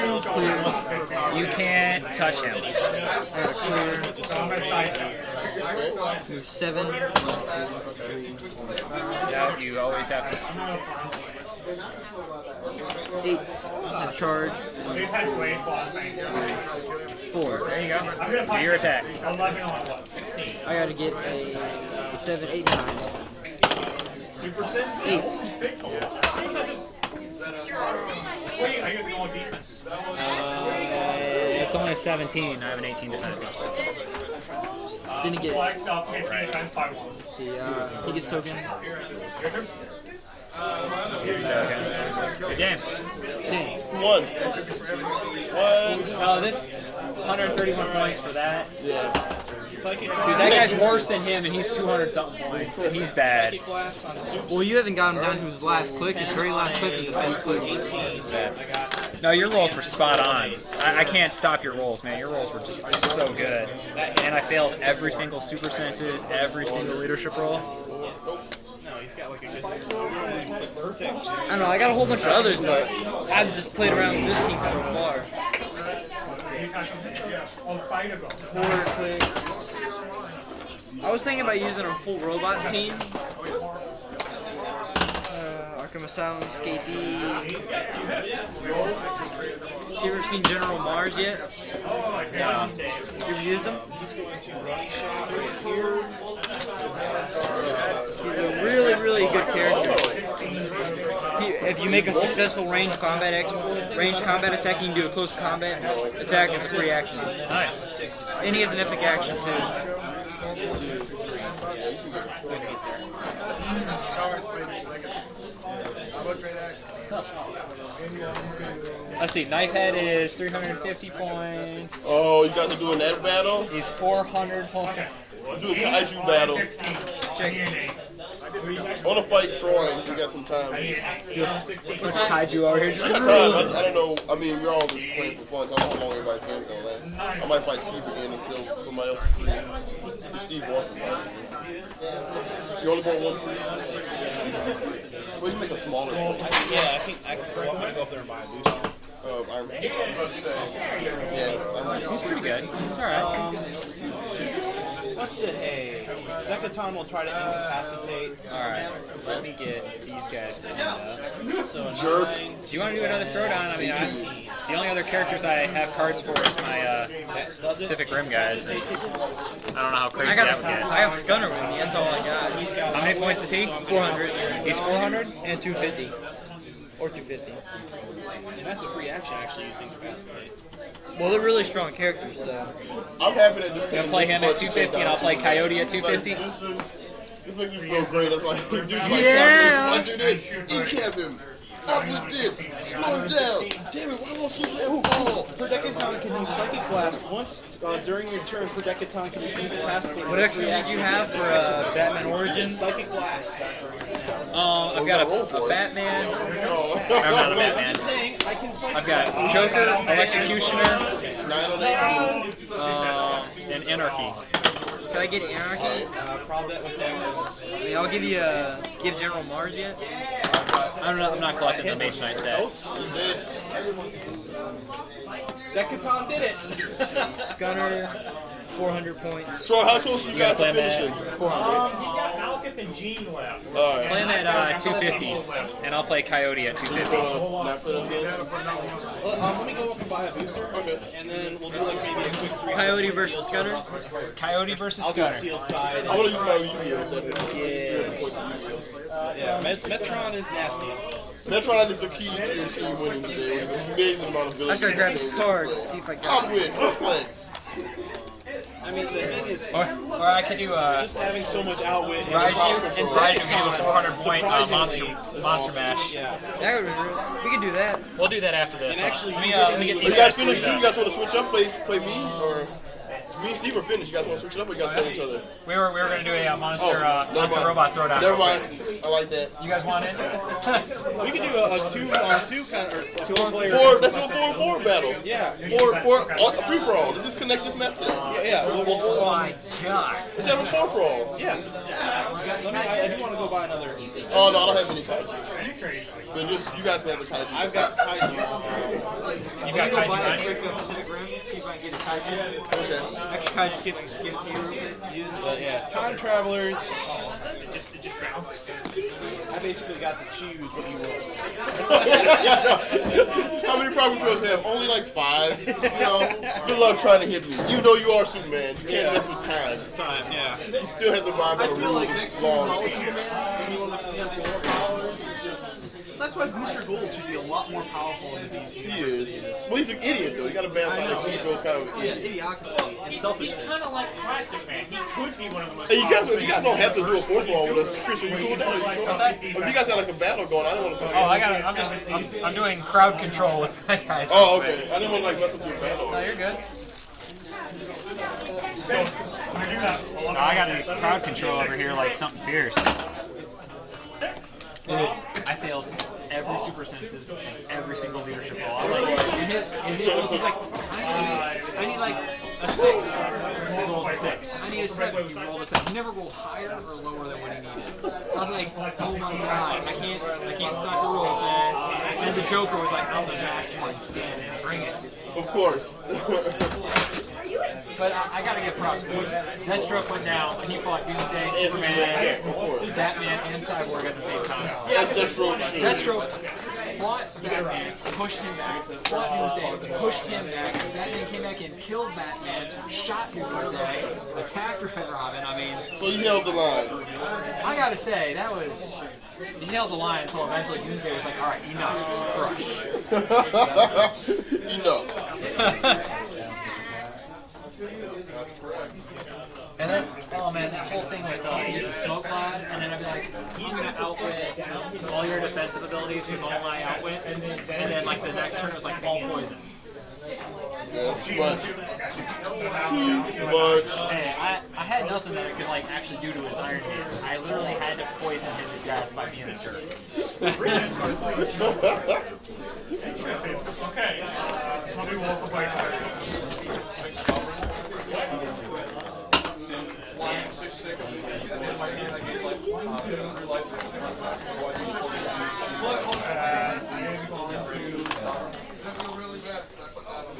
You can't touch him. So I'm going to fight. Move 7. Yeah, you always have to. 8. Charge. We've had way ball thing. 4. There you go. I'm going to Do fight. your attack. 11 on what? 16. I gotta get a 7, 8, 9. Super sense? 8. Wait, are you going to go on defense? It's only a 17. I have an 18 defense. Didn't get. Flagged up, hit defense by 1. See, he gets token. Good game. One. Oh, this 131 points for that. Yeah. Psychic Dude, that guy's worse than him, and he's 200 something points. And he's bad. Blast on Super Well, you haven't gotten down to his last click. His very last click is the best click. No, your rolls were spot on. I can't stop your rolls, man. Your rolls were just so good. And I failed every single super senses, every single leadership roll. No, he's got like a good I don't know, I got a whole bunch of others, but I've just played around with this team so far. Oh, fight ago. 4 clicks. I was thinking about using a full robot team. Arkham Asylum, Skate D. You ever seen General Mars yet? No. You ever used them? He's a really, really good character. If you make a successful range combat attack, you can do a close combat attack as a free action. Nice. And he has an epic action too. Let's see. Knifehead is 350 points. Oh, you got to do a net battle? He's 400 points. Do a kaiju battle. Check it. I want to fight Troy. We got some time. What's Kaiju over here? I got time. I don't know. I mean, we're all just playing for fun. I don't know how long everybody's playing for. I might fight Steve again until somebody else is free. If Steve wants to fight. You only want one free? Well, you make a smaller one. Yeah, I think I can go up there and buy a booster. Iron Man. Yeah, Iron Man. He's pretty good. He's alright. What the hey? Decaton will try to incapacitate. Alright. Let me get these guys cleaned up. So a Jerk. 9. Do you want to do another throwdown? I mean, the only other characters I have cards for is my Pacific Rim guys. And I don't know how crazy that would get. I have Scunner with me. That's all I got. How many points is he? 400 He's 400? and 250 or 250. And that's a free action actually using incapacitate. Well, they're really strong characters, so. I'm happy that this I'm gonna play him at 250 and I'll play Coyote at 250. This makes me feel great. That's like, dude, Yeah. I do this. Encap him. Out with this. Slow him down. Damn it, why won't Superman hoop ball? Per Decaton can use Psychic Blast once during your turn. Per Decaton can use incapacitate. What extra did you have for Batman Origins? Psychic Blast. I've got a Batman. I'm not a I'm Batman. just saying, I can Psychic I've got Blast. Joker, Electrocutioner, 9 on 18. and Anarchy. Can I get Anarchy? Prob that with them. I mean, I'll give you give General Mars yet. I don't know. I'm not collecting the Mage Knight set. Decaton did it. Scunner, 400 points. Troy, how close you guys play to him finishing? 400. He's got Malekith and Jean left. Alright. Play him at 250, and I'll play Coyote at 250. Let me go up and buy a booster, and then we'll do like maybe a quick 3 Coyote versus Scunner. Coyote versus I'll do a Scunner. sealed side. I want to use my Yu-Gi-Oh! Yeah, Metron is nasty. Metron is the key to your team winning today. It's an amazing amount of I ability. gotta grab his card and see if I got I'm with Flex. I mean, the thing is, Or I could do just having so much outwit and Raiju, and and Raiju can do a Decaton, 400 point surprisingly, monster mash. Yeah, that. We can do that. We'll do that after this. And actually, Let me you get Are these you guys guys finished too? cleaned You up. guys want to switch up? Play me? Or Me and Steve are finished. You guys want to switch it up or you guys know each other? We were gonna do a monster never mind. robot throwdown. Never mind. I like that. You guys want it? We can do a 2-on-2 kind of, or a 4-player. Let's do a 4-on-4 battle. Yeah. 4 free for all. Let's just connect this map to them. Yeah. Oh my god. Let's have a 4 for all. Yeah. I do want to go buy another. Oh no, I don't have any kaiju. Then just you guys can have the kaiju. I've got kaiju. You got kaiju, right? Pacific Rim, see if I can get a kaiju. Okay. Extra kaiju, see if I can get it to you real quick. But yeah, time travelers. It just bounced. I basically got to choose what you want. How many Power Patrols have? Only like 5. You know, good luck trying to hit me. You know you are Superman. You can't mess with time. Time, yeah. You still have to buy by the rules. That's why Booster Gold should be a lot more powerful in the DC. He is. Well, he's an idiot though. You got to balance out that Booster Gold's kind of an Yeah, idiot. idiocracy and He's selfishness. kind of like Plastic Man. He could be one of the most Hey, if you guys don't have to do a 4 for all with us, Chris, are you cool with that? Are you sure? that? If you guys got like a battle going, I didn't want to. Oh, I'm doing crowd control with my guys. Oh, okay. I didn't want to like mess up your battle. No, you're good. You got a lot No, I got a crowd control over here like something fierce. Dude, I failed every super senses and every single leadership roll. I was like, he's like, I need like a 6. He rolls a 6. I need a 7. He rolled a 7. He never rolled higher or lower than what he needed. I was like, oh my god, I can't stop the rolls, man. And the Joker was like, I'm the mastermind, stand in, bring it. Of course. But I gotta give props though. Deathstroke went down and he fought Doomsday, Superman, Batman, and Cyborg at the same time. That's Deathstroke. Deathstroke fought Batman, pushed him back, fought Doomsday, pushed him back, Batman came back and killed Batman, shot Doomsday, attacked Red Robin. I mean, So you held the line. I gotta say, that was... He held the line until eventually Doomsday was like, alright, enough, crush. Enough. And then, oh man, that whole thing with using smoke cloud, and then I'd be like, I'm gonna outwit all your defensive abilities with all my outwits, and then like the next turn was like all poison. Yeah, that's too much. Too much. Hey, I had nothing that I could like actually do to his Iron Man. I literally had to poison him to death by being a jerk. Okay. Let me walk away.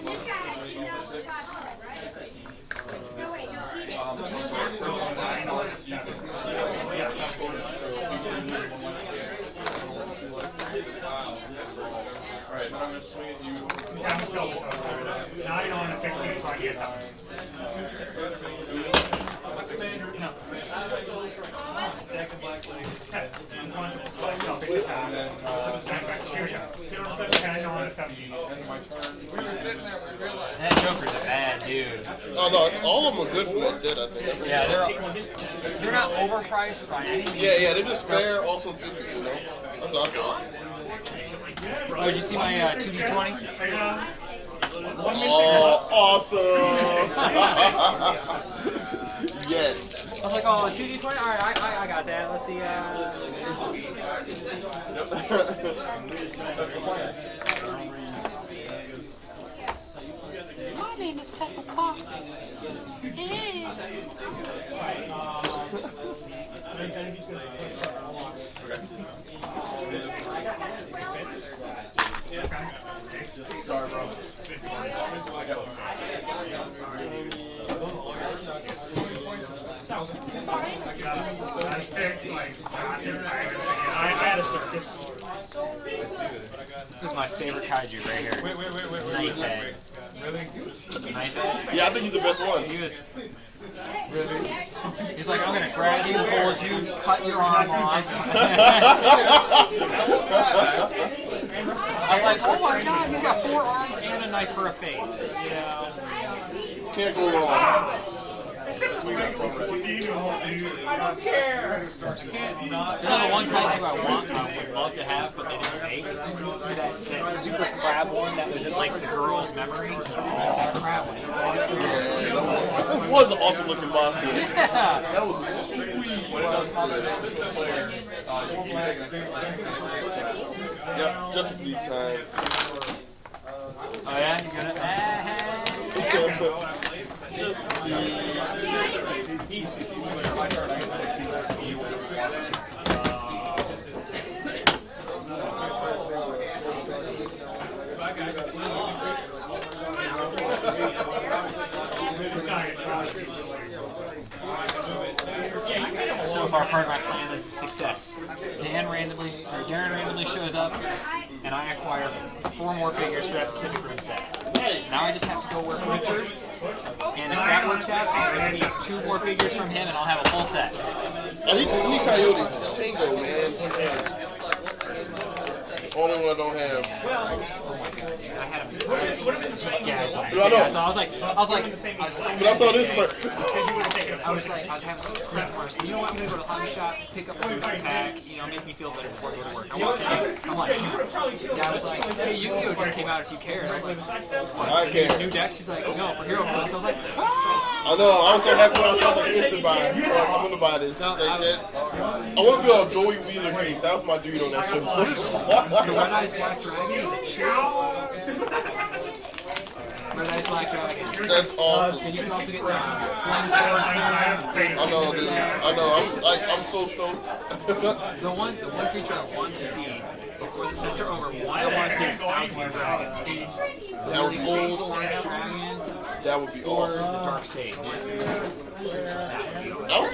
This guy had 2,500, right? No, wait, no, he Alright, now I'm going to swing at you. Now you don't want to pick me if I get That Joker's a bad dude. Oh no, all of them are good for that set, I think. Yeah, they're not overpriced by any means. Yeah, they're just fair, also good, you know. That's what I thought. Oh, did you see my 2d20? Oh, awesome! Yes. I was like, oh, 2d20? Alright, I got that. Let's see. My name is Pepper Potts. Hey. Sorry, bro. I had a circus. This is my favorite kaiju right here. Wait. Knife head. Really? Knife head? Yeah, I think he's the best one. He was... He's like, I'm gonna grab you, hold you, cut your arm off. I was like, oh my god, he's got 4 arms and a knife for a face. Can't go wrong. don't care. You know the one kaiju I would love to have, but they didn't make? That super crab one that was in like the girl's memory? That crab was awesome. It was an awesome looking monster. Yeah. That was a sweet monster. Yep, just lead time. Oh yeah? You're gonna... So far, part of my plan is a success. Darren randomly shows up, and I acquire 4 more figures for that Pacific Rim set. Now I just have to go work Richard, and if that works out, I'll receive 2 more figures from him, and I'll have a full set. I need Coyote Tango, man. Only one I don't have. I had him. Yeah, so I know. I was like, When I saw this, I was like, I was having some crap for us. You know what? I'm gonna go to the hobby shop, pick up a booster pack, make me feel better before I go to work. I walk in, I'm like, Dad was like, hey, Yu-Gi-Oh just came out if you care. And I was like, I can't. new decks? He's like, no, for Hero Clicks. I was like, I know, I was so happy when I saw like instant buy. I'm gonna buy this. I want to be on Joey Wheeler team. That was my dude on that show. the Red Eyes Black Dragon is a chase. Red Eyes Black Dragon. That's awesome. And you can also get Flame Swordsman. I know, dude. I know. I'm so stoked. The one creature I want to see before the sets are over, I want to see is 1,000-Year Dragon. That would be Gold Orange Dragon. That would be Or awesome. the Dark Sage.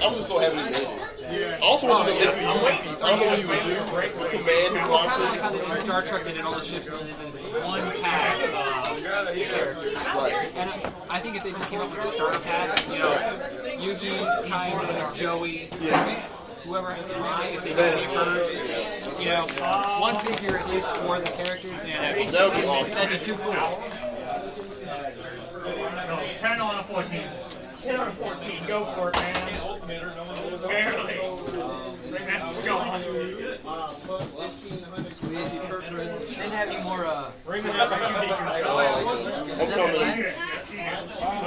I'm just so happy to get it. I also want to make a unique piece. I don't know what you would do. Command his Kind of like monsters. how they did Star Trek, they did all the ships and then one pack of characters. Right. And I think if they just came up with a starter pack, Yugi, Kai, Joey, whoever has in mind, if they did papers, one figure at least for the characters, That would be awesome. that'd be too cool. 10 on a 14. 10 on a 14. Go for it, man. Barely. Ringmaster's gone. Didn't have any more, Ringmaster, you take your I'm coming.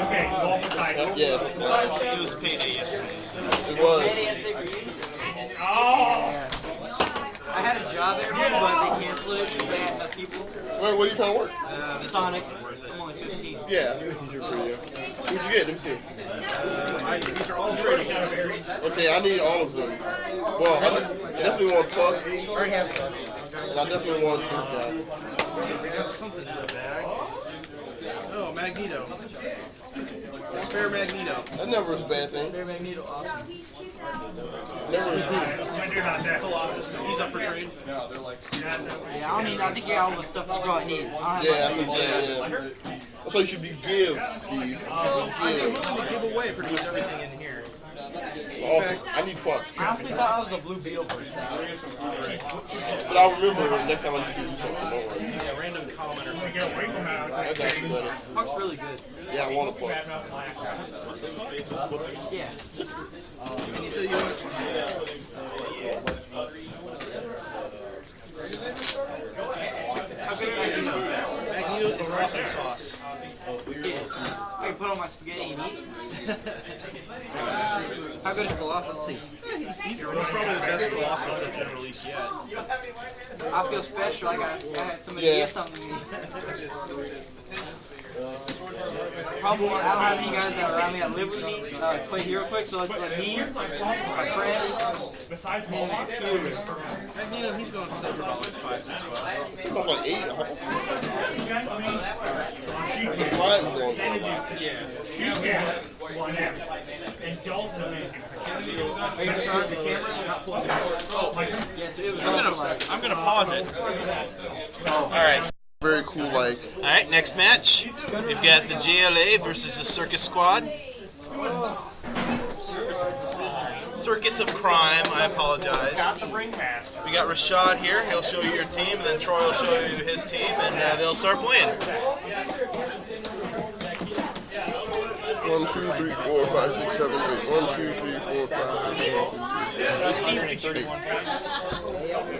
Okay, roll the title. Yeah. It was payday yesterday, so. It was. Oh! I had a job interview, but they canceled it because they had enough people. Where are you trying to work? Sonic, I'm only 15. Yeah. Who'd you get? Let me see. These are all trading. Okay, I need all of them. Well, I definitely want Puck. And I definitely want this guy. We got something in the bag. Oh, Magneto. A spare Magneto. That never is a bad thing. They're Magneto off. So he's 2,000. Never is good. I do not that. Colossus. He's up for trade. Yeah, I think you got all the stuff you probably need. I don't Yeah, have that's what I'm saying. Yeah. That's why you should be give, Steve. I'm willing to give away pretty much everything in here. Awesome. I need Puck. I honestly thought I was a blue beetle person. But I'll remember next time I need to do something more. Yeah, random comment or something. Get away from that. That's actually better. Puck's really good. Yeah, I want a Puck. Yeah. And you said you want Magneto is awesome sauce. I can put on my spaghetti and eat. How good is Colossus? Let's see. He's probably the best Colossus that's been released yet. I feel special. I got somebody to give something to me. Probably, I don't have any guys that are around me that live with me, play Hero Quick, so it's like me, my friends, Besides and my computers. Magneto, he's going silver about like $5-6. It's about like 8. Yeah. One and Dulce. Are you going to turn on the camera? Oh, my God. Yeah, so it was I'm gonna pause it. Alright. Very cool, like. Alright, next match. We've got the JLA versus the Circus Squad. Circus of Crime, I apologize. Got the ringmaster. We got Rashad here, he'll show you your team, and then Troy will show you his team, and they'll start playing. 1, 2, 3, 4, 5, 6, 7, 8. 1, 2, 3, 4, 5, 6, 7, 8.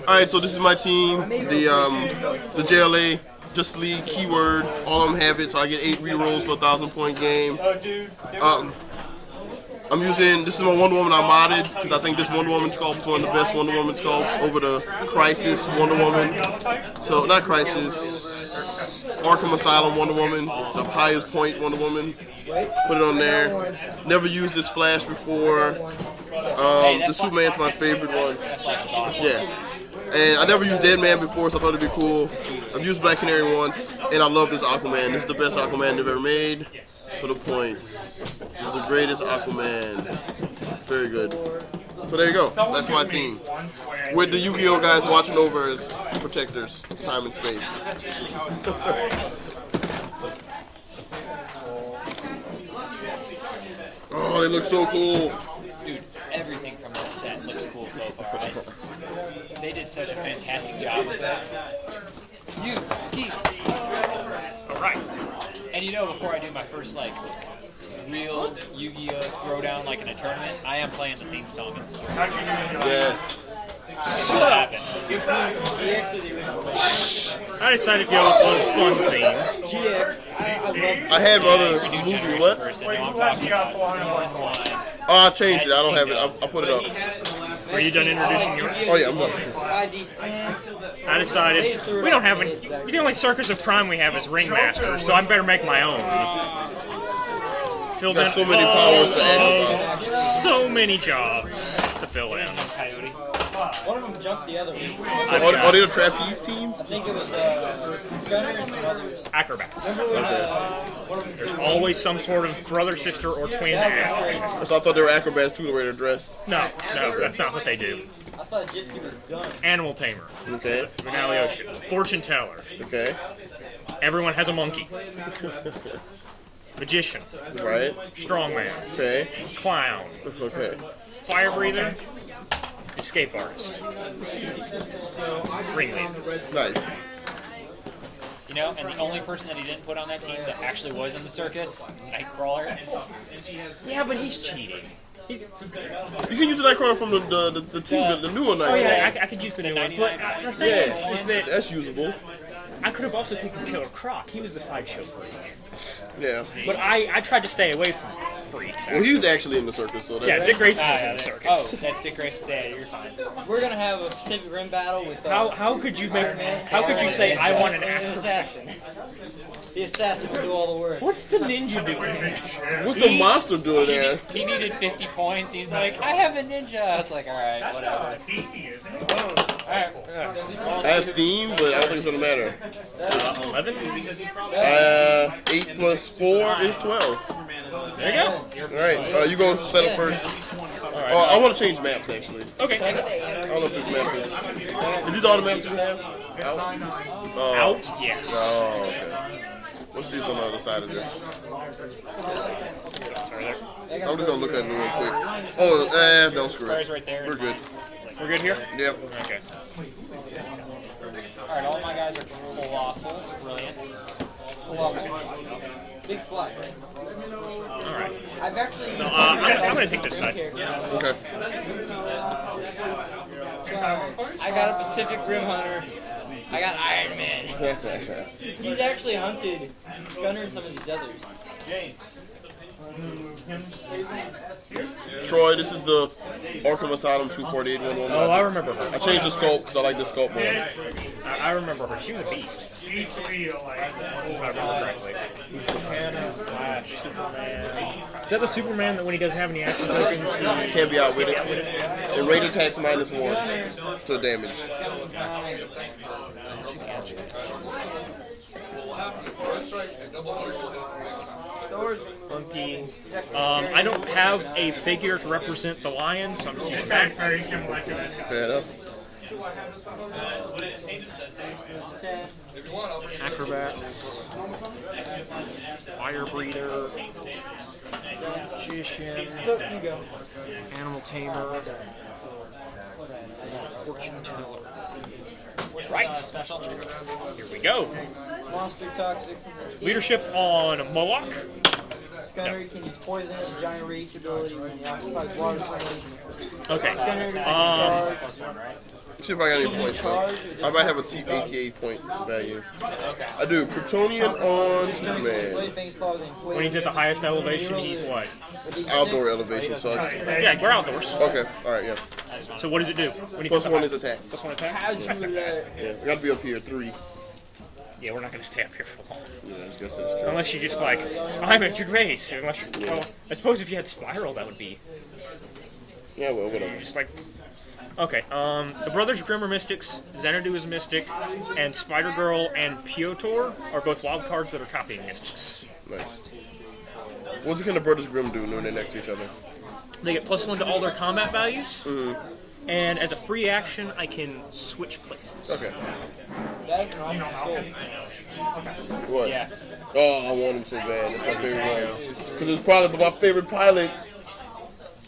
Alright, so this is my team. The JLA, Just League, keyword. All of them have it, so I get 8 rerolls for a 1,000-point game. I'm using, this is my Wonder Woman I modded, because I think this Wonder Woman sculpt is one of the best Wonder Woman sculpts over the Crisis Wonder Woman. So, not Crisis, Arkham Asylum Wonder Woman, the highest point Wonder Woman. Put it on there. Never used this Flash before. The Superman's my favorite one. Yeah. And I never used Dead Man before, so I thought it'd be cool. I've used Black Canary once, and I love this Aquaman. This is the best Aquaman they've ever made. For the points. This is the greatest Aquaman. Very good. So there you go. That's my theme. With the Yu-Gi-Oh guys watching over as protectors, time and space. Oh, they look so cool. Dude, everything from this set looks cool so far. They did such a fantastic job with that. You keep. Alright. And you know, before I do my first, like, real Yu-Gi-Oh! Throwdown, like in a tournament, I am playing the theme song in the story. Yes. What happened? I decided to go with one fun theme. I had other movie, what? Person. No, I'm talking about season 1. Oh, I changed it. I don't have it. I'll put it up. Are you done introducing yours? Oh, yeah, I'm done. I decided we don't have any. The only Circus of Crime we have is Ringmaster, so I better make my own. Filled in Got so many powers to add. so many jobs to fill in. One of them jumped the other one. Are they the trapeze team? I think it was Gunners and others. Acrobats. Okay. There's always some sort of brother, sister, or twin act. So I thought they were acrobats too, the way they're dressed. No, that's not what they do. I thought Gypsy was done. Animal tamer, Okay. Ocean, fortune teller. Okay. Everyone has a monkey. Magician, Right. strongman, Okay. clown, Okay. fire breather, escape artist, ringleader. Nice. You know, and the only person that he didn't put on that team that actually was in the circus, Nightcrawler. Yeah, but he's cheating. You can use the Nightcrawler from the team, the newer Nightcrawler. Oh yeah, I could use the new one. But the thing is that That's usable. I could have also taken Killer Croc. He was the sideshow freak. Yeah. But I tried to stay away from freaks. Well, he was actually in the circus, so Yeah, that's Dick Grayson was in the circus. Oh, that's Dick Grayson's. Yeah, you're fine. We're gonna have a Pacific Rim battle with How could you make? How could you say I want an an actor? assassin. The assassin will do all the work. What's the ninja doing? what's the monster doing there? He needed 50 points. He's like, I have a ninja. I was like, all right, whatever. All right. I have theme, but I don't think it's gonna matter. 11. 8 plus 4 is 12. There you go. Alright, you go set up first. Oh, I want to change maps actually. Okay. I don't know if this map is. Is these all the maps you have? Out. Yes. Oh, okay. Let's see what's on the other side of this. I'm just gonna look at it real quick. Oh, don't screw Stars it. right there. We're good. We're good here. Yep. Okay. All right, all my guys are colossals. Brilliant. Big fly. All right. I've actually. So I'm gonna take this side. Okay. I got a Pacific Rim Hunter. I got Iron Man. He's actually hunted Gunner and some of these others. Troy, this is the Arkham Asylum 248 one. Oh, I remember her. I changed the sculpt because I like the sculpt more. I remember her. She was a beast. If I remember correctly. Hannah, Flash, Superman. Is that the Superman that when he doesn't have any action tokens, he Can't be outwitted. And rate attacks -1 to damage. funky. I don't have a figure to represent the lion, so I'm just using that. Fair enough. Acrobats, fire breather, magician, animal tamer, fortune teller. Right. Here we go. Monster Toxic. Leadership on Moloch. Gunnery can use poison as a giant reach ability when he occupies water friendly. Okay. Gunnery can charge. See if I got any points. I might have a ATA point value. I do. Kryptonian on Superman. When he's at the highest elevation, he's what? Outdoor elevation, so. Yeah, we're outdoors. Okay, alright, yes. So what does it do? When he's Plus at the 1 is attack. Plus 1 attack? How'd you Yeah, I gotta be up here 3. Yeah, we're not going to stay up here for long. Yeah, I guess that's true. Unless you just like, I'm at your base. Unless you, well, I suppose if you had Spiral, that would be Yeah, well, whatever. just like. Okay, the Brothers Grimm are Mystics, Xanadu is a Mystic, and Spider-Girl and Piotr are both wild cards that are copying Mystics. Nice. What can the Brothers Grimm do when they're next to each other? They get +1 to all their combat values, Mm-hmm. and as a free action, I can switch places. Okay. That's an awesome skill. What? Yeah. Oh, I want him so bad. That's my favorite one. Because it's probably my favorite pilot.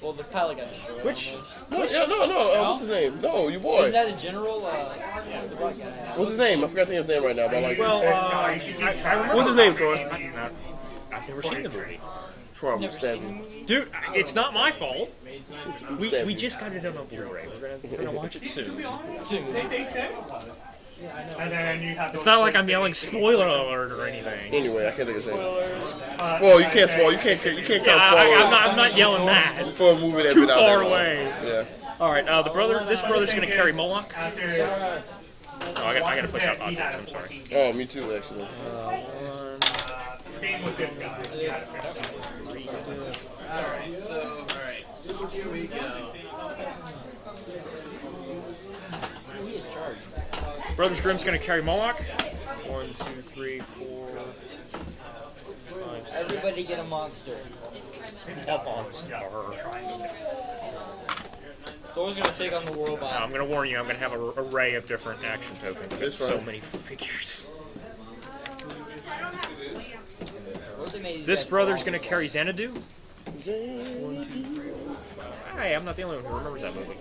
Well, the pilot got destroyed. Which? No, what's his name? No, your boy. Isn't that the general? The black guy. What's his name? I forgot his name right now, but I like Well, I remember. What's his name, Troy? I've never seen the movie. Troy will stab him. Dude, it's not my fault. We just got it on Blu-ray. We're gonna watch it soon. And then you have It's not like I'm yelling spoiler alert or anything. Anyway, I can't think of his name. Well, you can't spoil. You can't count spoilers I'm not yelling that. for a movie that's Too been out far that long. away. Yeah. All right, this brother's gonna carry Moloch. Oh, I gotta push out objects. I'm sorry. Oh, me too, actually. game with good guys. Alright, so, alright. Here we go. Brothers Grimm's gonna carry Moloch. 1, 2, 3, 4, 5, 6. Everybody get a monster. A monster. Thor's gonna take on the world by. I'm gonna warn you, I'm gonna have an array of different action tokens. I've got so many figures. This brother's gonna carry Xanadu. 1, 2, 3, 4, 5. Hey, I'm not the only one who remembers that movie.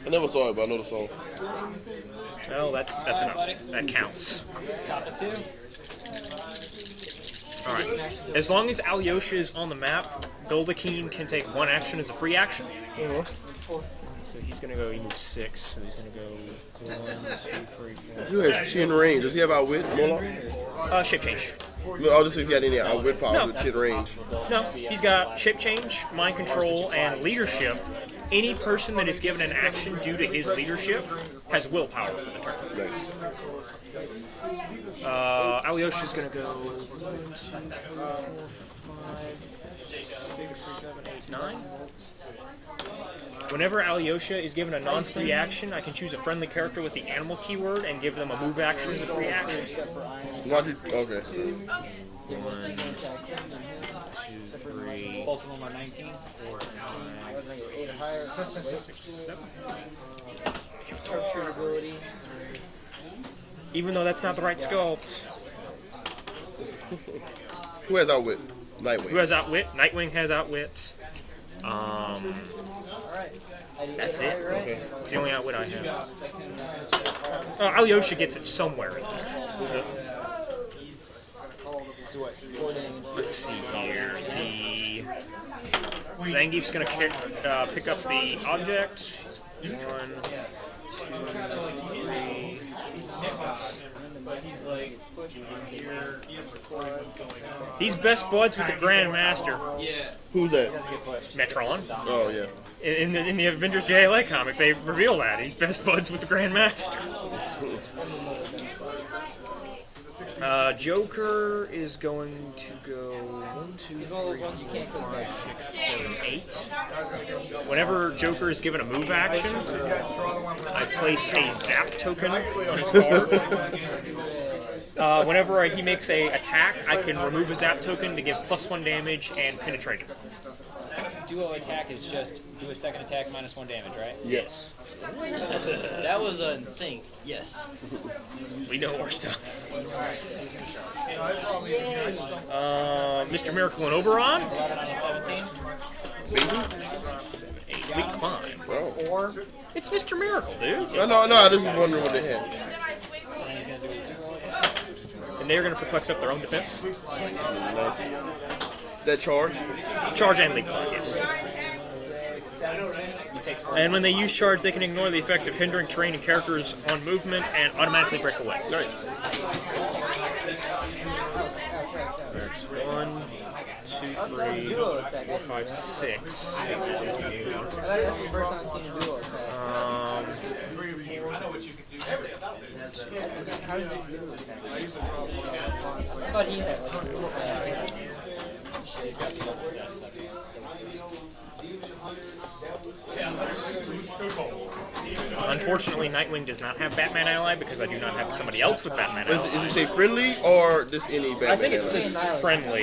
I never saw it, but I know the song. Well, that's enough. That counts. Alright. As long as Alyosha is on the map, Goldakeen can take 1 action as a free action. So he's gonna go, he moves 6, so he's gonna go 1, 2, 3, 4. Who has chin range? Does he have outwit? Shape change. No, I'll just see if he had any outwit power with chin range. No, he's got shape change, mind control, and leadership. Any person that is given an action due to his leadership has willpower for the turn. Nice. Alyosha's gonna go 1, 2, 3, 4, 5, 6, 7, 8, 9. Whenever Alyosha is given a non-free action, I can choose a friendly character with the animal keyword and give them a move action as a free action. Okay. 1, 2, 3, Both of them are 19. 4, 5, 6, 7. Structure ability. Even though that's not the right sculpt. Who has outwit? Nightwing. Who has outwit? Nightwing has outwit. That's it. Okay. It's the only outwit I have. Alyosha gets it somewhere in there. Let's see here. The Zangief's going to pick up the object. 1, 2, 3. He's best buds with the Grand Master. Who's that? Metron. Oh, yeah. In the Avengers JLA comic, they reveal that. He's best buds with the Grand Master. Joker is going to go 1, 2, 3, 4, 5, 6, 7, 8. Whenever Joker is given a move action, I place a zap token on his card. Whenever he makes a attack, I can remove a zap token to give +1 damage and penetrating. Duo attack is just do a second attack -1 damage, right? Yes. That was insane. Yes. We know our stuff. Mr. Miracle and Oberon. 17. 8. We climb. Wow. It's Mr. Miracle, dude. No, I just was wondering what they had. And and they're going to perplex up their own defense. That charge? Charge and leap clock, yes. And when they use charge, they can ignore the effects of hindering terrain and characters on movement and automatically break away. Nice. That's 1, 2, 3, 4, 5, 6. That's the first time I've seen a duo attack. I thought he had like Unfortunately, Nightwing does not have Batman ally because I do not have somebody else with Batman ally. Is it say friendly or just any Batman? I think it says friendly.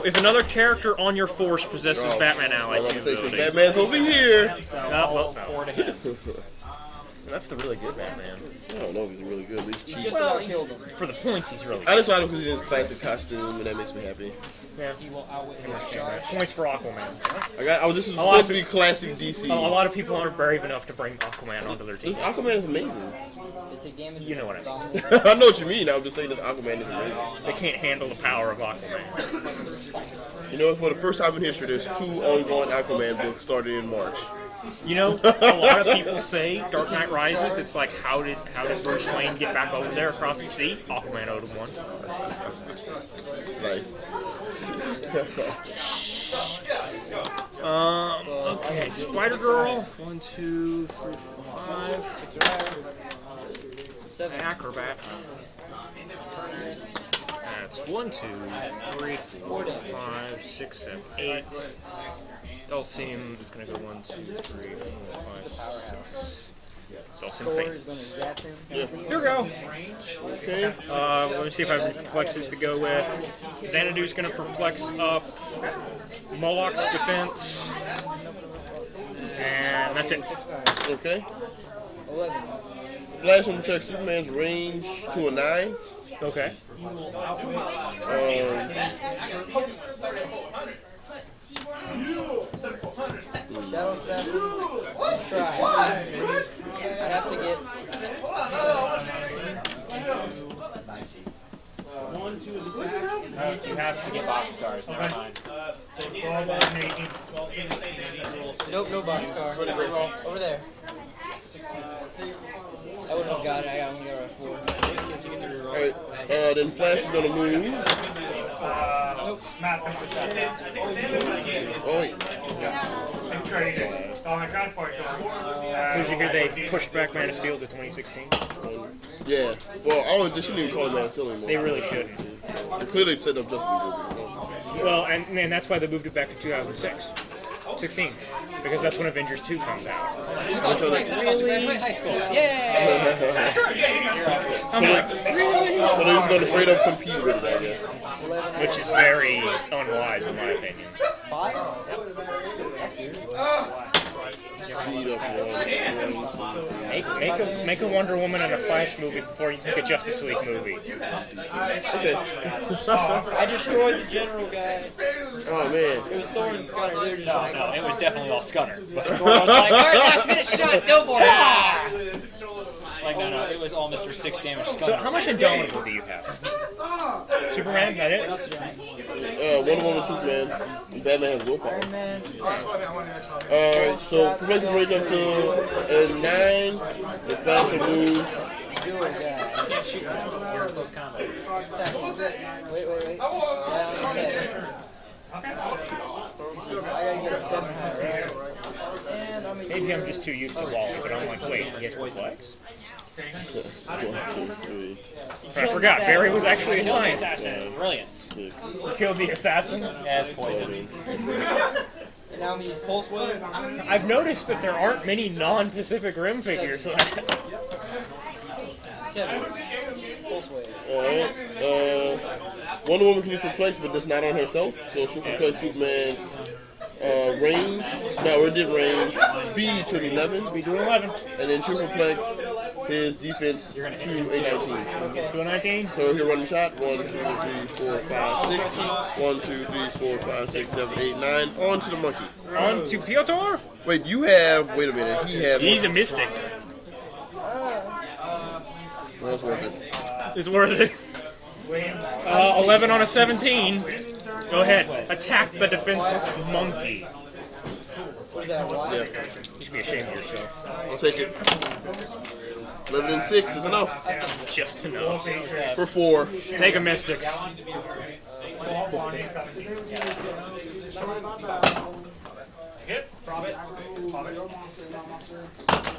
If another character on your force possesses Batman ally, I'm two about to say, 'cause abilities. Batman's over here. Well, no. That's the really good Batman. I don't know if he's really good, but he's cheap. Well, for the points, he's really I good. just like him because he's in his classic costume, and that makes me happy. Yeah. Points for Aquaman. This is supposed to be classic DC. A lot of people aren't brave enough to bring Aquaman onto their team. Aquaman is amazing. You know what I mean. I know what you mean. I'm just saying that Aquaman is amazing. They can't handle the power of Aquaman. You know, for the first time in history, there's 2 ongoing Aquaman books starting in March. You know, a lot of people say Dark Knight Rises. It's like, how did Bruce Wayne get back over there across the sea? Aquaman owed him one. Nice. Okay, Spider Girl. 1, 2, 3, 4, 5. Acrobat. That's 1, 2, 3, 4, 5, 6, 7, 8. Dulcim is going to go 1, 2, 3, 4, 5, 6. Dulcim faces. Here we go. Okay. Let me see if I have any perplexes to go with. Xanadu's going to perplex up Moloch's defense. And that's it. Okay. Flash will check Superman's range to a 9. Okay. Shadow Assassin. Try. I have to get. 1, 2 is attack. You have to get boxcars. Never mind. 12, 18, 12, 18, Nope, no boxcar. Over there. I wouldn't have got it. I got only got a 4. Alright. Then Flash is going to move. Matt, Oh, wait. I'm trading. Oh, my transport door. As soon as you hear they pushed back Man of Steel to 2016. Yeah. Well, they shouldn't even call him Man of Steel anymore. They really shouldn't. They clearly set up Justice League. Well, and that's why they moved it back to 2016. Because that's when Avengers 2 comes out. 2006, I'm about to graduate high school. Yay! I'm like, really? So they're just going to straight up compete with it, I guess. Which is very unwise in my opinion. Speed up Make a Wonder Woman and a Flash movie before you make a Justice League movie. Okay. I destroyed the general guy. Oh, man. It was Thor and Scunner. They were just like, No, it was definitely all Scunner. But Gordon was like, alright, last minute shot, go for it! Ah! Like, no, it was all Mr. 6 damage Scunner. So how much Indomitable do you have? Superman, that it? Wonder Woman, Superman, and Batman has willpower. Iron Man. Alright, so Professor's range up to 9. The Flash will move. Duo guy. Close combo. Wait. Yeah, I'm set. I gotta get a 7 high, right? And I'm Maybe I'm just too used to Wally, but I'm like, wait, he has voice legs? 1, 2, 3, I forgot, Barry was actually a Kill the science. assassin. Brilliant. 6, Killed the assassin? Yeah, it's poison. 7. And now I'm gonna use Pulse Wave. I've noticed that there aren't many non-Pacific Rim figures left. 7. Pulse Wave. Alright. Wonder Woman can use perplex, but that's not on herself. So she'll perplex Superman's range. No, we did range. Speed to 11. We do 11. And then she'll perplex his defense to a 19. Let's do a 19. So he'll run the shot. 1, 2, 3, 4, 5, 6. 1, 2, 3, 4, 5, 6, 7, 8, 9. On to the monkey. On to Piotr. Wait, you have. Wait a minute. He's a mystic. Well, that's worth it. It's worth it. 11 on a 17. Go ahead. Attack the defenseless monkey. Yeah. You should be ashamed of yourself. I'll take it. 11 and 6 is enough. Just enough. For 4. Take a Mystics.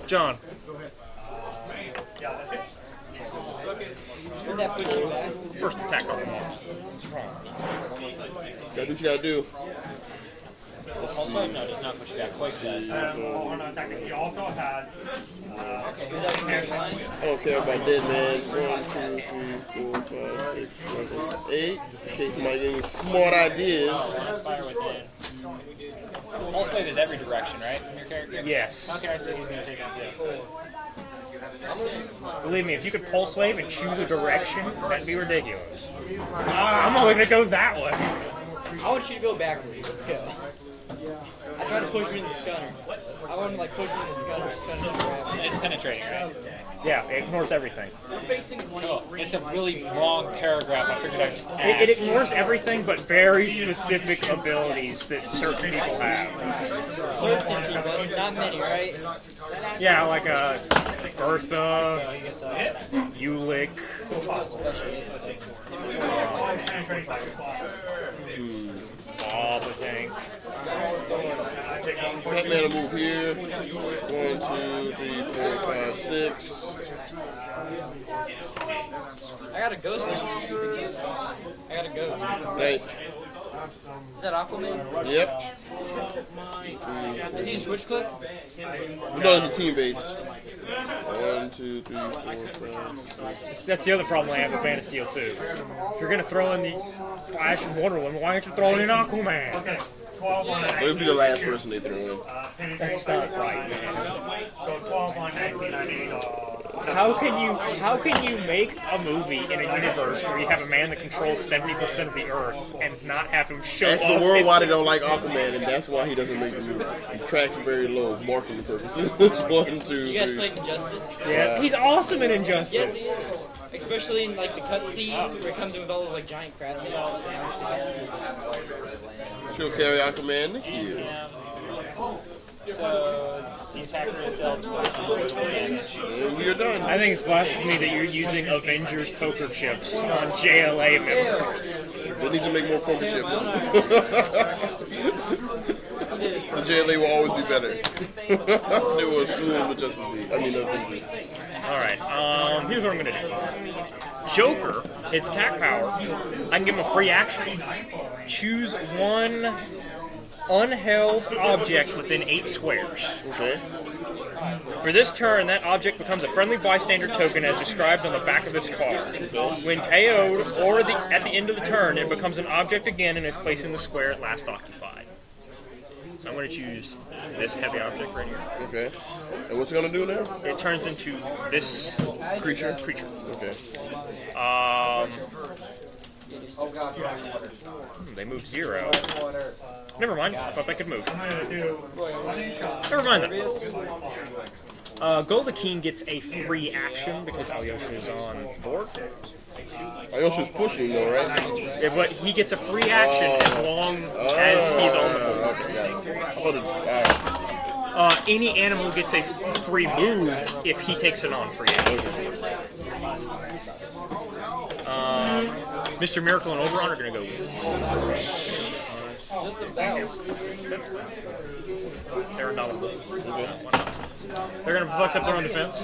John. Where'd that put you back? First attack on the wall. Gotta do what you gotta do. Also, no, it does not push you back quite does. You also had. I don't care about dead man. 1, 2, 3, 4, 5, 6, 7, 8. In case somebody getting smart ideas. Fire within. Pulse wave is every direction, right? From your character? Yes. Okay, so he's going to take on 2. Believe me, if you could pulse wave and choose a direction, that'd be ridiculous. I'm only gonna go that way. I want you to go backwards. Let's go. I tried to push me in the stunner. I want to like push me in the stunner. It's penetrating, right? Yeah, it ignores everything. Cool. It's a really long paragraph. I figured I'd just ask. It ignores everything but very specific abilities that certain people have. Certain people, not many, right? Yeah, like Bertha, Ulick. Bob, I think. Batman will move here. 1, 2, 3, 4, 5, 6. I got a ghost now. I got a ghost. Nice. Is that Aquaman? Yep. Is he a switch click? No, it's a team base. 1, 2, 3, 4, 5, 6. That's the other problem I have with Man of Steel 2. If you're gonna throw in the Flash and Wonder Woman, why aren't you throwing in Aquaman? Well, it'll be the last person they throw in. That's not right, man. How can you make a movie in a universe where you have a man that controls 70% of the Earth and not have him show Ask up? the world why they don't like Aquaman, and that's why he doesn't make the movie. He tracks very low, marketing purposes. 1, 2, You guys 3. played Injustice? Yeah, he's awesome in Injustice. Yes, he is. Especially in like the cutscenes where it comes in with all those like giant crab meatballs sandwiched together. She'll carry Aquaman next year. So, the attacker is dealt damage. And we are done. I think it's blasphemy that you're using Avengers poker chips on JLA members. They need to make more poker chips. The JLA will always be better. They will assume the Justice League. I mean, the Avengers. Alright, here's what I'm gonna do. Joker, his attack power, I can give him a free action. Choose one unheld object within 8 squares. Okay. For this turn, that object becomes a friendly bystander token as described on the back of this card. When KO'd or at the end of the turn, it becomes an object again and is placed in the square it last occupied. I'm going to choose this heavy object right here. Okay. And what's it going to do now? It turns into this creature. Okay. They move 0. Never mind. I thought they could move. Never mind that. Goldakin gets a free action because Alyosha is on board. Ayosha's pushing though, right? Yeah, but he gets a free action as long as he's on the board. Any animal gets a free move if he takes it on free action. Mr. Miracle and Oberon are going to go. They're not. They're going to flex up their own defense.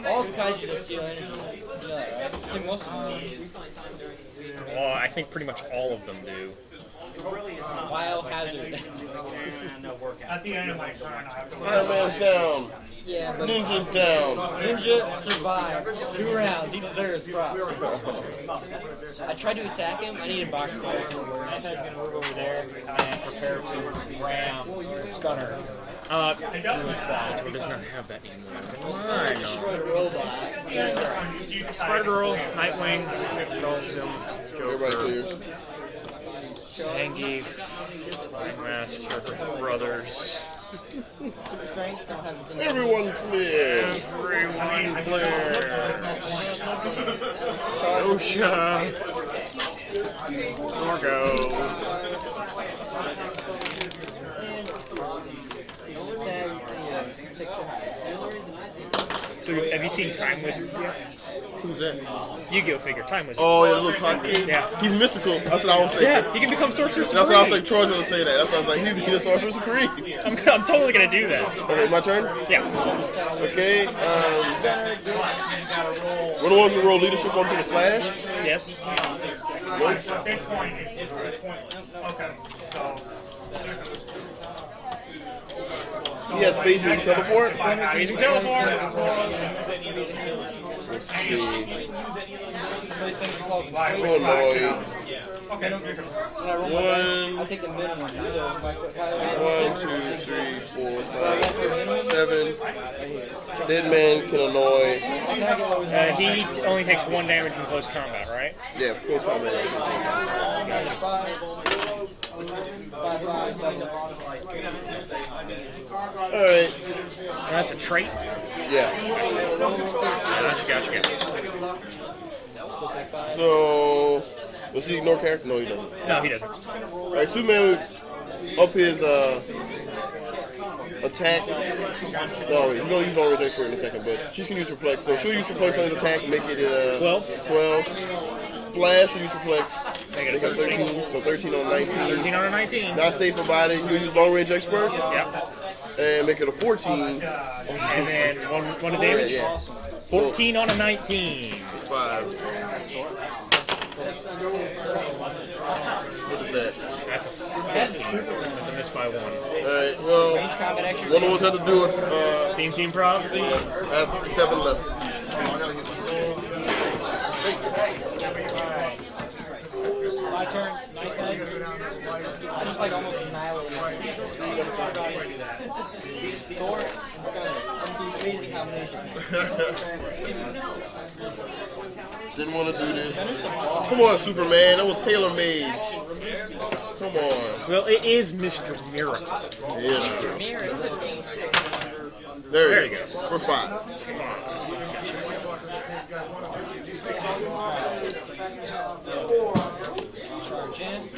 All kinds of steal energy. Yeah, I think most of them. Well, I think pretty much all of them do. Wild hazard. At the end of my turn, I have to Iron Man's down. Yeah, but Ninja's down. Ninja survived 2 rounds. He deserves props. I tried to attack him. I needed box score. Ironhead's going to move over there and prepare to ram Scunner. It does not have that anymore. Why not? Spider-Girl, Nightwing, Dawson, Everybody Joker, clears. Zangief, Master, Brothers. Super strength, don't have the Everyone clear. Everyone clear. Osha. Margo. So have you seen Time Wizard yet? Who's that? Yu-Gi-Oh figure, Time Wizard. Oh, yeah, the little cocky. Yeah. He's mystical. That's what I was saying. Yeah, he can become Sorcerer Supreme. That's what I was like. Troy's gonna say that. That's what I was like. He's the Sorcerer Supreme. I'm totally gonna do that. Okay, my turn. Yeah. Okay. We're the ones who roll leadership onto the Flash. Yes. Big point. It's pointless. Okay. He has phasing teleport. Phasing teleport. Let's see. Illinois. Okay. I take the minimum. So my foot higher. 1, 2, 3, 4, 5, 6, 7. Dead man can annoy. He only takes 1 damage in close combat, right? Yeah, close combat. Alright. That's a trait? Yeah. Gotcha. So, does he ignore character? No, he doesn't. No, he doesn't. Alright, Superman up his attack. No, he's gonna use long range expert in a second, but she's gonna use reflex. So she'll use reflex on his attack, make it 12. Flash will use reflex, Make it make it 13. So 13 on 19. 13 on a 19. Not safe about it. He'll use long range expert Yep. and make it a 14. And then one of damage. Yeah. 14 on a 19. 5. What is that? That's a miss by 1. Alright, well, one of us had to do it. Team prop. I have 7 left. My turn. Nice guy. I just like almost annihilated. Thor. Amazing combination. Didn't want to do this. Come on, Superman. That was tailor made. Come on. Well, it is Mr. Miracle. Yeah. There you go. We're fine.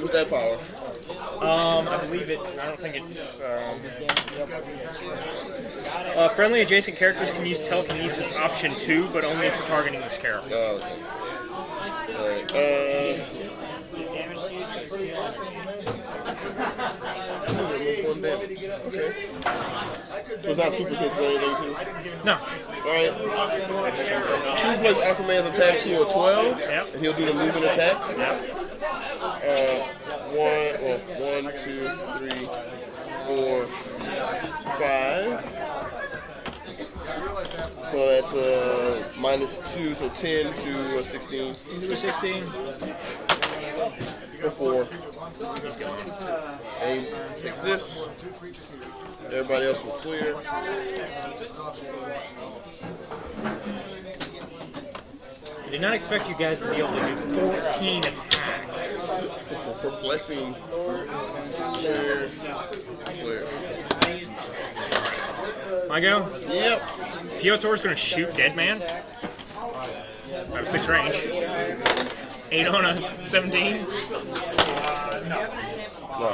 What's that power? I believe it. I don't think it's. Friendly adjacent characters can use telekinesis option 2, but only for targeting this character. Alright. Okay. So it's not super sensitive or anything, too? No. Alright. True Flex Aquaman's attack to a 12. Yep. And he'll do the movement attack. Yep. 1, 2, 3, 4, 5. So that's -2, so 10 to 16. 16. For 4. And he takes this. Everybody else was clear. I did not expect you guys to be able to do 14 attacks. Perplexing. Clear. Clear. I go? Yep. Piotor's gonna shoot Dead Man. I have 6 range. 8 on a 17. No.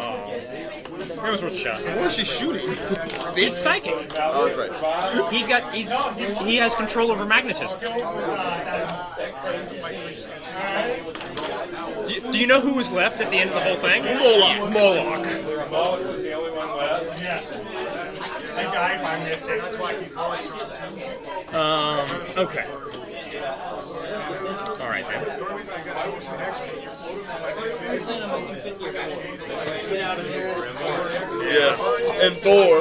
It was worth a shot. What is she shooting? He's psychic. Oh, that's right. He has control over magnetism. Do you know who was left at the end of the whole thing? Moloch. Moloch. Moloch was the only one left. Yeah. That guy's on this thing. That's why I keep Okay. Alright then. Yeah. And Thor.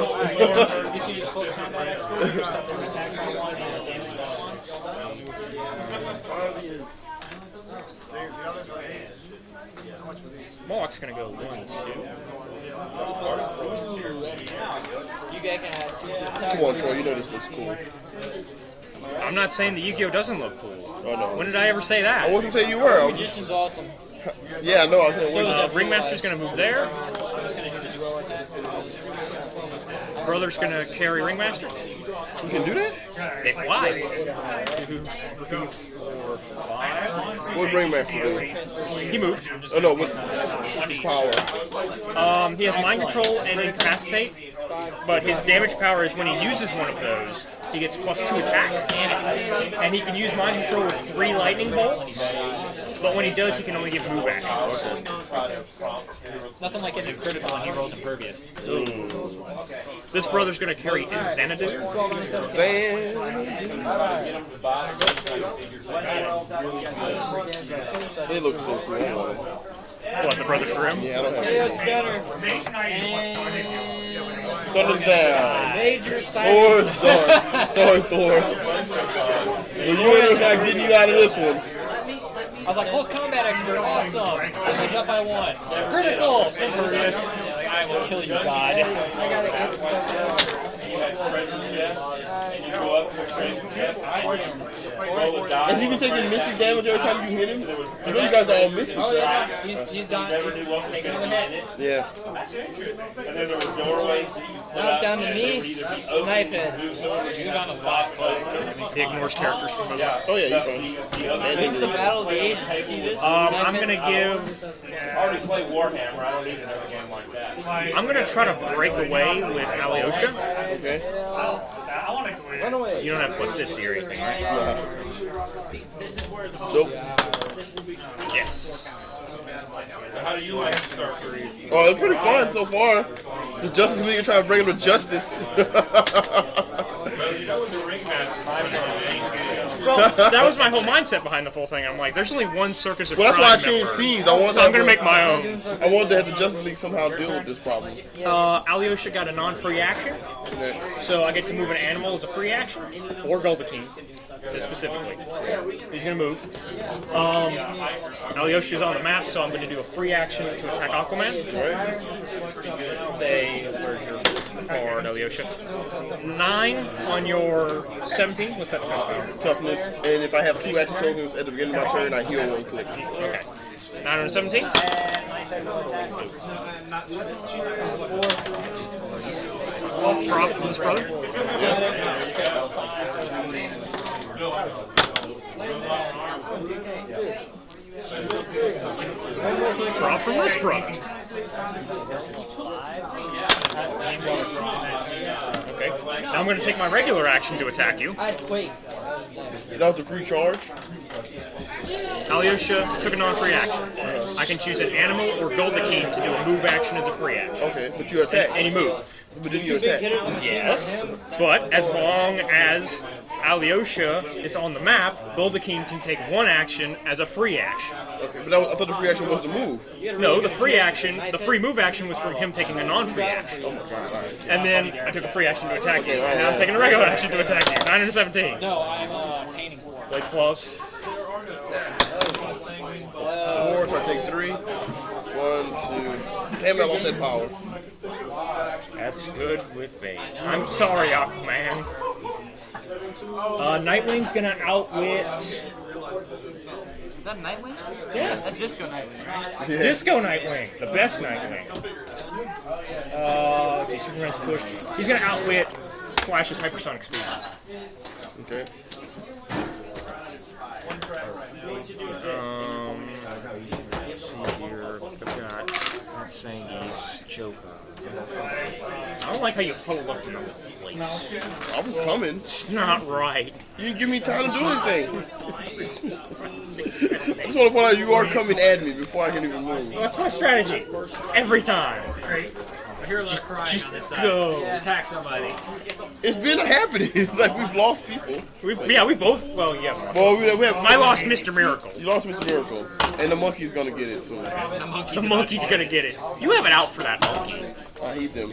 Moloch's gonna go 1, 2. Come on, Troy. You know this looks cool. I'm not saying that Yu-Gi-Oh doesn't look cool. I know. When did I ever say that? I wasn't saying you were. I was just, Magician's awesome. yeah, I know. I couldn't wait. Ringmaster's gonna move there. I'm just gonna do the duo attack. brother's gonna carry Ringmaster. You can do that? They fly. What Ringmaster do? He moved. Oh no, what's his power? He has Mind Control and Incapacitate, but his damage power is when he uses one of those, he gets +2 attack. And he can use Mind Control with 3 lightning bolts, but when he does, he can only give move action. Nothing like getting a critical when he rolls impervious. This brother's gonna carry Xanadu. They look so cool. What, the Brother's Room? Yeah, I don't have Yeah, it. it's Gunner. Thunder's down. Major Thor's done. Sorry, Thor. Well, you ain't not getting you out of this one. I was like, close combat expert, awesome. He's up by 1. Critical! Impervious. Like, I will kill you, God. Has he been taking mystic damage every time you hit him? I know you guys are all mystic. Oh, yeah. He's done. He's taking a hit. Yeah. And then there were doorways. Now it's down to me. Knife head. He was on his last play. He ignores characters from the Oh yeah, you can. This is the Battle of the Age. You see this? I'm gonna give. I already played Warhammer. I don't need another game like that. I'm gonna try to break away with Alyosha. Okay. Run away. You don't have plasticity or anything, right? Nope. Yes. So how do you like to start for you? Oh, it's pretty fun so far. The Justice League are trying to bring him to justice. Well, you know with the Ringmaster, Well, that was my whole mindset behind the whole thing. I'm like, there's only one circus of Well, that's why I crime changed network. teams. I wanted So I'm gonna make my own. I wanted to have the Justice League somehow deal with this problem. Alyosha got a non-free action, Okay. so I get to move an animal as a free action, or Goldakeen, specifically. He's gonna move. Alyosha's on the map, so I'm gonna do a free action to attack Aquaman. Say, where's your card, Alyosha? 9 on your 17. What's that defense power? Toughness, and if I have 2 action tokens at the beginning of my turn, I heal 1 click. Okay. 9 on 17. Prop from this brother. Prop from this brother. Okay. Now I'm going to take my regular action to attack you. Wait. That was a free charge. Alyosha took a non-free action. I can choose an animal or Goldakeen to do a move action as a free action. Okay, but you attack. And he moved. But then you attack. Yes, but as long as Alyosha is on the map, Goldakeen can take 1 action as a free action. Okay, but that was, I thought the free action was the move. No, the free action, the free move action was from him taking a non-free action. Oh my god, alright. And then I took a free action to attack you. And now I'm taking a regular action to attack you. 9 and 17. No, I'm painting. Blades claws. 4, so I take 3. 1, 2. Damn, I lost that power. That's good with me. I'm sorry, Aquaman. Nightwing's gonna outwit Is that Nightwing? Yeah. That's Disco Nightwing, right? Disco Nightwing, the best Nightwing. Let's see, Superman's push. He's gonna outwit Flash's hypersonic speed. Okay. Let's see here. I've got Sangi's Joker. I don't like how you hold up in the place. I'm coming. It's not right. You didn't give me time to do anything. I just want to point out you are coming at me before I can even move. That's my strategy. Every time. Just Just go. attack somebody. It's been happening. Like we've lost people. We both. Well, yeah. Well, we have. I lost Mr. Miracle. You lost Mr. Miracle, and the monkey's gonna get it. So The monkey's gonna get it. You have it out for that monkey. I hate them.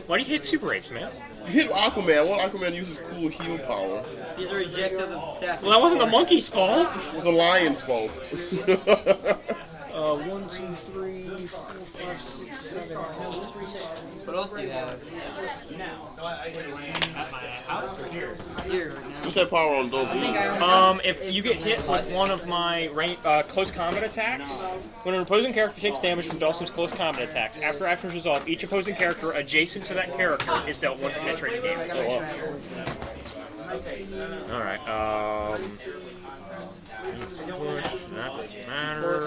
Why do you hate Super Apes, man? You hit Aquaman. Well, Aquaman uses cool heal power. He's a reject of the task. Well, that wasn't the monkey's fault. It was a lion's fault. 1, 2, 3, 4, 5, 6, 7, 8. What else do you have? What's that power on those? If you get hit with one of my close combat attacks, when an opposing character takes damage from Dawson's close combat attacks, after actions resolve, each opposing character adjacent to that character is dealt 1 penetrating damage. Alright, that doesn't matter.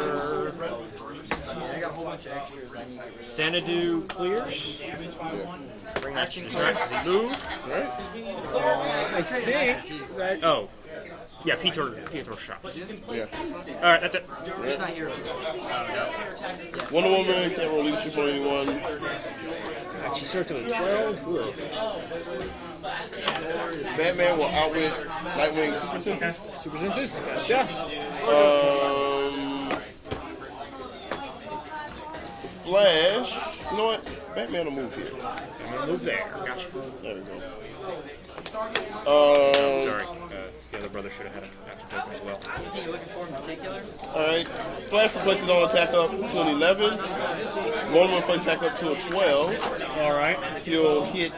Xanadu clears. Bring action does not move. I think that. Oh. Yeah, Peter shot. Yeah. Alright, that's it. Wonder Woman can't roll leadership on anyone. She starts with a 12. Batman will outwit Nightwing Super Senses. Super Senses? Gotcha. Flash. You know what? Batman will move here. Batman move there. Gotcha. There we go. Sorry, the other brother should have had an action token as well. Anything you're looking for in particular? Alright. Flash replaces on attack up to an 11. Wonder Woman replaces attack up to a 12. Alright. He'll hit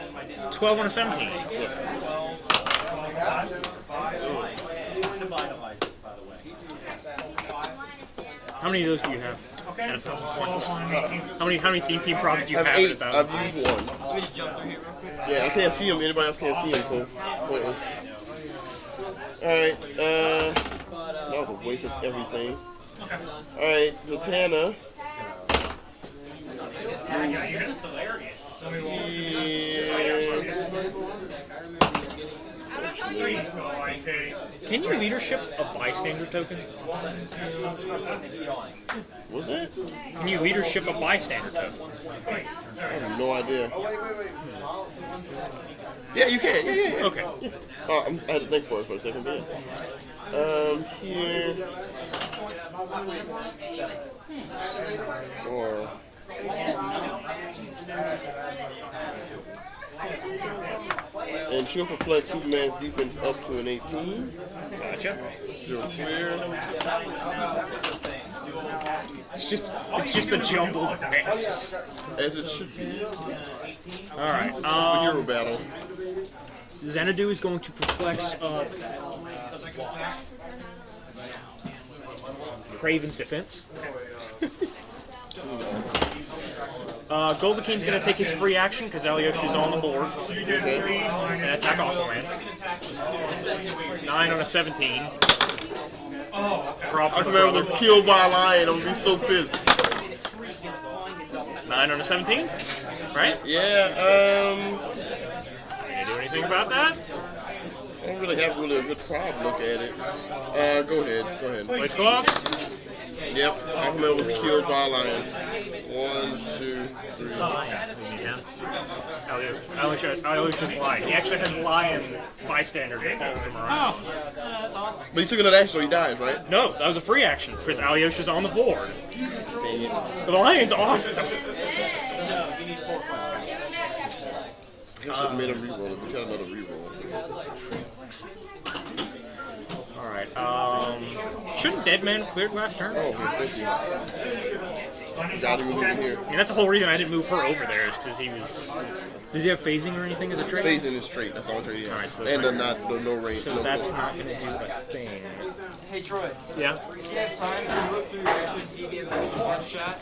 12 on a 17. How many of those do you have? At 1,000 points. How many team props do you have at 8. 1,000? I've used 1. Let me just jump through here real quick. Yeah, I can't see him. Anybody else can't see him, so pointless. Alright, that was a waste of everything. Alright, Zatanna. This is hilarious. Can you leadership a bystander token? What's that? Can you leadership a bystander token? I have no idea. Yeah, you can. Yeah. Okay. I had to think for it for a second, but yeah. Here. Or. And she'll perplex Superman's defense up to an 18. Gotcha. She'll clear. It's just a jumbled mess. As it should be. Alright, The Euro battle. Xanadu is going to perplex Craven's defense. Goldakine's going to take his free action because Alyosha's on the board. And attack Aquaman. 9 on a 17. Aquaman was killed by a lion. I'm gonna be so pissed. 9 on a 17? Right? Yeah, Can you do anything about that? I don't really have a good problem look at it. Go ahead. Blades Claws? Yep, Aquaman was killed by a lion. 1, 2, 3. Alyosha's lion. He actually has lion bystander that follows him around. But he took another action, so he dies, right? No, that was a free action because Alyosha's on the board. The lion's awesome. I should have made him reroll it. We got another reroll. Alright, shouldn't Deadman have cleared last turn? Oh, thank you. Gotta move over here. I mean, that's the whole reason I didn't move her over there, is because he was... Does he have phasing or anything as a trait? Phasing is straight. That's all trait he has. Alright, so And the no range. so no that's goal. not going to do a thing. Hey Troy, Yeah? if you have time to look through your action, see if you have an extra one shot.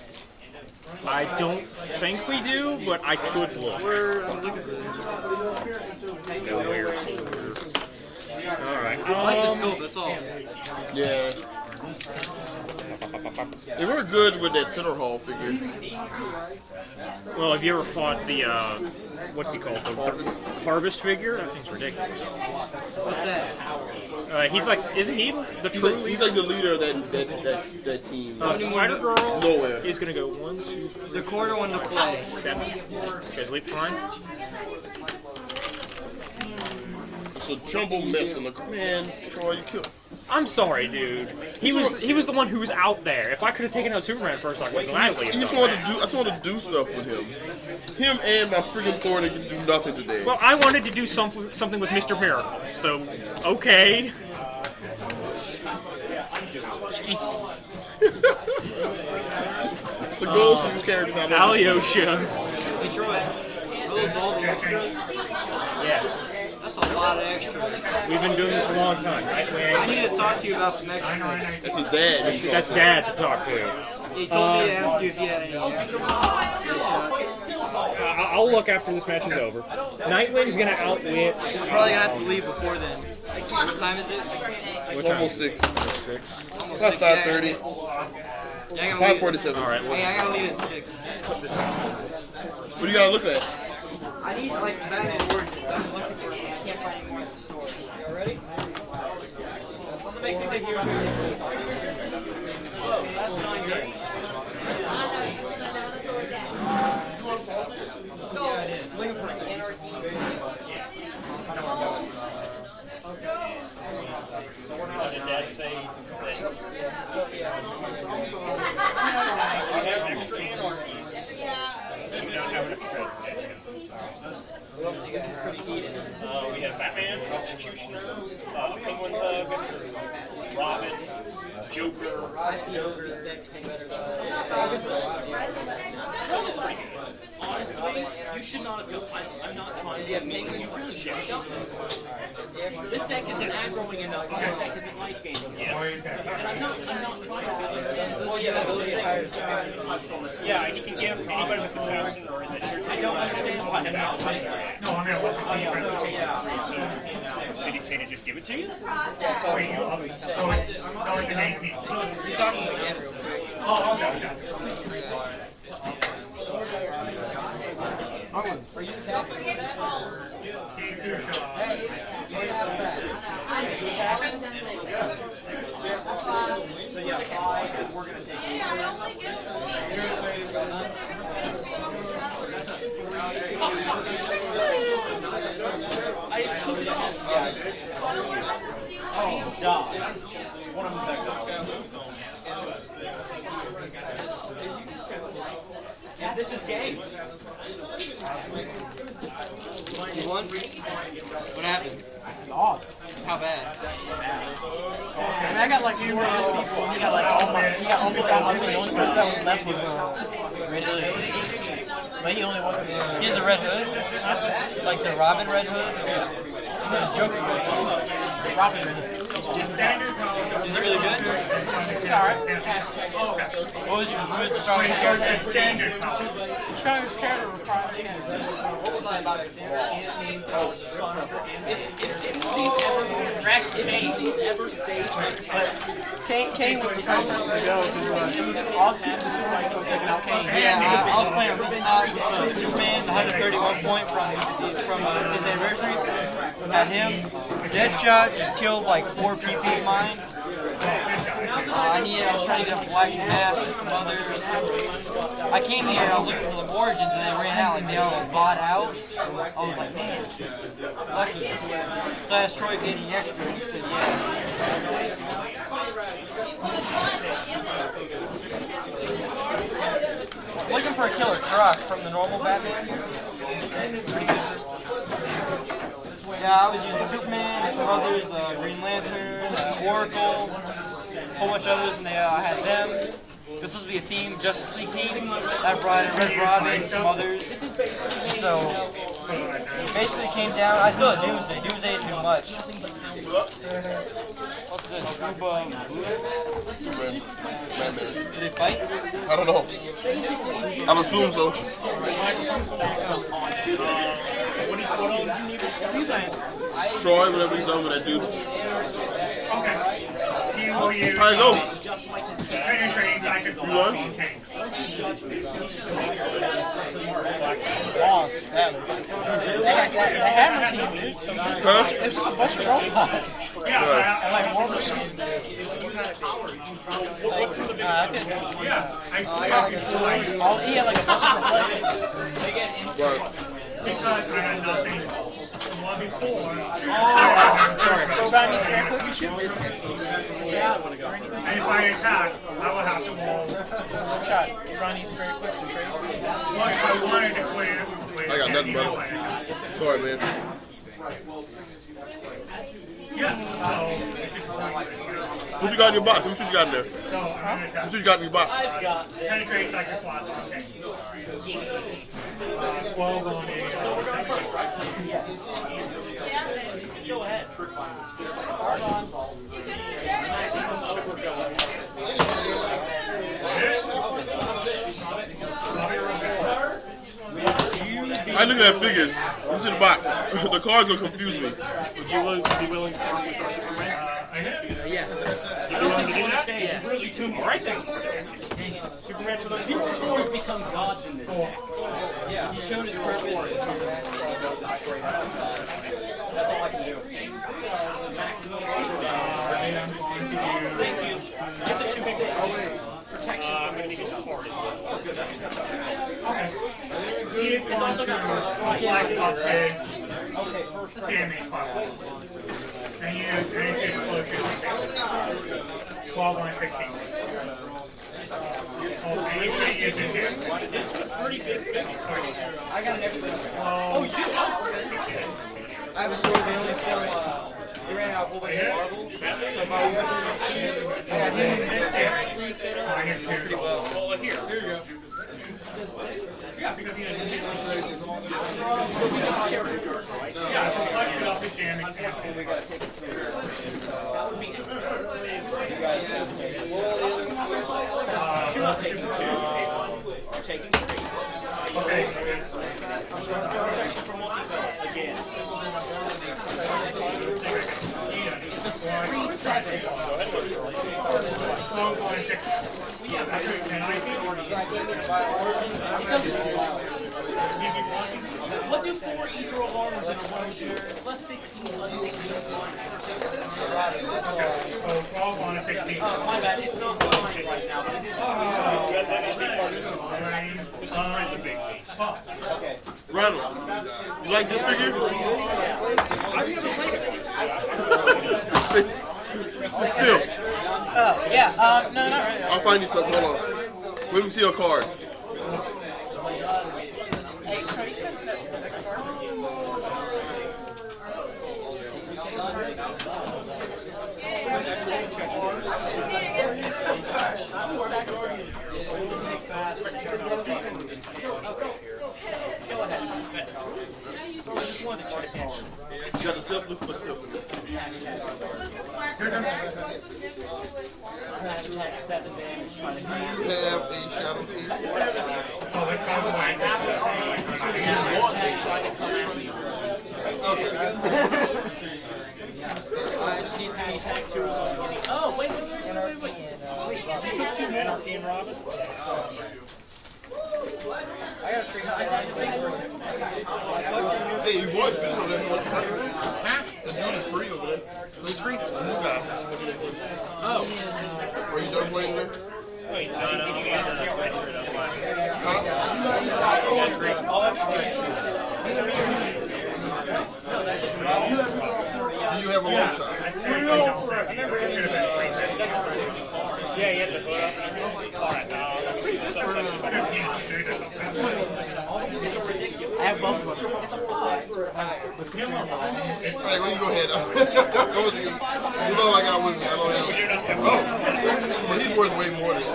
I don't think we do, but I could look. Nowhere. Alright. I like the scope, that's all. Yeah. They were good with that Center Hall figure. Well, have you ever fought the, what's he called? The Harvest figure? That thing's ridiculous. What's that? He's like, isn't he the true He's like the leader of that team. Spider Girl Nowhere. is going to go 1, 2, 3, The quarter one to play. 7. You guys leap fine? It's a jumble mess, and man, Troy, you killed. I'm sorry, dude. He was the one who was out there. If I could have taken out Superman first, I would gladly have I done just wanted to do stuff with him. Him and my freaking Thor to do nothing today. Well, I wanted to do something with Mr. Miracle, so okay. Jeez. goals and characters I love. Alyosha. Hey, Troy. Those all the extras? Yes. That's a lot of extras. We've been doing this a long time. I need to talk to you about some extras. That's his dad. That's Dad to talk to. He told me to ask you if you had any extras. I'll look after this match is over. Nightwing's gonna outwit. I'm probably gonna have to leave before then. What time is it? What time? Almost 6. 6. About 5:30. Yeah, I gotta leave. 5:47. All right. Hey, I gotta leave at 6. What do you gotta look at? I need like back and forth. I'm looking for it. I can't find any more at the store. You ready? I'm gonna make you the hero. Whoa, that's 9:30. Looking for anarchy. What did Dad say? That you have an extra anarchy. You don't have an extra addiction. We have Batman, Executioner, Penguin Thug, Robin, Joker. Honestly, you should not have built. I'm not trying to make you really jacked up. This deck isn't aggroing enough. This deck isn't life gaining. Yes. And I'm not trying to build it. Well, yeah, that's really yeah, and you can give anybody with assassin or in the shirt. I don't understand why I'm not trying to. No, I'm gonna look at So, did he say to just give it to you? the 19th. Oh, okay. Yeah, this is gay. You won? What happened? Lost. How bad? I mean, I got like 4 of those people, and he got like he got almost all. I was the only person that was left was Red Hood. But he only won. He has a red hood? Like the Robin Red Hood? And then a Joker Red Hood. Robin Red Hood. Is it really good? It's alright. Who was the strongest character? Strongest character would probably be What was I about to say? Drax Kane. But Kane was the first person to go because all two just like still taking out Kane. Yeah, I was playing Superman, 131 point from his anniversary. Had him. Deadshot just killed like 4 PP of mine. I was trying to get a Black Mask and some others. I came here and I was looking for the Origins and they ran out, like they all bought out. I was like, man, lucky. So I asked Troy if he had any extra and he said, yeah. Looking for a Killer Croc from the normal Batman. Yeah, I was using Superman and some others, Green Lantern, Oracle, a whole bunch of others, and I had them. This was supposed to be a theme, Justice League theme. I brought in Red Robin and some others. So, basically came down, I still had Doomsday. Doomsday didn't do much. What's this? Scuba? Batman. Did they fight? I don't know. I'll assume so. Troy, whatever he's done with that dude. How you go? You won? Lost badly. They had that Hammer team, dude. It was just a bunch of robots. And like War Machine. He had like a bunch of reflexes. Right. Go back and square click and shoot. And if I attack, I will have to roll. One shot. Ronnie square clicks to trade. Well, if I wanted to clear, I got nothing, brother. Sorry, man. yeah, so What you got in your box? Let me see what you got in there. What you got in your box? Penetrate like your plot. Okay. 12 on it. Go ahead. I look at figures. What's in the box? The cards gonna confuse me. Would you be willing to work with our Superman? Yeah. I don't think you understand. Yeah. Really too much. All right then. Superman's with us. 0-4s become gods in this deck. Yeah. He showed his purpose. That's all I can do. Maximum. Thank you. That's a 2-big protection. I'm going to need his card. It's also got first strike. Black upgrade. Damage pile. And you use explosion. 12 on 15. Okay, you can't use it here. This is a pretty big thing. I got an extra. Oh, you? I was told they only sell, they ran out of whole bunch of marble. So if I were to I got pretty well. Well, here. Here you go. Yeah, because he has yeah, so collect it up and damage. We got to take it to Taking 3. Okay. Protection for multi-color again. 12 on 15. Yeah, that's it. And I feel What do 4 ethereal armors in a 1-share? Plus 16, plus 16. So 12 on a 16. My bad, it's not fine right now, but it is this is a big piece. Ronald, you like this figure? I've never played it. This is still. Oh, yeah. No, not right now. I'll find you something. Hold on. Let me see your card. Hey, try to get that card. You got the silk? Look for silk. Like 7 damage trying to You have a shadow key. Oh, let's go away. Oh, wait. You took 2 Anarchy and Robin? I got a free high. Hey, you would. So that's what It's free over there. It's free? you got. Oh. Are you done playing there? Wait, no. Do you have a long shot? Yeah, you have to put up. Alright, that's pretty good. I have both of them. Hey, when you go ahead. He's all I got with me. I don't have. Oh, but he's worth way more than this.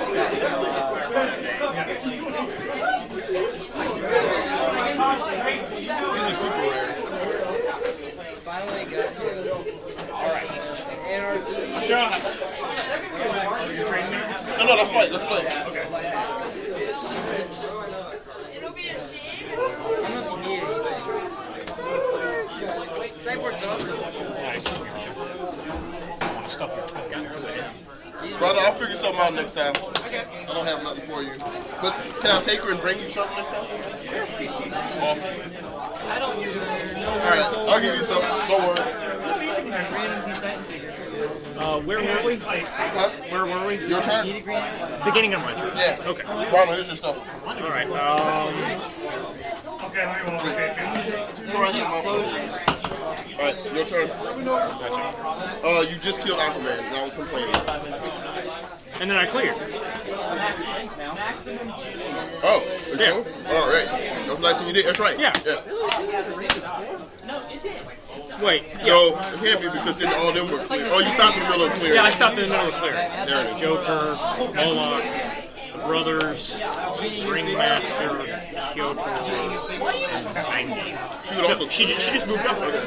These are super rare. Finally got him. Alright. Anarchy. Shot. No, let's play. Let's play. It'll be a shame. I don't know if you need anything. Cyborg's over. Nice. I want to stuff your gun to it. Brother, I'll figure something out next time. I don't have nothing for you. But can I take her and bring you something next time? Awesome. I don't use it. Alright, I'll give you something. Don't worry. Where were we? Huh? Where were we? Your turn? Beginning of my turn. Yeah. Okay. Ronald, here's your stuff. Alright, Okay, let me walk. Okay, Go right here, Mom. Alright, your turn. You just killed Aquaman, and I was complaining. and then I cleared. Oh, you Yeah. sure? Alright. That's the last thing you did. That's right. Yeah. Yeah. Wait. No, it can't be because then all them were clear. Oh, you stopped in the middle of clear. Yeah, I stopped in the middle of clearance. There it is. Joker, Moloch, Brothers, Ringmaster, Kyoto, and Sangi. She would also. She just moved up. Okay.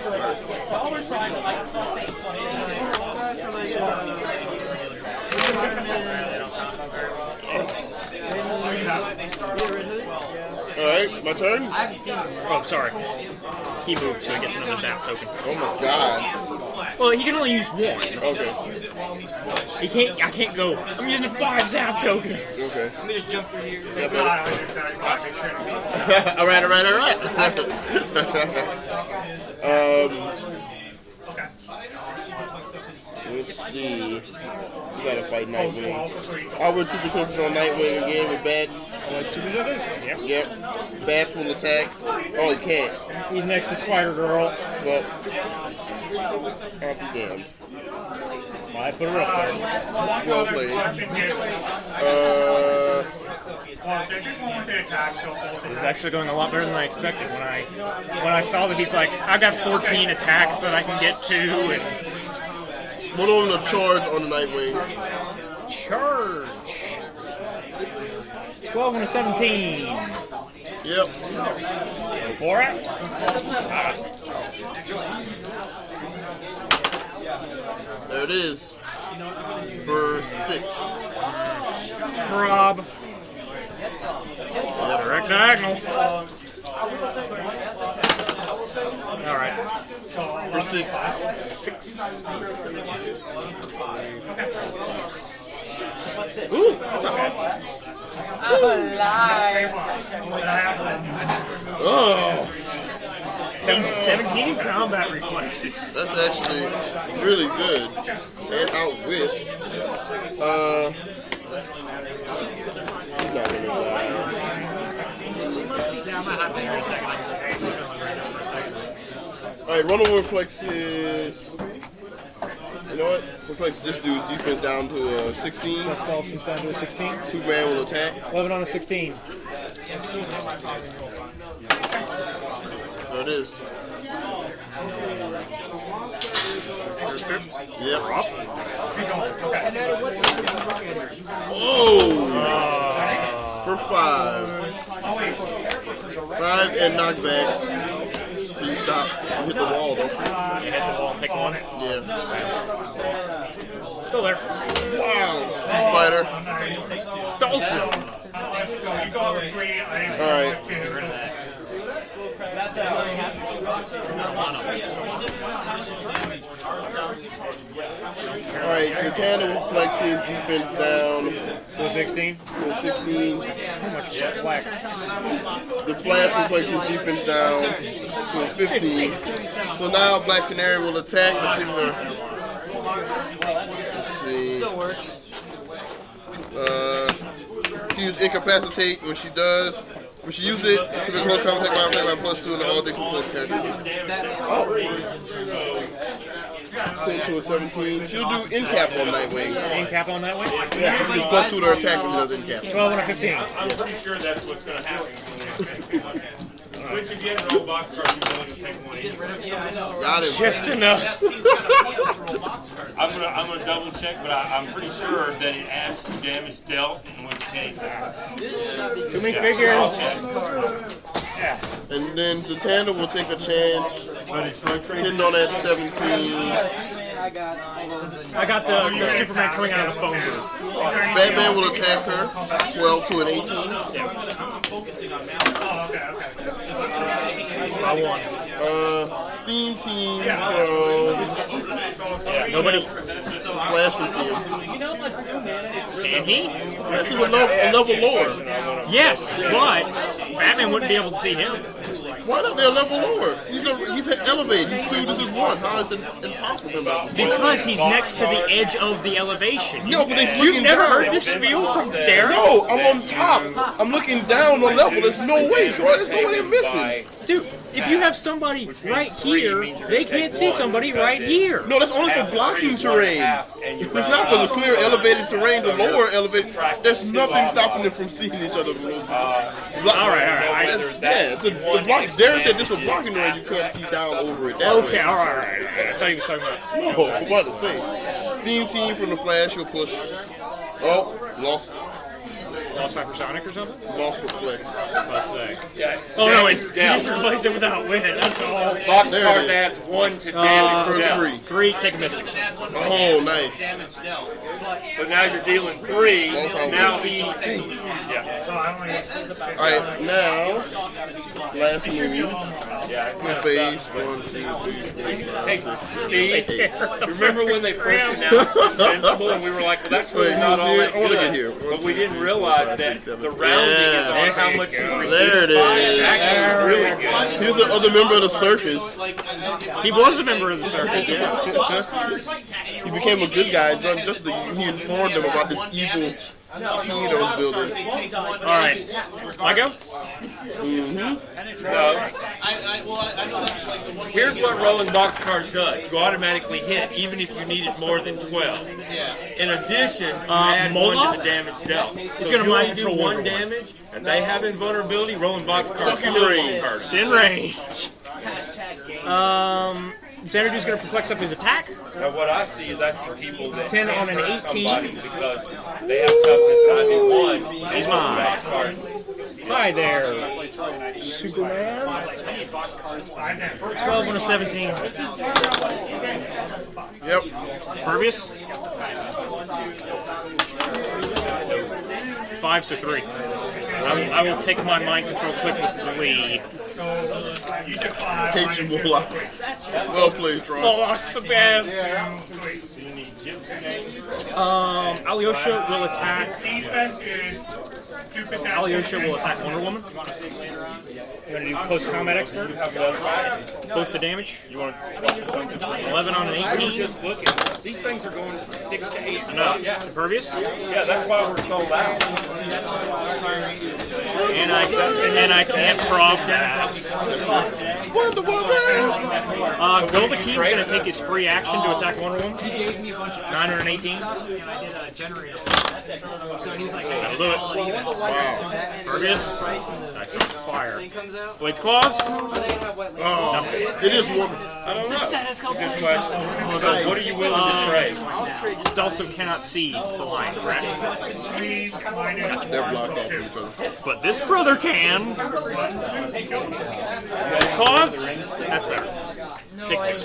All right, my turn. Oh, sorry. He moved, so he gets another zap token. Oh my god. Well, he can only use one. Okay. He can't. I can't go. I'm using 5 zap tokens. Okay. Let me just jump through here. Yeah, all right. Let's see. You gotta fight Nightwing. I'll win 2% on Nightwing again with bats. 2%? Yep. Bats will attack. Oh, he can't. He's next to Spider Girl. But I'll be damned. I put her up there. Well played. This is actually going a lot better than I expected. When I saw that he's like, I've got 14 attacks that I can get to, and one of them to charge on the Nightwing. charge. 12 and a 17. Yep. Go for it. There it is. For 6. Rob. Direct diagonal. Alright. For 6. Ooh, that's not bad. Oh, 17 combat reflexes. that's actually really good. And outwit. He's not gonna die. Alright, run over reflexes. You know what? Reflex this dude's defense down to 16. Next ball seems down to a 16. 2 man will attack. 11 on a 16. There it is. Yep. Oh! For 5. 5 and knockback. So you stop. You hit the wall, don't you? You hit the wall and take 1. Yeah. Still there. Wow. Spider. Stolson. Alright. Alright, Katana flexes defense down So 16. to 16. So much flash. The Flash reflexes defense down to 15. So now Black Canary will attack. Let's see where. Let's see. Still works. She uses Incapacitate when she does. When she uses it, to make close combat attack by +2 and all Dixon close characters. Oh. 10 to a 17. She'll do Incap on Nightwing. Incap on that one? Yeah, she gets +2 to her attack when she does Incap. 12 and a 15. I'm pretty sure that's what's going to happen. Once you get an old box card, you're willing to take one each. Got him. Just enough. I'm gonna double check, but I'm pretty sure that it adds to damage dealt, in which case. Too many figures. And then the Tandem will take a chance. 10 on that 17. I got the Superman coming out of the phone booth. Batman will attack her. 12 to an 18. I won. Theme team from Nobody. Flash can see him. Can he? Flash is a level lower. Yes, but Batman wouldn't be able to see him. Why not? They're a level lower. He's elevated. He's 2. This is 1. How is it impossible for him not to see him? Because he's next to the edge of the elevation. No, but he's You've looking never down. heard this spiel from Derek? No, I'm on top. I'm looking down on level. There's no way, Troy. There's no way they're missing. Dude, if you have somebody right here, they can't see somebody right here. No, that's only for blocking terrain. It's not for the clear elevated terrain, the lower elevated. There's nothing stopping them from seeing each other. All right. Yeah, the block. Darren said this was blocking range. You can't see down over it. Okay, all right. I thought he was talking about. Oh, I'm about to say. Theme team from the Flash will push. Oh, lost. Lost Hypersonic or something? Lost the flex. Let's say. Yeah. Oh no, wait. You just replaced it without win. That's all. Boxcars adds 1 to damage dealt. 3, take a Mystics. Oh, nice. So now you're dealing 3. Now he. Alright, now, last move. Yeah. Good phase. 1, 2, 3, 4, 5, Hey, 6, Steve, remember when they first announced Invincible and we were like, well, that's really not all that I want to get good. here. But we didn't realize that the rounding is on how much you reduce. There it It's is. actually really good. Here's the other member of the circus. He was a member of the circus, yeah. He became a good guy. Just he informed them about this evil team that was building. Alright. I go? Here's what rolling boxcars does. You automatically hit, even if you needed more than 12. In addition, you add 1 to the damage dealt. It's So gonna if you mind only do control 1 one. damage, and they have invulnerability, rolling boxcars still won't hurt. It's in range. Xanadu's gonna perplex up his attack. Now what I see is people that 10 on an hurt 18. somebody because they have toughness and I do 1. He's mine. Hi there, Superman. 12 on a 17. Yep. Pervious? 5, so 3. I will take my mind control quick with the lead. Takes you more life. Well played, Tron. Moloch's the best. Alyosha will attack. Alyosha will attack Wonder Woman. You want to do close combat expert? Close to damage. You want 11 on an 18. Just look at these things are going from 6 to 8. Enough. Impervious. Yeah, that's why we're sold out. And then I can't prob that. Golda Key's going to take his free action to attack Wonder Woman. 918. That'll do it. Pervious. Nice. Fire. Blades Claws. It is one. I don't know. Good question. So what are you willing to trade? Dalsum cannot see the line, correct? They're blocked off each other. But this brother can. Blades Claws. That's better. Tick tick.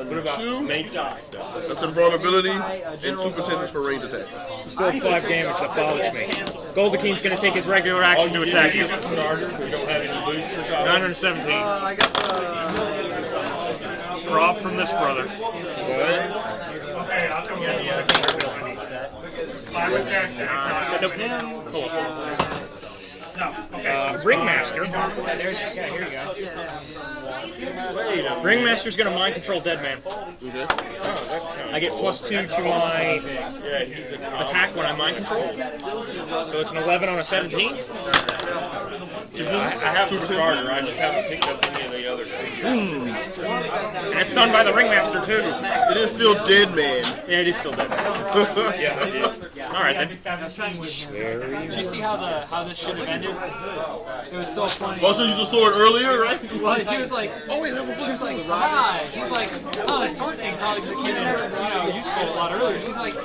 What about main dots stuff? That's invulnerability and super sentence for range attacks. Still 5 damage, that bothers me. Golda King's going to take his regular action to attack you. Starters, we don't have any boosters. 917. Prop from this brother. Ringmaster. Ringmaster's gonna mind control Dead Man. I get +2 to my attack when I mind control. So it's an 11 on a 17. I have the starter, I just haven't picked up any of the other things. And it's done by the Ringmaster too. It is still Dead Man. Yeah, it is still Dead Man. Yeah, I did. Alright then. Did you see how this should have ended? It was so funny. Also used a sword earlier, right? He was like, she was like, hi. He was like, oh, the sword thing probably became useful a lot earlier. She's like, I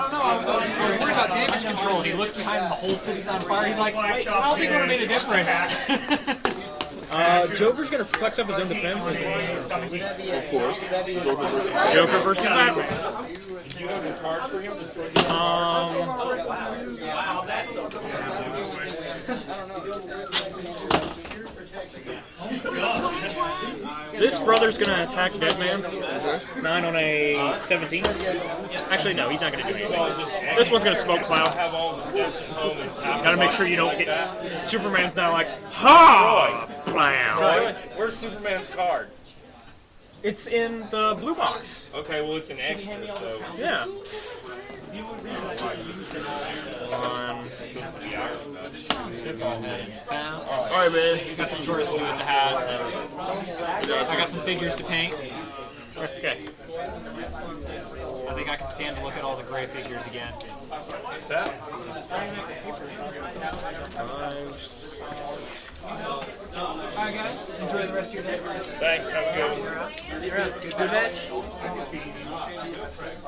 don't know, I was worried about damage control. And he looks behind him, the whole city's on fire. He's like, I don't think it would have made a difference. Joker's gonna flex up his own defense. Of course. Joker versus Batman. This brother's gonna attack Deadman. 9 on a 17. Actually, no, he's not gonna do anything. This one's gonna smoke cloud. Gotta make sure you don't hit. Superman's now like, ha! Blam. Where's Superman's card? It's in the blue box. Okay, well it's an extra, so. Yeah. Alright, man. Got some chores to do at the house. And I got some figures to paint. Okay. I think I can stand to look at all the gray figures again. What's that? 5, 6. Alright, guys. Enjoy the rest of your day. Thanks, have a good one. See you around. Good match?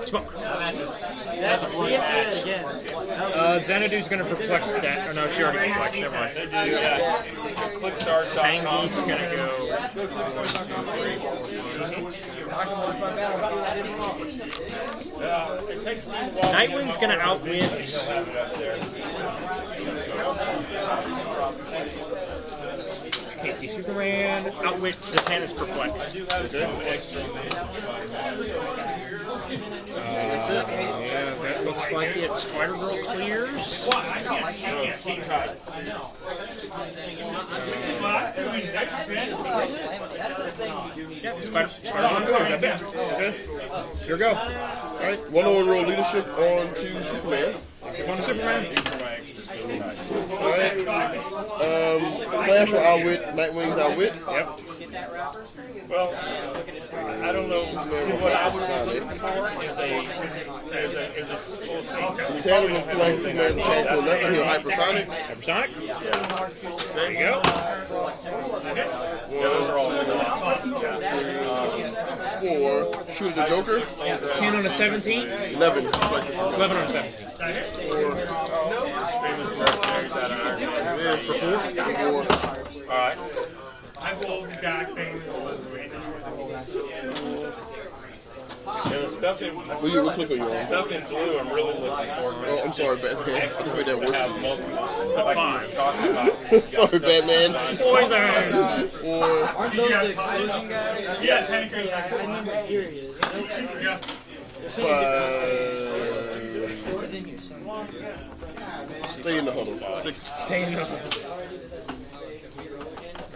Smoke. That's a bloodbath again. Xanadu's gonna perplex that. Oh no, she already perplexed. Never mind. Clixstars.com. Tangy's gonna go. It takes a little while. Nightwing's gonna outwit. Casey Superman, outwit Zatanna's perplexed. Yeah, that looks like it. Spider-Girl clears. Spider-Girl, that's it. Okay. Here we go. Alright, 1-on-1 roll leadership on to Superman. One to Superman. Alright. Flash or outwit, Nightwing's outwit. Yep. Well, I don't know. See, what I was looking for is a little thing. Lieutenant will play Superman attack to 11, he'll hypersonic. Hypersonic. There you go. Yeah, those are all 4, shoot the Joker. 10 on a 17. 11, 11 on a 17. Alright. I will back things. Yeah, the stuff in Will you click on your own? stuff in blue, I'm really looking forward to. Oh, I'm sorry, Batman. I just made that worse. Have multiple, like we were talking about. Sorry, Batman. Poison. 4, Aren't those the explosion guys? Yes. I remember curious. 5. Stay in the huddle. 6. Stay in the.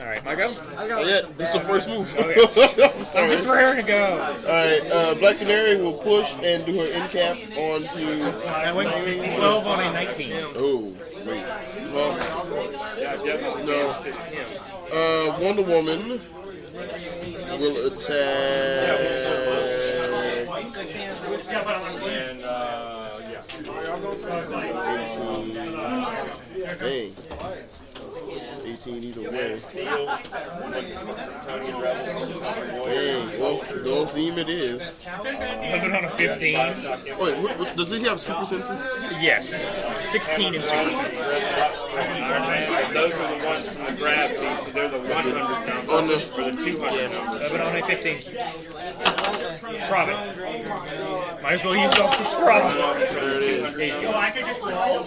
Alright, my go? Not yet. This is the first move. Okay. I'm I'm sorry. just raring to go. Alright, Black Canary will push and do her end cap onto. Nightwing, 12 on a 19. Oh, wait. Well, no. Wonder Woman will attack. And, yeah. Dang. 18 either way. Dang, well, no theme it is. 11 on a 15. Wait, does he have super senses? Yes. 16 and 2. Those are the ones from the grab feed, so they're the 100 numbers On the, for the 200 numbers. 11 on a 15. Profit. Might as well use all 6 profit. there it is. So I could just roll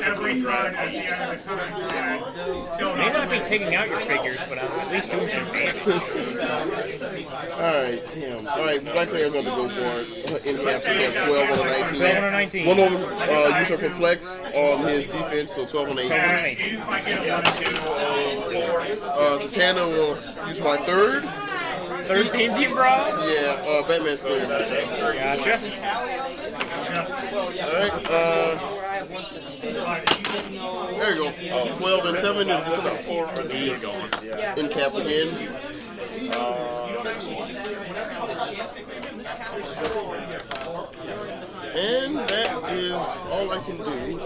every run at the end of the time. May not be taking out your figures, but I'm at least doing some damage. Alright, damn. Alright, Black Canary's going to go for it. In cap, so we have 12 on a 19. 12 on a 19. One of them use her perplex on his defense, so 12 on 18. 12 on a 18. Zatanna will use my third. 13 team brawl? Yeah, Batman's clear. Gotcha. Alright, there you go. 12 and 7 is just enough. He's going. In cap again. And that is all I can do. You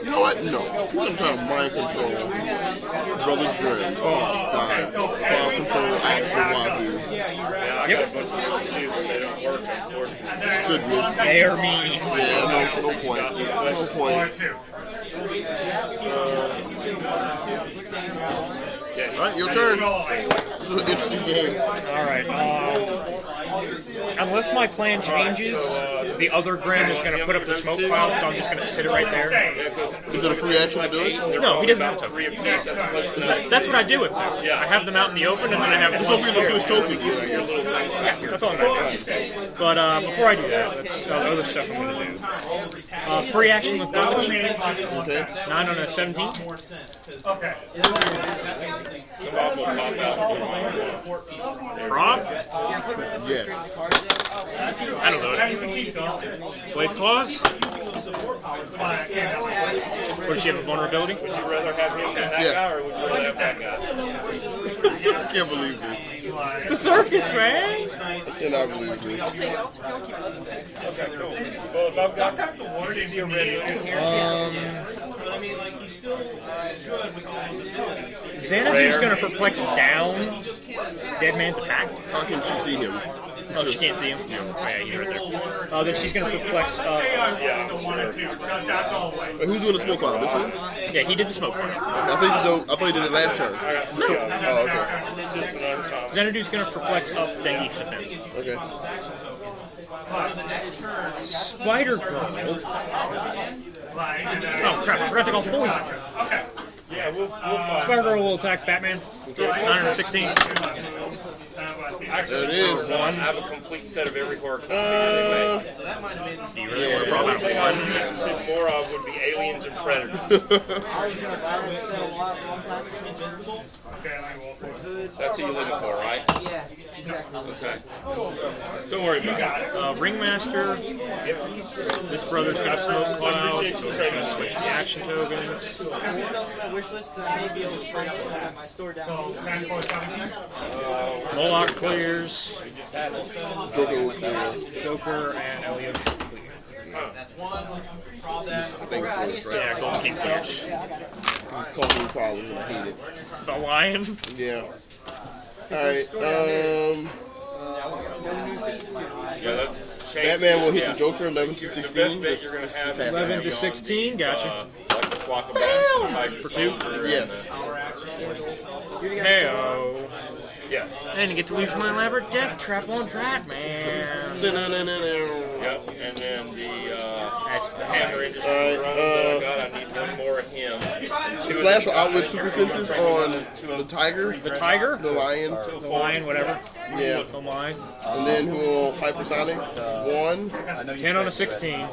know what? No. I'm trying to mind control Brother's Dread. Oh, God. Cloud control after Wazoo. Yep. Goodness. They are mean. Yeah, no point. No point. Alright, your turn. This is an interesting game. Alright, unless my plan changes, the other Grim is going to put up the smoke cloud, so I'm just going to sit it right there. Is it a free action to do it? No, he doesn't have to. That's what I do with them. I have them out in the open, and then I have one Let's switch trophies. Yeah, that's all I'm going to do. But before I do that, that's the other stuff I'm going to do. Free action with Barbecue. 9 on a 17. Okay. Rob? Yes. I don't know. Blade's Claws? What, does she have a vulnerability? Would you rather have him than that guy, or would you rather have that guy? I can't believe this. It's the circus, man! I cannot believe this. Okay, cool. Well, if I've got the word, is he already in here? But I mean, like, he's still good with all his abilities. Xanadu's going to perplex down Dead Man's attack. How can she see him? Oh, she can't see him? Oh, yeah, he's right there. Then she's going to perplex up. Who's doing the smoke cloud? This one? Yeah, he did the smoke one. I thought he did it last turn. Oh, okay. Xanadu's going to perplex up Zangief's defense. Okay. Spider Girl. Oh crap, I forgot to call poison. Yeah, we'll find. Spider Girl will attack Batman. 916. Actually, There it is. for one, I have a complete set of every horror copy. So that might have made this. Do you really want to problem The thing I interested more of would be Aliens and Predators. That's what you're looking for, right? Yeah, exactly. Okay. Don't worry about it. Ringmaster. This brother's got a smoke cloud, so he's going to switch the action tokens. My wish list, I may be able to find my store down. Moloch clears. Joker was cool. Joker and Elliot should clear. That's one. Prob that. Yeah, Golden King clears. He's causing me problems and I hate it. The Lion. Yeah. Alright, Yeah, that's Batman will hit the Joker 11 to 16. The best bet you're going to have 11 to 16, gotcha. like the flock of bats, like For 2? Yes. Heyo. Yes. And you get to lose my elaborate death trap on Batman. Yep. And then the hammer industry Alright, run that I got, I need one more of him. Flash will outwit super senses on the tiger, The Tiger? the lion, The Lion, whatever. yeah, The Lion. and then who will hypersonic 1. 10 on a 16.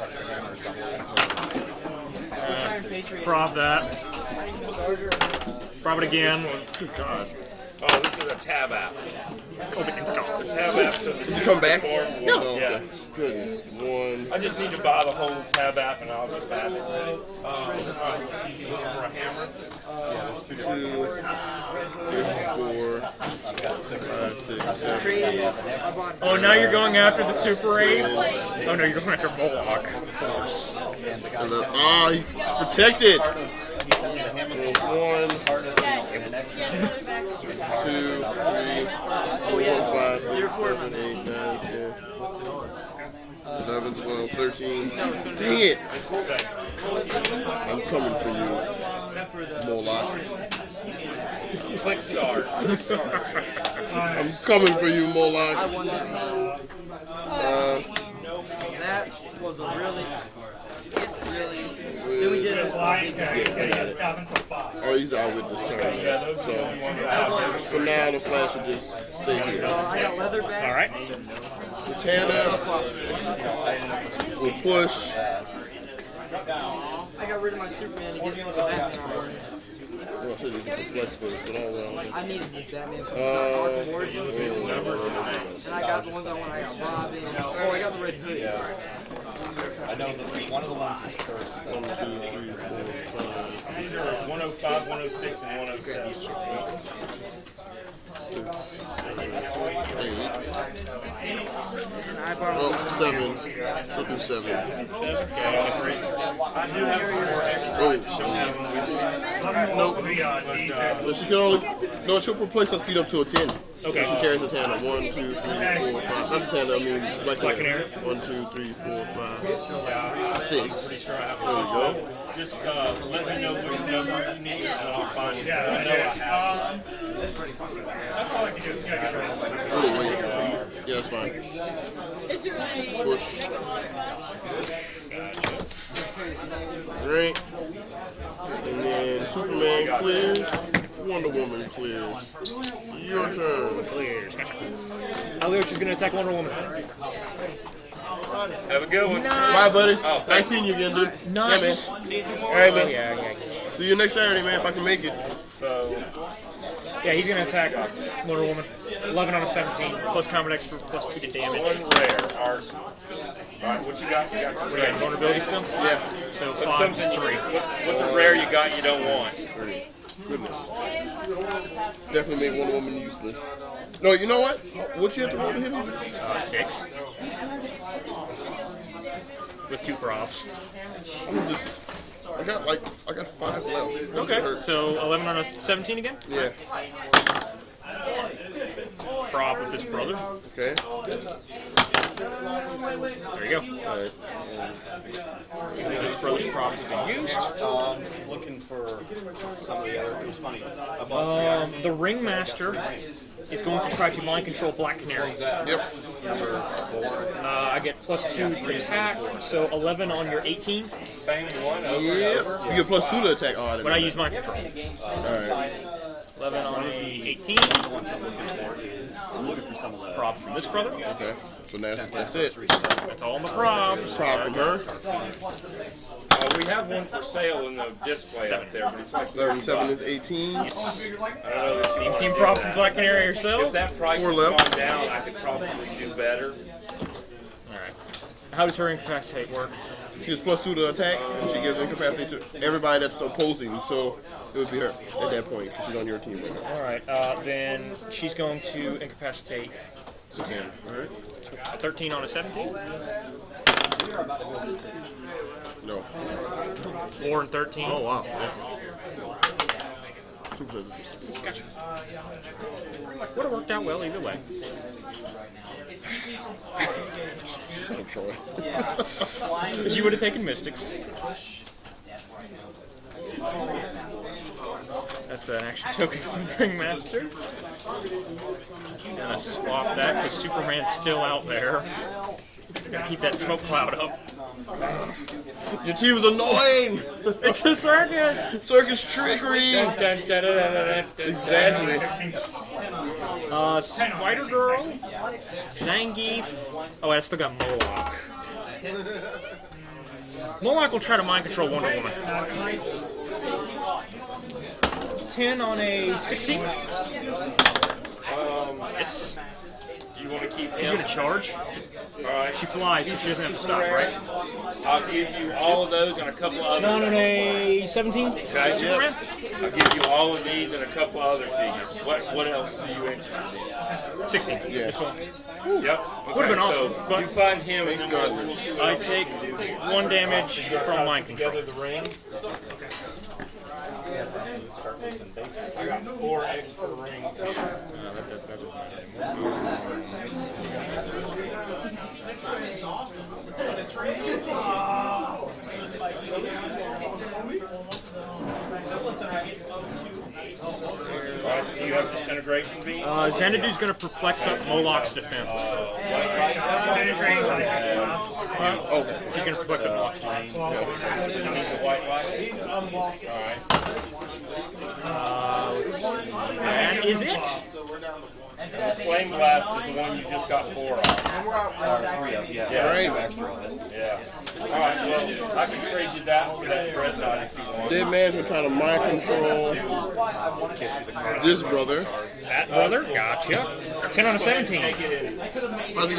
Prob that. Prob it again. Good God. Oh, this is a tab app. It's gone. The tab app to the Did you come back? form. No. Yeah. Goodness, 1. I just need to buy the whole tab app and I'll just have it ready. You looking for a hammer? 2, 3, 4, 5, 6, 7, 8. Oh, now you're going after the Super 8? Oh no, you're going after Moloch. He's protected. 1, 2, 3, 4, 5, 6, 7, 8, 9, 10. 11, 12, 13. Dang it! I'm coming for you, Moloch. Clixstars. I'm coming for you, Moloch. That was a really. Then we did Oh, he's out with this turn. So, for now, the Flash will just stay here. I got Leatherback. Alright. Katana will push. I got rid of my Superman to get the Batman on. Well, I should have used the Flex first, but oh well. I needed this Batman from Arkham Origins. And I got the ones I want. I got Robin. Oh, I got the Red Hood. I know that one of the ones is cursed. 1, 2, 3, 4, 5. These are 105, 106, and 107. 8. Oh, 7. We'll do 7. Oh. Nope. But she can only. No, she'll replace her speed up to a 10. Okay. She carries a Tana. 1, 2, 3, 4, 5. Not the Tana, I mean, Black Canary. 1, 2, 3, 4, 5, 6. There we go. Just let me know which number you need and I'll find it. I know I have it. That's all I can do. Oh, wait. Yeah, that's fine. Push. Right. And then Superman clears. Wonder Woman clears. Your turn. Clears. Alyosha's gonna attack Wonder Woman. Have a good one. Bye, buddy. Oh, Nice seeing you again, dude. Nice. Yeah, man. All right, man. Yeah. See you next Saturday, man, if I can make it. So, Yeah, he's gonna attack Wonder Woman. 11 on a 17. Plus combat expert, plus 2 to damage. one rare. Alright, what you got? You got some Yeah, rare. vulnerability still? Yeah. So What's 5, something 3. What's a rare you got you don't want? Goodness. Definitely make Wonder Woman useless. No, you know what? What you have to roll to hit me? 6. With 2 props. I'm just, I got 5 left. Okay, so 11 on a 17 again? Yeah. Prop with this brother. Okay. There you go. This brother's prop has been used. Looking for some of the other. It was funny. I bought The Ringmaster is going to try to mind control Black Canary. Yep. I get plus 2 to attack, so 11 on your 18 Same one. Yep. You get plus 2 to attack. Oh, I didn't when I know use mind control. that. All right. 11 on a 18. the ones I'm looking for is I'm looking for some of the. Prop from this brother. Okay. So that's it. That's all my props. Prop from her. We have one for sale in the display up there, but it's like 37 is 18. I don't know that you 18 want prop to do from that. Black Canary If yourself. that price 4 has left. gone down, I could probably do better. Alright. How does her incapacitate work? She gets plus 2 to attack, and she gives incapacity to everybody that's opposing. So it would be her at that point, because she's on your team right now. Alright, then she's going to incapacitate Again. All right. 13 on a 17. No. 4 and 13. Oh wow. Yeah. Two places. Gotcha. Would have worked out well either way. Shut up, Troy. Because you would have taken Mystics. That's an action token from the Ringmaster. Gonna swap that because Superman's still out there. Gotta keep that smoke cloud up. Your team is annoying. It's a circus! Circus trickery. Dun, dun, dun, dun, dun, dun, dun. Exactly. Spider Girl, Zangief. Oh, I still got Moloch. Moloch will try to mind control Wonder Woman. 10 on a 16. Yes. You want to keep She's him? gonna charge. Alright. She flies, so she doesn't have to stop, right? I'll give you all of those and a couple of None others. on a 17. Okay. Superman. I'll give you all of these and a couple of other figures. What else are you interested in? 16. Yeah. This one. Yep. Would've been Okay, awesome, so but- you find him and Goodness. I take 1 damage from mind control. together the ring. I got 4 extra rings. Alright, so you have disintegration beam. Xanadu's gonna perplex up Moloch's defense. She's gonna perplex up Moloch's defense. The white light. And is it? Flame blast is the one you just got 4 of. 3 of yeah. Right. 2 extra of it. Yeah. Alright, well, I can trade you that for that dreadnought if you want. Dead man's been trying to mind control this brother. That brother? Gotcha. 10 on a 17. I think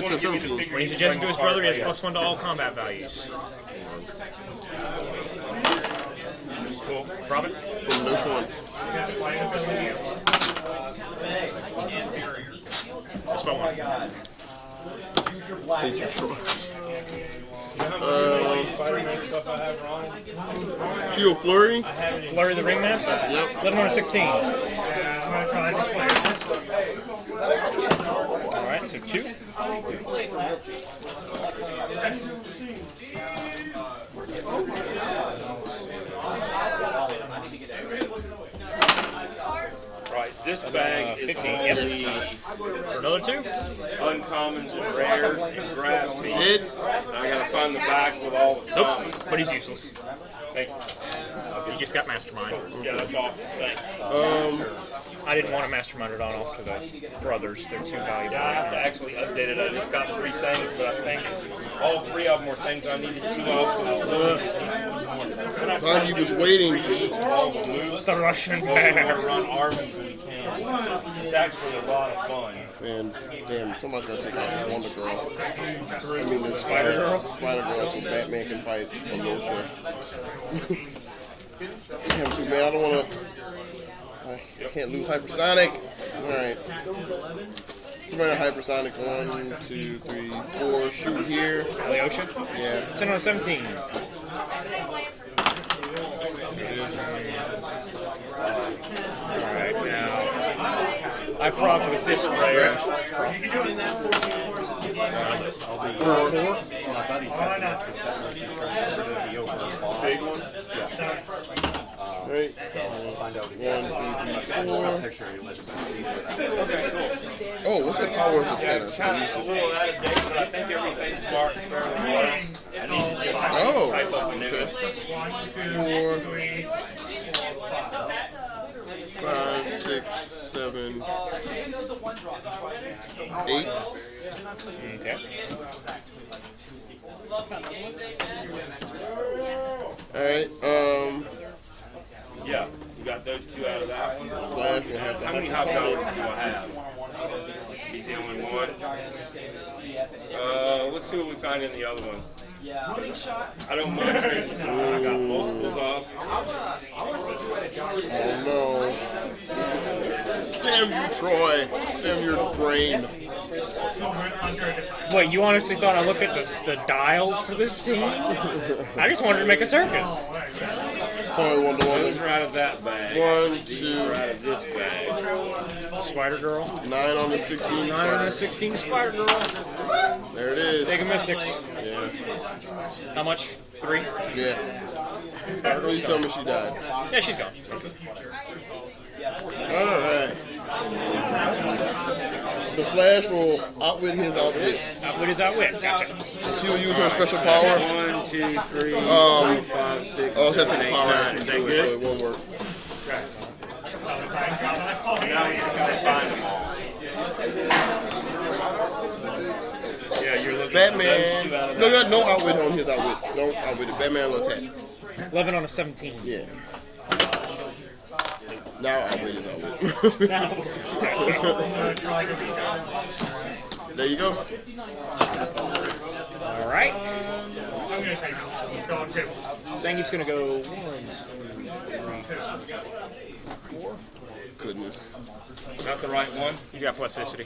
it's a 17. When he's adjacent to his brother, he has +1 to all combat values. Cool. Robin? Which one? That's about 1. Hate you, Troy. Shield Flurry. Flurry the Ringmaster? Yep. 11 on a 16. Alright, so 2. Right. This bag is 15, only For another 2? uncommons and rares and grab feeds. And I gotta find the back with all the commons. But he's useless. Thank you. You just got Mastermind. Yeah, that's awesome. Thanks. I didn't want to Mastermind it on off to the brothers. They're too valuable. I have to actually update it. I just got 3 things, but I think all 3 of them were things I needed 2 of. While you was waiting, It's the Russian We're bear. gonna run armies we can. It's actually a lot of fun. man, damn, somebody's gonna take out this Wonder Girl. I mean, this Spider Girl? Spider Girl, so Batman can fight Alicia. Damn, too bad. I don't wanna. I can't lose Hypersonic. Alright. Come on, Hypersonic. 1, 2, 3, 4. Shoot here. Alyosha? Yeah. 10 out of 17. Alright, now. I propped with this rare. My buddy's got some extra set where she's trying to get rid of the over Big one? Right. find out 1, 2, 3, 4. picture he lists. Oh, what's the power of the tennis? Kind of a little out of date, but I think everything's smart and fairly well. I need to just Oh. type up a new one. 4, 5, 6, 7, 8. Okay. Alright, Yeah, you got those 2 out of that one. Flash will have the How many hot Hypersonic. dogs do I have? He's the only one. Let's see what we find in the other one. I don't mind taking this. I got multiples off. Oh no. Damn you, Troy. Damn your brain. Wait, you honestly thought I looked at the dials for this team? I just wanted to make a circus. Probably one to Those one. are out of that bag. 1, These 2, are out of this bag. Spider Girl. 9 on the 16. 9 out of 16 Spider Girl. There it is. Mega Mystics. Yeah. How much? 3? Yeah. Please tell me she died. Yeah, she's gone. Alright. The Flash will outwit his outwit. Outwit is outwit. Gotcha. She will use her special power. 1, 2, 3, 4, 5, 6, Oh, that's 7, a 8, power 9. action Is to that do it, so good? it won't work. Now we just gotta find them all. Yeah, you're looking Batman. for those 2 out of No, that. no outwit on his outwit. No outwit. Batman will attack. 11 on a 17. Yeah. Now outwit his outwit. Now. There you go. Alright. I'm gonna take it. Go on 2. Zangief's gonna go 1, 2, 3, 4. Goodness. Not the right one. He's got plasticity.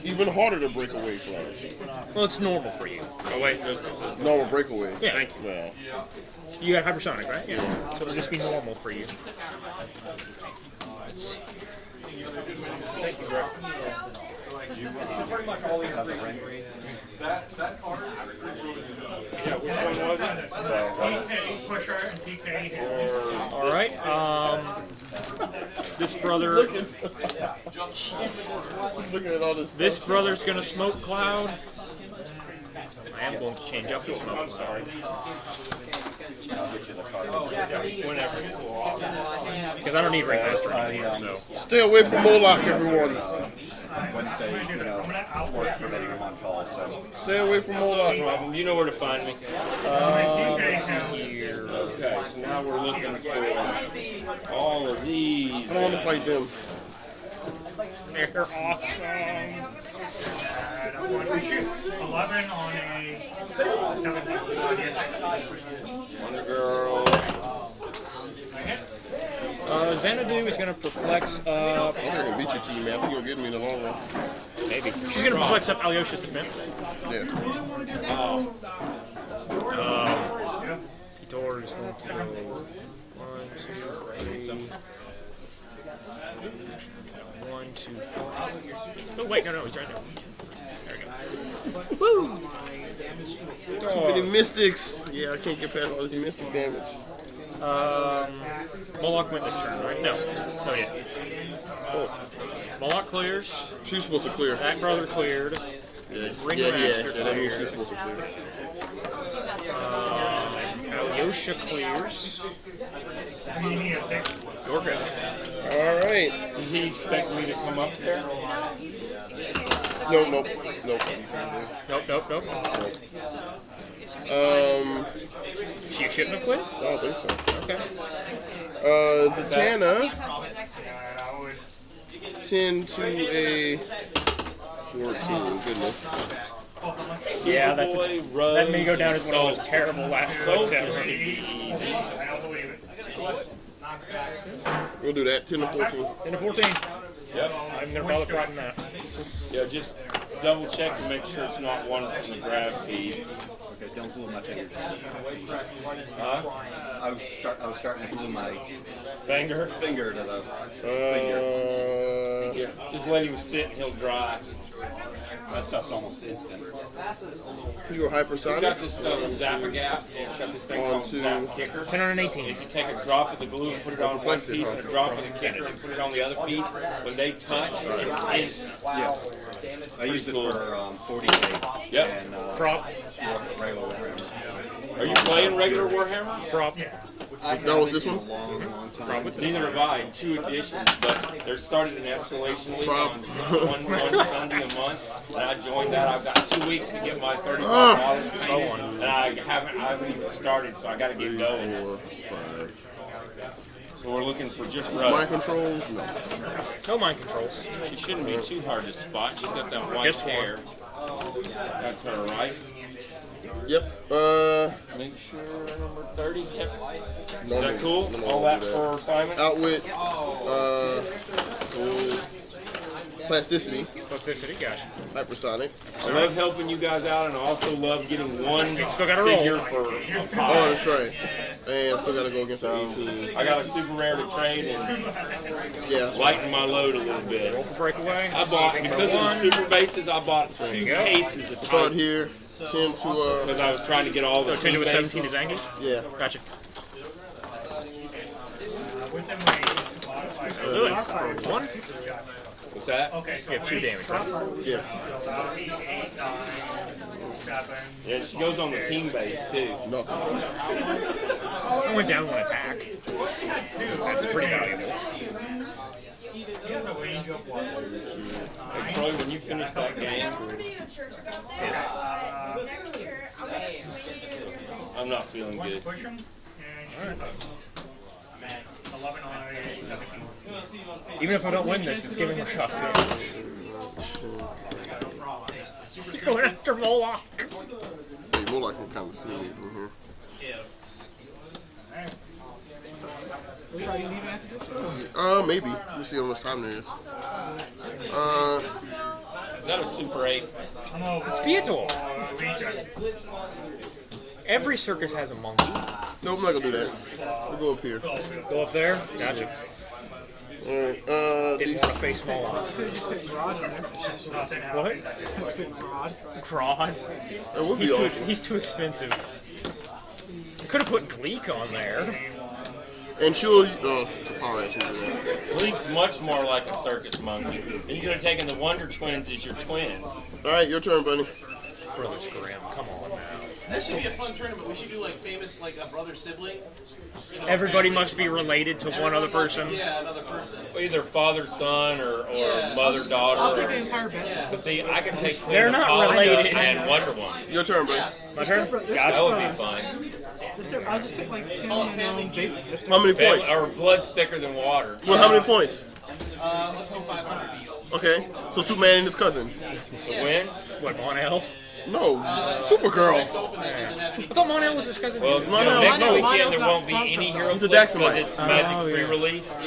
Even harder to break away, Flash. Well, it's normal for you. Oh wait, there's no. Normal breakaway. Yeah. Thank you. Well, You got hypersonic, right? Yeah. So it'll just be normal for you. Thank you, bro. Yeah, which one was it? Pusher and TK. All right. This brother. looking at all this. This brother's gonna smoke cloud. I am going to change up the smoke. I'm sorry. Whenever. Because I don't need Ringmaster anymore. So. Stay away from Moloch, everyone. Wednesday, work permitting him on call, so. Stay away from Moloch. Problem. You know where to find me. Let's see here. Okay, so now we're looking for all of these. I don't want to fight them. They're awesome. 11 on a. Wonder Girl. Xanadu is going to perplex I'm not gonna beat your team, man. I think you'll get me in the long run. maybe. She's going to perplex up Alyosha's defense. Yeah. Kitor is going to go 1, 2, 3. 1, 2, 4. Oh, wait, no, he's right there. There we go. Woo! Too many mystics. Yeah, I can't get past all this mystic damage. Moloch went this turn, right? No. No, yeah. Moloch clears. She's supposed to clear. That brother cleared. Yeah, that means she's supposed to clear. Alyosha clears. Your go. Alright. Did he expect me to come up there? Nope. Nope. She shouldn't have cleared? I don't think so. Okay. Zatanna 10 to a 14. Goodness. Yeah, that may go down as one of Oh. those terrible last clicks ever. We'll do that. 10 to 14. 10 to 14. Yep. I'm going to follow prop in that. Yeah, just double check to make sure it's not one from the grab feed. Okay, don't glue my fingers. Huh? I was starting to glue my Finger? finger to the Yeah. Just let him sit and he'll dry. That stuff's almost instant. You were It's hypersonic? got this stuff, Zap-A-Gap, and it's got this thing called Zap Kicker. 1018. If you take a drop of the glue and put it on one piece and a drop of the kicker and put it on the other piece, when they touch, it's instant. I use it for 40K Yep. and Prop. regular Warhammer. Are you playing regular Warhammer? Prop. That was this one? Long time. Neither have I. 2 editions, but they're started an escalation league Prop. on one Sunday a month, and I joined that. I've got 2 weeks to get my $35 paid, and I haven't even started, so I got to get going. 4, 5. So we're looking for just Mind Russ. controls? No. No mind controls. She shouldn't be too hard to spot. She's got that white Just one. hair. That's her, right? Yep. Make sure number 30. Yep. Is No, that cool? no, All no, that do for Simon? Outwit. Plasticity. Plasticity, gotcha. Hypersonic. I love helping you guys out, and I also love getting one Still gotta roll. figure for a Oh, pie. that's right. And still gotta go against the 18. I got a super rare to trade and Yeah. lighten my load a little bit. Roll for breakaway. I bought, because of the super bases, I bought 2 cases of Start type here. 10 to, because I was trying to get all the So 10 to a 17 bases. is angry? yeah. Gotcha. One. What's that? Okay, so You have 2 damage, right? Yes. 8, 9, 7. Yeah, she goes on the team base too. No. I went down 1 attack. That's pretty valuable. In the range of what? Hey, Troy, when you finish that game, I'm not feeling good. Push him, and she's 11 on 17. Even if I don't win this, it's giving her shot. Going after Moloch. Hey, more like I'm kind of seeing it in here. Maybe. We'll see how much time there is. Is that a Super 8? It's Beator. Every circus has a monkey. Nope, I'm not gonna do that. We'll go up here. Go up there. Gotcha. Alright, Didn't want to face Moloch. What? Grod. that would be awesome. He's too expensive. Could have put Gleek on there. And she'll, it's a power action to do that. Bleak's much more like a circus monkey. And you could have taken the Wonder Twins as your twins. Alright, your turn, buddy. Brothers Grimm, come on now. That should be a fun tournament. We should do like famous, like a brother sibling. You know, Everybody family. must be related to one other person. Yeah, another person. Either father, son, or Yeah. mother, daughter. I'll take the entire bet. But see, I can take They're Queen of not Polka related. and Wonder Woman. Your turn, buddy. My turn? That Gotcha. would be fun. I'll just take like 10 family basic. How many points? Our blood's thicker than water. Well, how many points? Let's do 500. Okay, so Superman and his cousin. So when? What, Monel? No, Supergirl. I thought Monel was his cousin Well, too. next weekend there won't be any Hero He's a Clicks because Daxamite. it's Magic Oh, yeah. pre-release.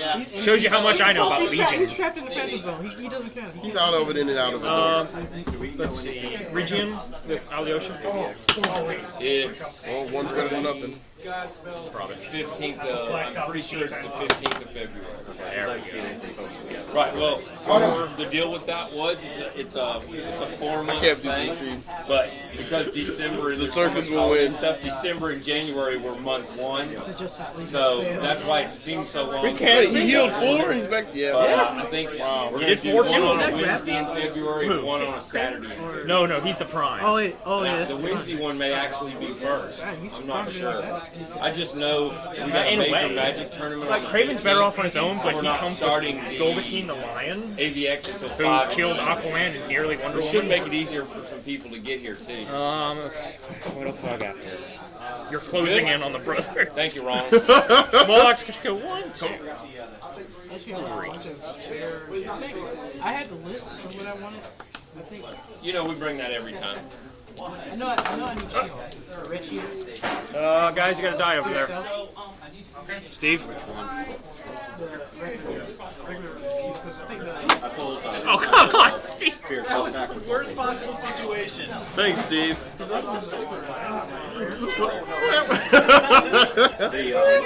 Shows you how much I know about Legion. He's trapped in the Phantom Zone. He doesn't count. He's out of it, in and out of it. Let's see. Region with Alyosha. It's Well, one's better than nothing. probably 15th of, I'm pretty sure it's the 15th of February. There we go. Right. Well, part of the deal with that was it's a 4-month can't do thing, this, Steve. but because December The circus will holiday win. stuff, December and January were month 1, so that's why it seems so long. Wait, he healed 4? He's back. Yeah. I think we're He gonna did do 4 one too. on a Wednesday in February, and one on a Saturday. in February. No, he's the prime. Oh wait, The Wednesday one may actually be first. I'm not sure. I just know we got a In a major way. Magic tournament. Like, on the Craven's better 15th, off on his own, but we're he not comes starting with the Goldakin the Lion, AVX until who 5. killed Aquaman and nearly Wonder We should Woman. make it easier for some people to get here too. What else have I got here? You're closing in on the brothers. Thank you, Ron. Moloch's gonna go 1, 2. I had the list of what I wanted. I think. You know we bring that every time. I know I need shield. Red shield. Guys, you gotta die over there. Steve? Oh, come on, Steve! Worst possible situation. Thanks, Steve.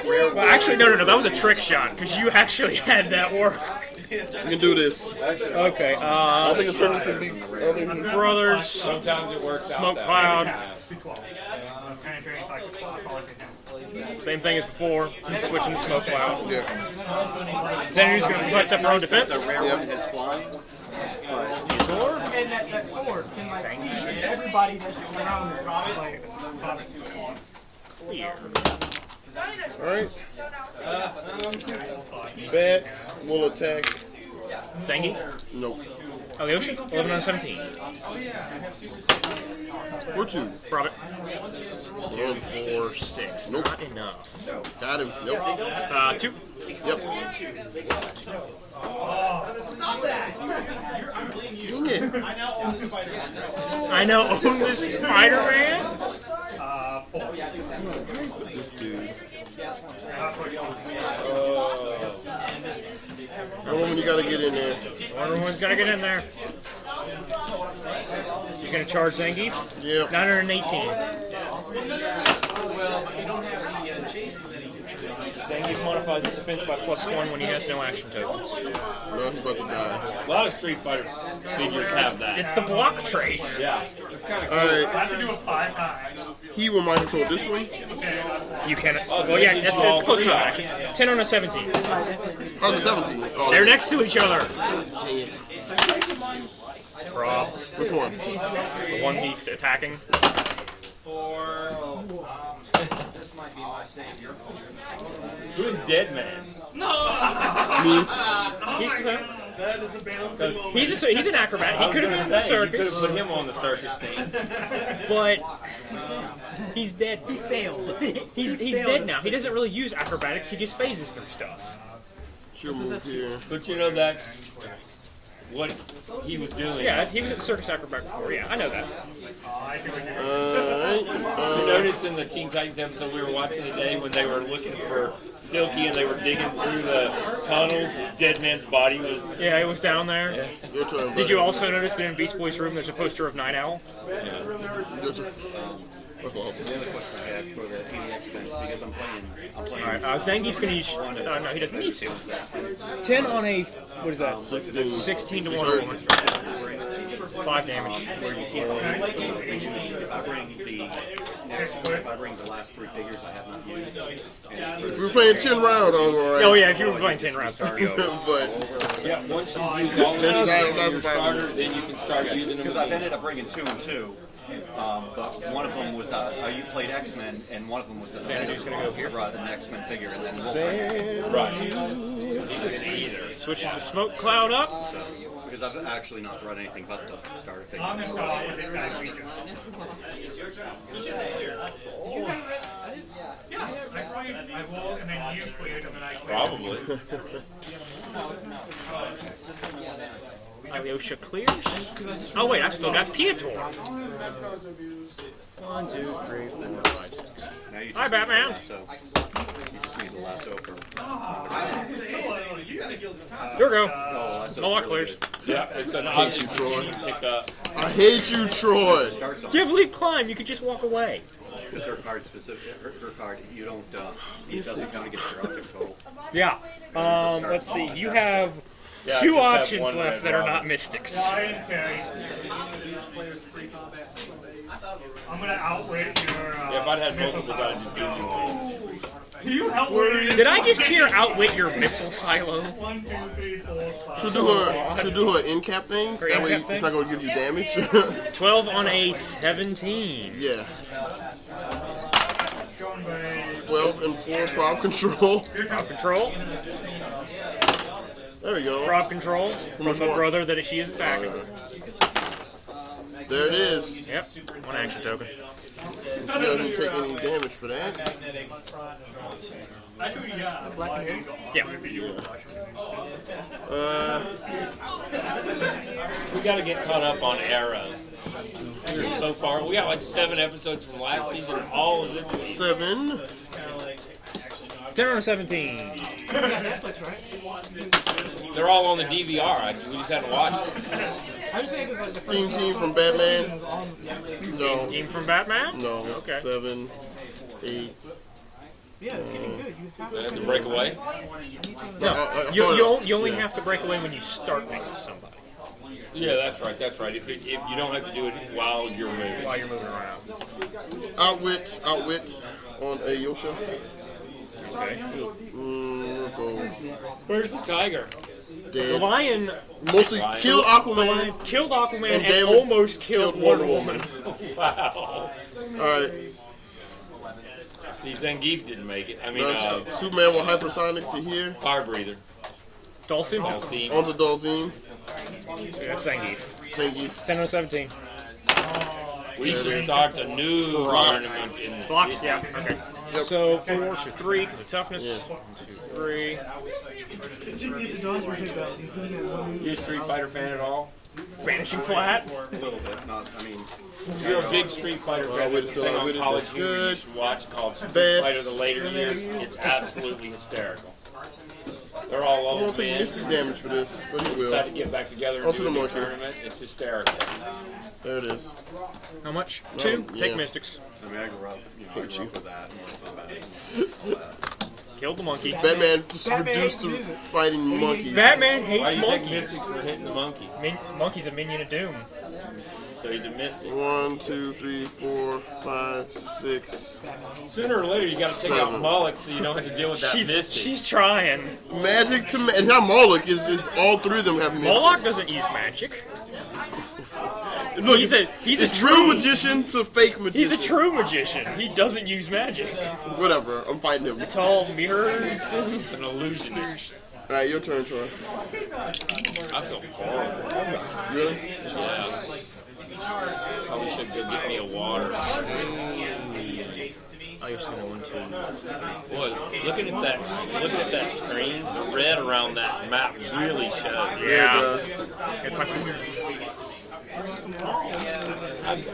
Well, actually, no, that was a trick shot, because you actually had that work. You can do this. Okay, I don't think the circus can be. Brothers, Sometimes it works Smoke out Cloud. that Same thing as before, switching to Smoke Cloud. Yeah. Is anyone who's going to put up their own defense? The rare one has flying. And that sword can like everybody that's around is probably Alright. Bats will attack. Zangy? Nope. Alyosha? 11 on 17. Or 2. Drop it. 4, 6. Nope. Not enough. Got him. Nope. 2. Yep. Dang it. I now own this Spider-Man? This dude. Woman, you gotta get in there. Everyone's got to get in there. You're going to charge Zangief? Yep. 918. Zangief modifies his defense by +1 when he has no action tokens. No, he's about to die. A lot of Street Fighter figures have that. It's the block trait. Yeah, it's kind of cool. Alright. I have to do a 5-9. He will mind control this one. You can. Well, yeah, it's close enough, actually. 10 on a 17. Oh, the 17. Oh, They're next to each other. dang it. Prop. Which one? The one he's attacking. Who's Dead Man? He's That is a balancing moment. he's an acrobat. He could have been in the You could have circus, put him on the circus team. but he's dead. he failed. He's dead now. He doesn't really use acrobatics. He just phases through stuff. Sure move here. But you know that's what he was doing. Yeah, he was at the circus acrobat before. Yeah, I know that. You noticed in the Teen Titans episode we were watching today when they were looking for Silky and they were digging through the tunnels, Dead Man's body was... Yeah, it was down there. Your turn, Did you also notice that in Beast Boy's room there's a poster of Night Owl? That's all. The other question I had for the AVX thing, because I'm playing. Alright, Zangief's gonna use... no, he doesn't need to. 10 on a... What is that? 16 to 1 woman. 5 damage. If I bring the next, if I bring the last 3 figures I have not used. We were playing 10 rounds, alright. Oh yeah, if you were playing 10 rounds, sorry. But Yeah, once you use all of This is them not in your about starter, then you can start using them Because I've again. ended up bringing 2 and 2. But one of them was you played X-Men, and one of them was the Avengers going to go here, brought an X-Men figure, and then we'll Right. Switching the smoke cloud up. because I've actually not brought anything but the starter figure. I'm going to go with this guy, Ouija. Yeah, I will, and then you cleared, and then I cleared. Probably. Alyosha clears. Oh wait, I still got Piator. 1, 2, 3, 4, 5, 6. Now you just Hi, need Batman. the lasso. You just need the lasso for. Here we go. Lasso's Moloch really clears. good. Yeah, it's an object that you pick up. I hate you, Troy. Starts on You have leap climb. You could just walk away. because her card specific. Her card you don't. It doesn't count against your object total. Yeah. Let's see. You have Yeah, Two just have options one left red that are robin. not mystics. I'm gonna outwit your. Yeah, if I'd had both of those, I'd just do two. You outwitted. Did I just hear outwit your missile silo? 1, 2, 3, 4, 5. Should do her end cap thing. That way it's not going to give you damage. 12 on a 17. Yeah. 12 and 4 prop control. Prop control. There we go. Prop control from the brother that she is attacking. There it is. Yep. One action token. She doesn't take any damage for that. That's who you got. Yeah. We got to get caught up on Arrow. We're so far. We got like 7 episodes from last season and all of this season. 7. 10 on 17. They're all on the DVR. We just haven't watched it. Team from Batman. No. Team from Batman? No. Okay. 7, 8. They have to break away. No. You only have to break away when you start next to somebody. Yeah, that's right. That's right. If you don't have to do it while you're moving. While you're moving around. Outwit on a Yosha. Okay. Where's the tiger? The Dead. lion Mostly killed Aquaman. killed Aquaman and damage- almost killed Wonder Woman. Wow. Alright. See, Zangief didn't make it. I mean, Superman with hypersonic to here. fire breather. Dulcim. Dulcim. On the Dalzine. That's Zangief. Zangief. 10 on 17. We should start a new tournament in the Blocks, city. yeah. Okay. Yep. So 4 to 3 because of toughness. 1, 2, 3. You a Street Fighter fan at all? Vanishing flat. A little bit. Not, I mean, You're a big Street Fighter fan. There's a thing on College Humor you should watch called Street Bad. Fighter the later years. It's absolutely hysterical. They're all I old won't take men. mystic damage for this, but he Decide to will. get back together and Onto do the a new monkey. tournament. It's hysterical. There it is. How much? 2. yeah. Take mystics. I mean, I grew up, I grew up with that. And all that. Killed the monkey. Batman just reduced to fighting monkeys. Batman Why hates do you take monkeys. Mystics for hitting the monkey? Monkey's a minion of doom. So he's a mystic. 1, 2, 3, 4, 5, 6. Sooner or later, you got to take out Moloch so you don't have to deal with that mystic. She's trying. Magic to it's not Moloch. Is all 3 of them have mystic. Moloch doesn't use magic. Look, He's a true magician to fake magician. He's a true magician. He doesn't use magic. Whatever. I'm fighting him. It's all mirrors. It's an illusionist. All right, your turn, Troy. I feel horrible. Really? Yeah. Probably should go get me a water. Oh, you're still going to. Boy, looking at that screen, the red around that map really shows. Yeah. It's like.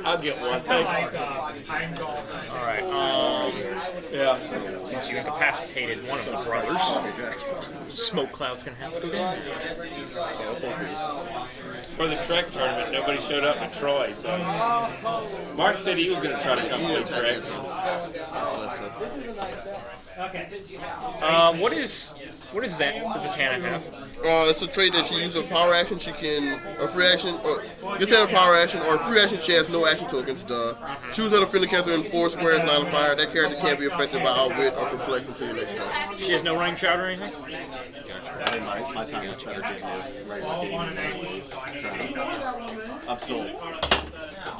I'll get one. Thank you. Alright, Yeah. since you incapacitated one of the brothers, smoke cloud's gonna have to go down. For the Trek tournament, nobody showed up at Troy, so Mark said he was going to try to come play Trek. What is Zatanna have? It's a trait that she uses a power action. She can a free action or gets out a power action or a free action. She has no action tokens. Choose another friendly character in 4 squares line of fire. That character can't be affected by outwit or perplex until your next turn. She has no range shot or anything? My time is better getting the regular game. I'm still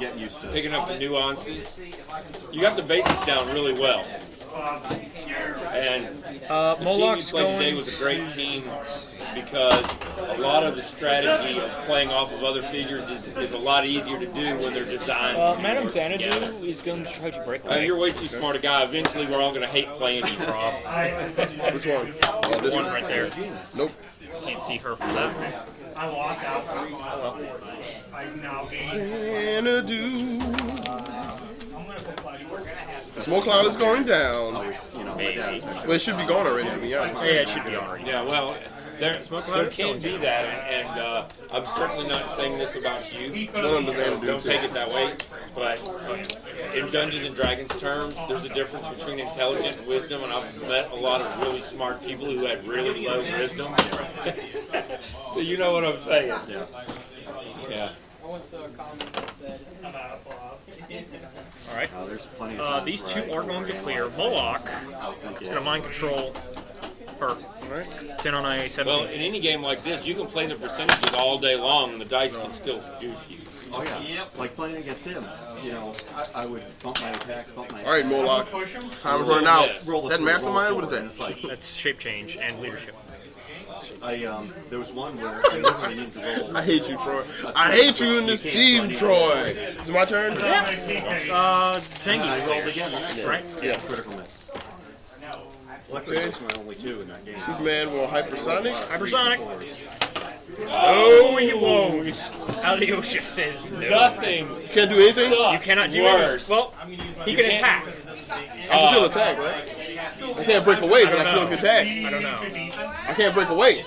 getting used to it. Picking up the nuances. You got the basics down really well. And the team you Moloch's played today going. was a great team because a lot of the strategy of playing off of other figures is a lot easier to do when they're designed. Madam together. Xanadu is going to try to break away. You're way too smart a guy. Eventually, we're all going to hate playing you, Rob. Which one? Oh, this One one. right there. Nope. Can't see her from that. I locked out. I now gain. Xanadu. Smoke cloud is going down. Always, my dad was Well, it should be gone already, to be honest. Yeah, it should be already. Yeah, well, There can be that, and I'm certainly not saying this about you. Don't take it that way. But in Dungeons and Dragons terms, there's a difference between intelligence and wisdom, and I've met a lot of really smart people who had really low wisdom. So you know what I'm saying? Yeah. I once saw a comment that said, Alright. There's plenty of These two are going to clear. Moloch is going to mind control her. 10 on a 17. Well, in any game like this, you can play the percentages all day long, and the dice can still goof you. Oh yeah, like playing against him. You know, I would bump my attacks, bump my. All right, Moloch. Time is running out. That mastermind. What is that? That's shape change and leadership. There was one where I literally need to roll. I hate you, Troy. I hate you in this team, Troy. Is it my turn? Zengi rolled again, right? Yeah, critical miss. Luckily, it's my only 2 in that game. Superman will hypersonic. Hypersonic. Oh, you won't. Alyosha says no. Nothing. You can't do anything? You cannot do worse. Well, he can attack. I can still attack, right? I can't break away, but I still can attack. I don't know. I can't break away.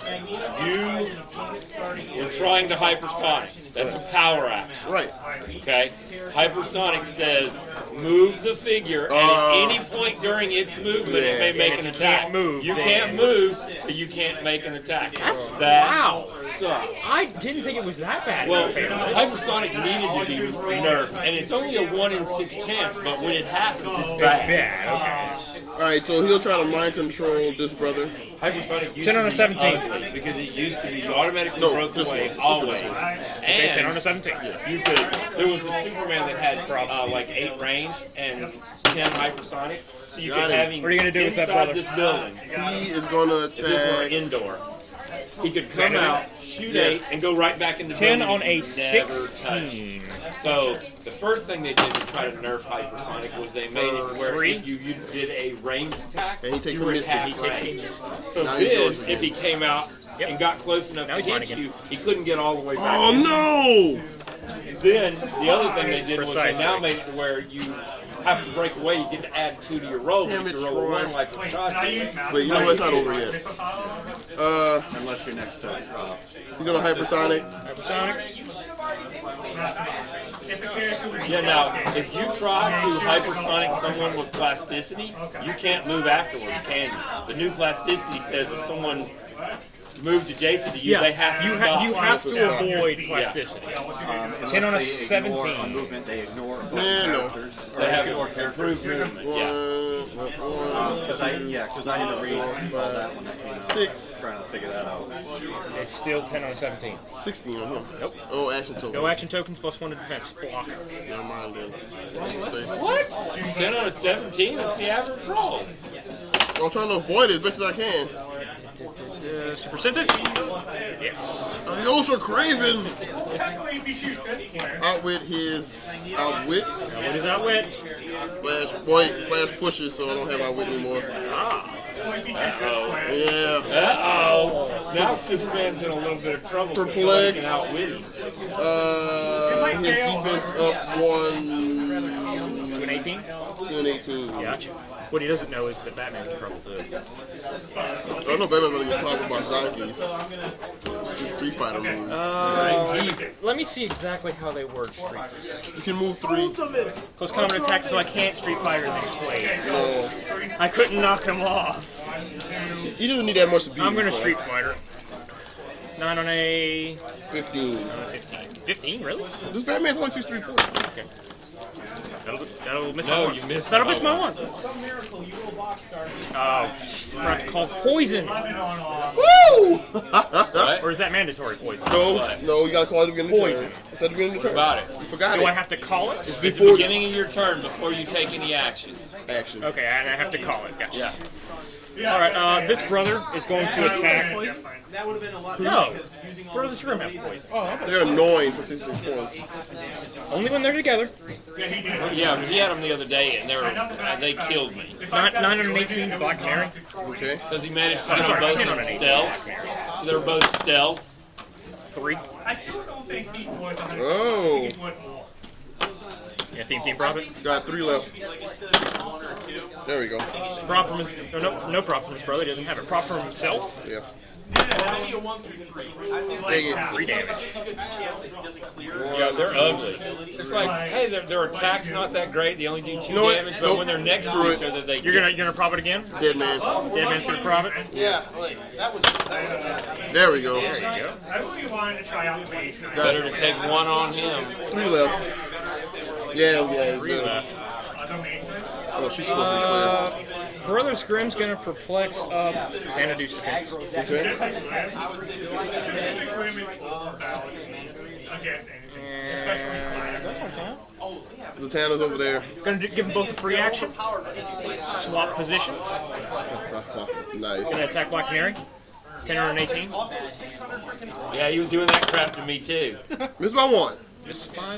You're trying to hypersonic. That's a power action. Right. Okay? Hypersonic says move the figure, and at any point during its movement, it may make an attack. You can't move, so you can't make an attack. Wow. Sucks. I didn't think it was that bad. Well, hypersonic needed to be nerfed, and it's only a 1 in 6 chance, but when it happens, it's bad. Okay. Alright, so he'll try to mind control this brother. Hypersonic used 10 on a 17. because it used to be you automatically broke away always. Okay, 10 on a 17. You could. There was a Superman that had like 8 range and 10 hypersonic, so you could have him. What are you gonna do with that, inside brother? this building. He is going to If this were attack. indoor, he could come out, shoot 8, and go right back in the 10 building. on a and never touch. 16. So the first thing they did to try to nerf hypersonic was they made it where if you did a ranged attack, And he takes you were a at mystic. half range. So Now he's then, yours if he came out and got close enough to he's mine hit again. you, he couldn't get all the way back. Oh no! Then the other thing they did Precisely. was they now made it to where you have to break away. You get to add 2 to your roll. Damn If it, you roll a Troy. 1 like a shot. Wait, you know what? It's not over yet. Unless you're next to. He's going to hypersonic. Yeah, now, if you try to hypersonic someone with plasticity, you can't move afterwards, can you? The new plasticity says if someone moves adjacent to you, they have to stop. You have to avoid plasticity. 10 on a 17. Movement, they ignore no. characters. They have ignore improved characters. movement. Yeah. Because I had to read all that when that came out. 6. Trying to figure that out. It's still 10 on a 17. 16 on him. Nope. Oh, action token. No action tokens, plus 1 to defense. Block. Never mind then. What? 10 on a 17? That's the average roll. I'm trying to avoid it as best as I can. Super senses? Yes. Alyosha Craven! Outwit his outwit. What is outwit? Flash pushes, so I don't have outwit anymore. Yeah. Uh-oh. Now Superman's in a little bit of trouble. Perplex. Can outwit him. His defense up 1 To an 18? to an 18. Gotcha. What he doesn't know is that Batman's in trouble too. I know Batman's gonna get talking about Zangief. Street Fighter moves. Let me see exactly how they work Street Fighter. You can move 3. Close combat attack, so I can't Street Fighter then play. No. I couldn't knock him off. He doesn't need that much to beat I'm gonna him, so. Street Fighter. 9 on a 15. 15. 15, really? This Batman's only 63 points. Okay. That'll miss No, my you one. missed That'll my miss my one. one. Oh, I forgot to call poison. Woo! What? Or is that mandatory poison? No, you gotta call it at the beginning of the Poison. turn. It's at the beginning of the turn. About it. You forgot Do it. I have to call it? At the beginning of your turn, before you take any actions. Action. Okay, and I have to call it. Gotcha. Yeah. Alright, this brother is going to attack. That would have been a lot No. because using all Brothers Grimm have poison. They're annoying for 66 points. Only when they're together. Yeah, he had them the other day, and they killed me. 9 on an 18, Black Canary. Okay. Because he managed to get them Sorry, both 10 on an in 18. stealth. So they were both stealth. 3. Oh. Yeah, theme team profit. Got 3 left. There we go. Prop from his, no prop from his brother. He doesn't have it. Prop from himself. Yeah. I need a 1 through 3. I think Dang it. 3 damage. there's a good chance that he doesn't clear. Yeah, they're ugly. It's like, hey, their attack's not that great. They only do 2 know what? damage, but Nope. when they're next Screw to it. each other, they You're gonna prop it again. Dead man. Dead man's gonna prop it. Yeah, like, that was nasty. There we go. I really wanted to try out the base. better to take 1 on him. 3 left. Yeah. Oh, she's supposed to be clear. Brother's Grimm's gonna perplex up Xanadu's defense. Okay. Latana's over there. Gonna give them both a free action. Swap positions. Nice. Gonna attack Black Canary. 10 or an 18. Yeah, he was doing that crap to me too. Missed by 1. Just fine.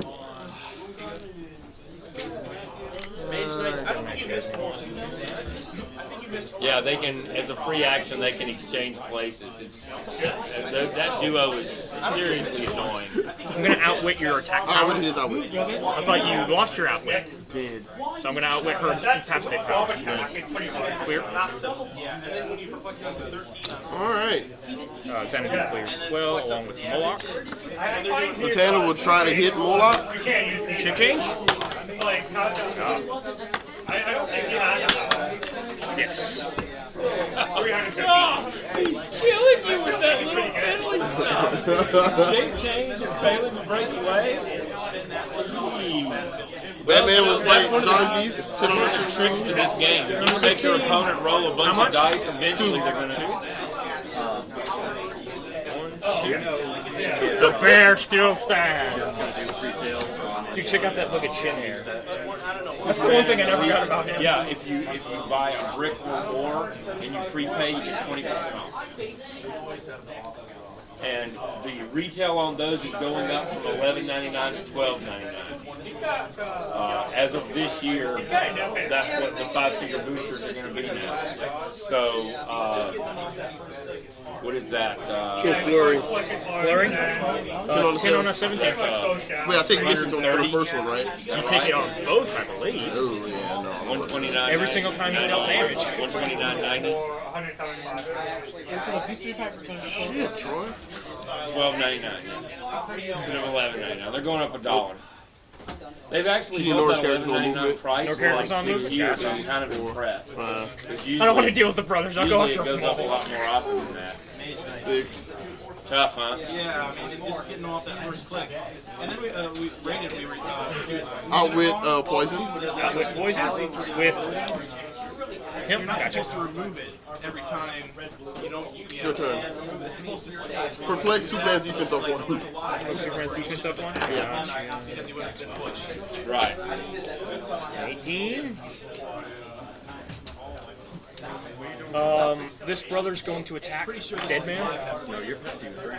Mage Knights, I don't think you missed one. I think you missed one. Yeah, they can, as a free action, they can exchange places. It's that duo is seriously annoying. I'm gonna outwit your attack Alright, what power. did it outwit? I thought you lost your outwit, Did. so I'm gonna outwit her incapacitated power. Clear. Yeah, and then when you perplex it up to 13 on Alright. Xanadu clears well, along with Moloch. Latana will try to hit Moloch. Shift change? Yes. He's killing you with that little piddly stuff. Shape change and failing to break away. Batman will play John Deep. There's tricks to this game. You make your opponent roll a bunch of dice, eventually they're going to... The bear still stands. Dude, check out that look at chin hair. That's the one thing I never got about him. Yeah, if you buy a brick or more and you prepay, you get 20% off. And the retail on those is going up from $11.99 to $12.99. As of this year, that's what the 5-figure boosters are going to be now. So, what is that? Flurry. Flurry? 10 on a 17. Wait, I take missing on the first one, right? You take it on both, I believe. Oh, yeah, no. 129. Every single time you dealt damage. 129.90. Troy? $12.99. Instead of $11.99. They're going up $1. They've actually You held Norris that characters on $11.99 movement? price No for like characters on 6 movement? years. Gotcha. I'm kind of impressed. 'Cause I don't want to deal with the brothers. I'll go usually after it goes up a them. lot more often than that. 6. Tough, huh? Yeah, I mean, just getting off that first click. And then we rated, we were Outwit Poison. With poison? With him? you're not Gotcha. supposed to remove it every time you don't. Yeah, Your turn. it's supposed to stay. Perplex, Superman's defense up 1. Superman's defense up one? Because he would have been pushed. Right. 18. This brother's going to attack Dead Man.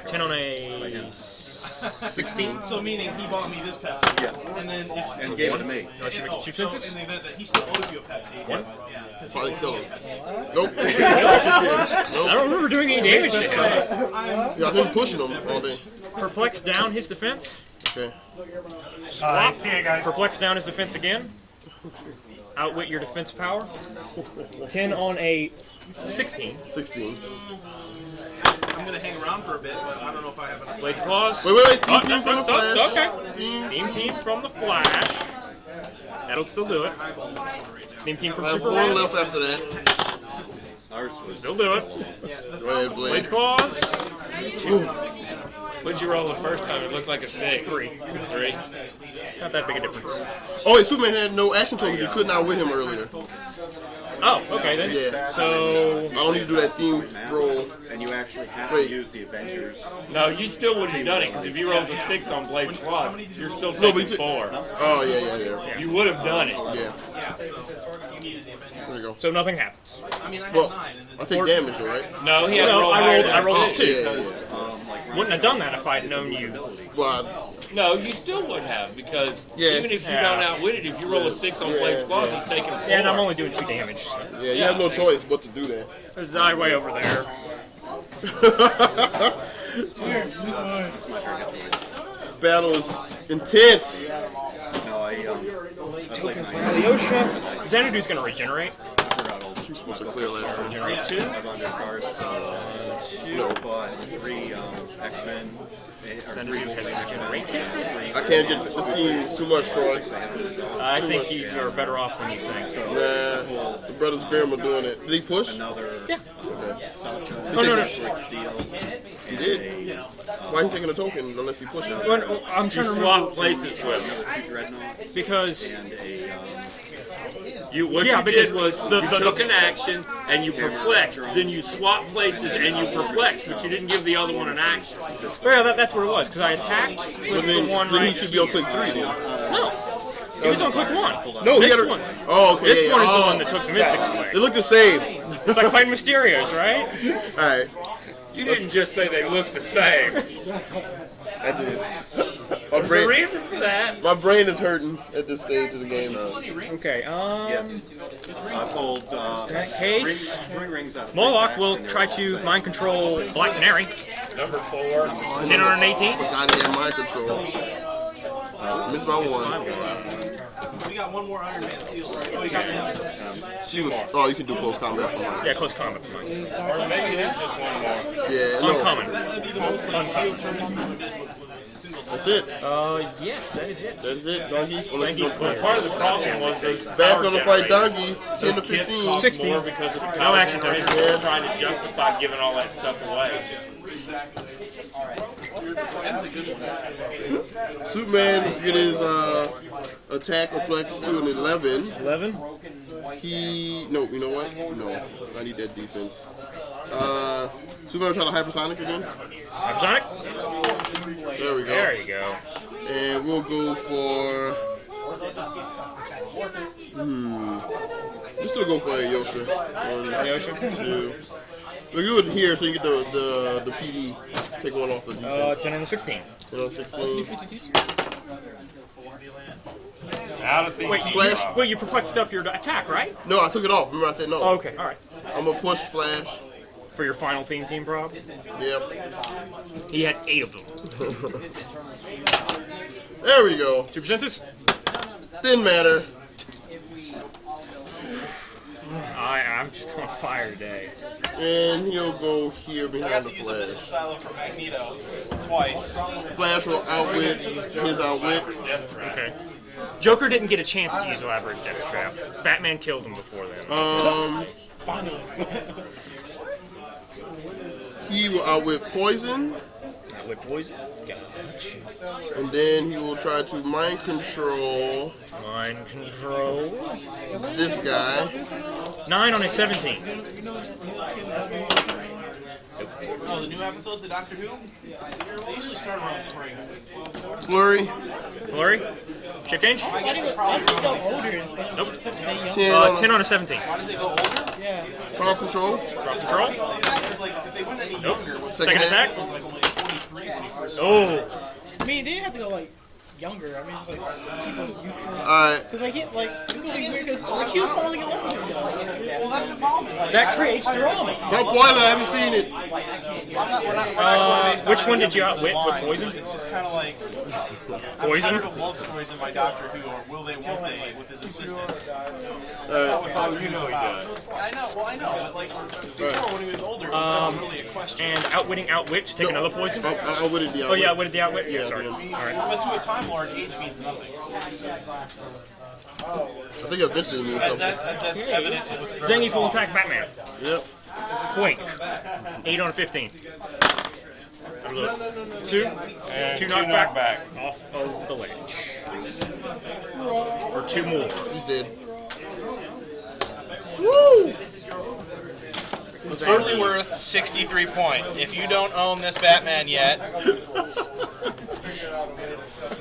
10 on a 16. So meaning he bought me this Pepsi. Yeah. And then And gave it to me. I should make it 2 so senses. in the event that he still owes you a Pepsi. One? Yeah. Because he Probably owes kill me a him. Pepsi. Nope. I don't remember doing any damage to him. Yeah, I've been pushing him all day. Perplex down his defense. Okay. Swap. Perplex down his defense again. Outwit your defense power. 10 on a 16. 16. I'm going to hang around for a bit, but I don't know if I have enough. Blades Claws. Wait. Team from the Flash. Okay. Team from the Flash. That'll still do it. Team from I have 1 Superman. left after that. Ours was Still do it. Go ahead, Blades Blade. Claws. What'd you roll the first time? It looked like a 6. 3. 3? Not that big a difference. Oh, wait, Superman had no action tokens. You could not win him earlier. Oh, okay then. Yeah. So I don't need to do that team roll. and you actually have Wait. to use the Avengers. No, you still would have done it, because if you rolled a 6 on Blade Squad, you're still No, taking but you- 4. Oh, yeah. You would have done it. Yeah. There we go. so nothing happens. I mean, I had Well, 9. And I take damage, though, right? No, he had to No, roll I higher rolled. than I rolled Oh, a 2. yeah. Wouldn't have done that if I'd known you. Well, No, you still would have, because Yeah. even if you Yeah. don't outwit it, if you roll a 6 on Blade Squad, he's taking 4. Yeah, and I'm only doing 2 damage. yeah, you have no choice but to do that. There's die way over there. Battle is intense. No, like my Alyosha. Xanadu's going to regenerate. She's supposed to clear last turn. Regenerate 2. I've under cards, so Nova and 3 X-Men. Xanadu has regenerated. I can't get this team. It's too much, Troy. I think you're better off than you think. Nah, the Brothers Grimm are doing it. Did he push? Yeah. Oh, no. He did? Why are you taking a token unless he pushes? I'm trying to swap places with him. Because you did was you took an action and you perplexed, then you swap places and you perplexed, but you didn't give the other one an action. Well, that's what it was, because I attacked with the one then right he should be on click 3 then. No. He was on click 1. No, this he had one. Oh, okay. This yeah, one is yeah. the one that took the Mystics away. They look the same. It's like fighting Mysterios, right? Alright. You didn't just say they look the same. I did. There's a reason for that. My brain is hurting at this stage of the game. Okay, I pulled in that case, three rings out of Moloch will try to mind control Black Canary. Number 4. 10 on an 18. Forgot he had mind control. Missed by 1. We got one more Iron Man seal. Oh, you got She was. Oh, you can do close combat for mine. Yeah, close combat for mine. Or maybe there's just one more. Yeah, no. Uncommon. That'd be the most sealed turn. That's it. Yes, that is it. That is it. Donkey. Part of the problem was those Bass gonna fight Donkey. 10 to those kits 15. cost 16. more because of the No action power turn. They're trying to justify giving all that stuff away. Superman get his attack reflex to an 11. 11. No, you know what? No, I need that defense. Superman try to hypersonic again. Hypersonic. There we go. There you go. And we'll go for. We'll still go for Alyosha. Alyosha. We'll do it here so you get the PD. Take one off the defense. 10 on the 16. 10 on 16. Out of the Wait, you perplexed up your attack, right? No, I took it off. Remember I said no. Oh, okay, alright. I'm gonna push Flash. For your final theme team prob? Yep. He had 8 of them. There we go. Super Senses? Didn't matter. I'm just on fire today. And he'll go here I got behind the to use a missile Flash. silo for Magneto twice. Flash will outwit his outwit. Okay. Joker didn't get a chance to use Elaborate Death Trap. Batman killed him before then. He will outwit Poison. Outwit Poison? Gotcha. And then he will try to mind control Mind control. this guy. 9 on a 17. Oh, the new episodes of Doctor Who? They usually start around spring. Flurry. Flurry? Shape change? Why did he go older instead of just stay young? 10 on a 17. Why did they go older? Yeah. Crowd control. Crowd control? Because like, if they went any younger, with Second attack? it was like only 43 when he first Oh. I mean, they didn't have to go like younger. I mean, just like keep him youthful. Alright. Cause like it's gonna be weird because like she was falling in love with him. Well, that's the problem. It's like, That creates drama. Don't spoil it, I haven't seen it. we're not going based Which on one any did you of the outwit with lines. Poison? It's just kind of like I'm Poison? tired of love stories in my Doctor Who, or will they, won't they, with his assistant. That's not what Doctor Who's about. I know, but like before when he was older, it was never really a question. And outwitting outwit to take another poison? I outwitted the outwit. Oh, yeah, outwitted the outwit? Yeah, sorry. Yeah. Alright. But to a Time Lord, age means nothing. I think eventually it means As something. that's evident with the Zangief will attack Batman. Yep. Quake. 8 on a 15. 2. And 2 2 knockback off of the ledge. Or 2 more. He's dead. It's only worth 63 points. If you don't own this Batman yet,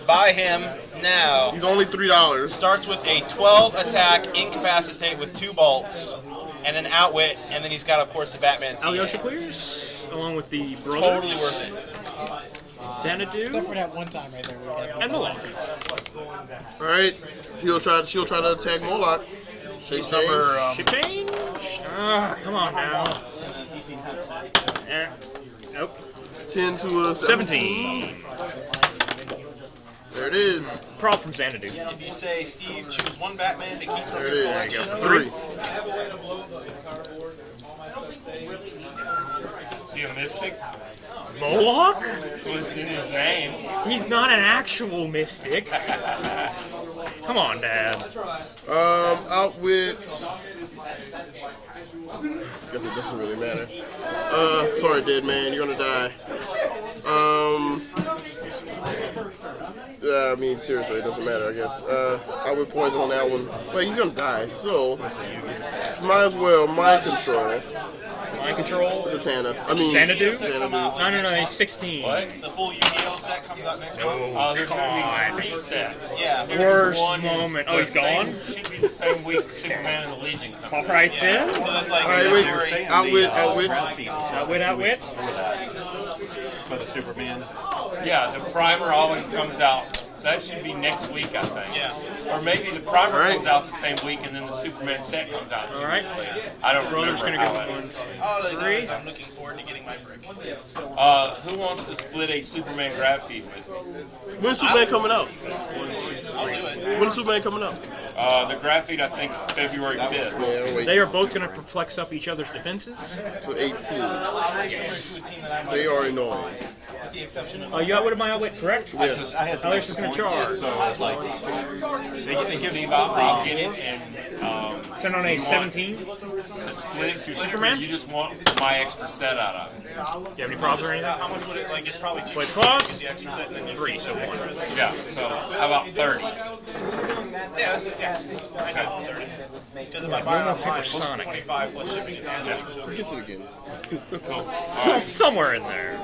buy him now. He's only $3. Starts with a 12 attack incapacitate with 2 bolts and an outwit, and then he's got, of course, the Batman team. Alyosha clears, along with the brothers. Totally worth it. Xanadu. Except for that one time right there. Where we had And Moloch. Alright. She'll try to attack Moloch. He's number Shape change. Come on now. Nope. 10 to a 17. There it is. Prop from Xanadu. If you say, Steve, choose one Batman to keep from There it your is. collection. 3. Is he a mystic? Moloch? What's in his name? He's not an actual mystic. Come on, Dad. Out with. Guess it doesn't really matter. Sorry, dead man, you're gonna die. Yeah, I mean, seriously, it doesn't matter, I guess. I would poison on that one. Wait, he's gonna die, so. Might as well mind control. Mind control? Zatanna. I mean, Xanadu? Xanadu. No, he's 16. What? The full Yu-Gi-Oh set comes out next month. Oh, there's going to be 3 sets. Yeah. Series Worst 1 is moment. Oh, the he's gone? Should be the same week Superman and the Legion comes out. Alright then. So that's like Alright, wait. February. Outwit. For the Superman. Yeah, the primer always comes out. So that should be next week, I think. Yeah. Or maybe the primer Alright. comes out the same week and then the Superman set comes out 2 weeks later. I don't Brother's remember gonna how get it one. is. All I know is I'm looking forward to getting my brick. Who wants to split a Superman graph feed with me? When's Superman coming out? I'll do it. When's Superman coming out? The graph feed, I think, is February 5th. Yeah, wait. They are both going to perplex up each other's defenses. So 18. They are annoying. With the exception of You outwitted my outwit, correct? Yes. I had some Alex is going to charge. So it's like they give Steve, I'll get it and 10 on a 17. to split it Superman? you just want my extra set out of it. Do you have any problems or anything? how much would it, like, it's probably cheaper Wait, to claws? get the extra set and then you 3, so 1. Yeah, so how about 30? Yeah, that's it. Yeah. I got 30. Because if I buy it online, it's Sonic. 25 plus shipping and handling. So Gets it again. Cool. Somewhere in there.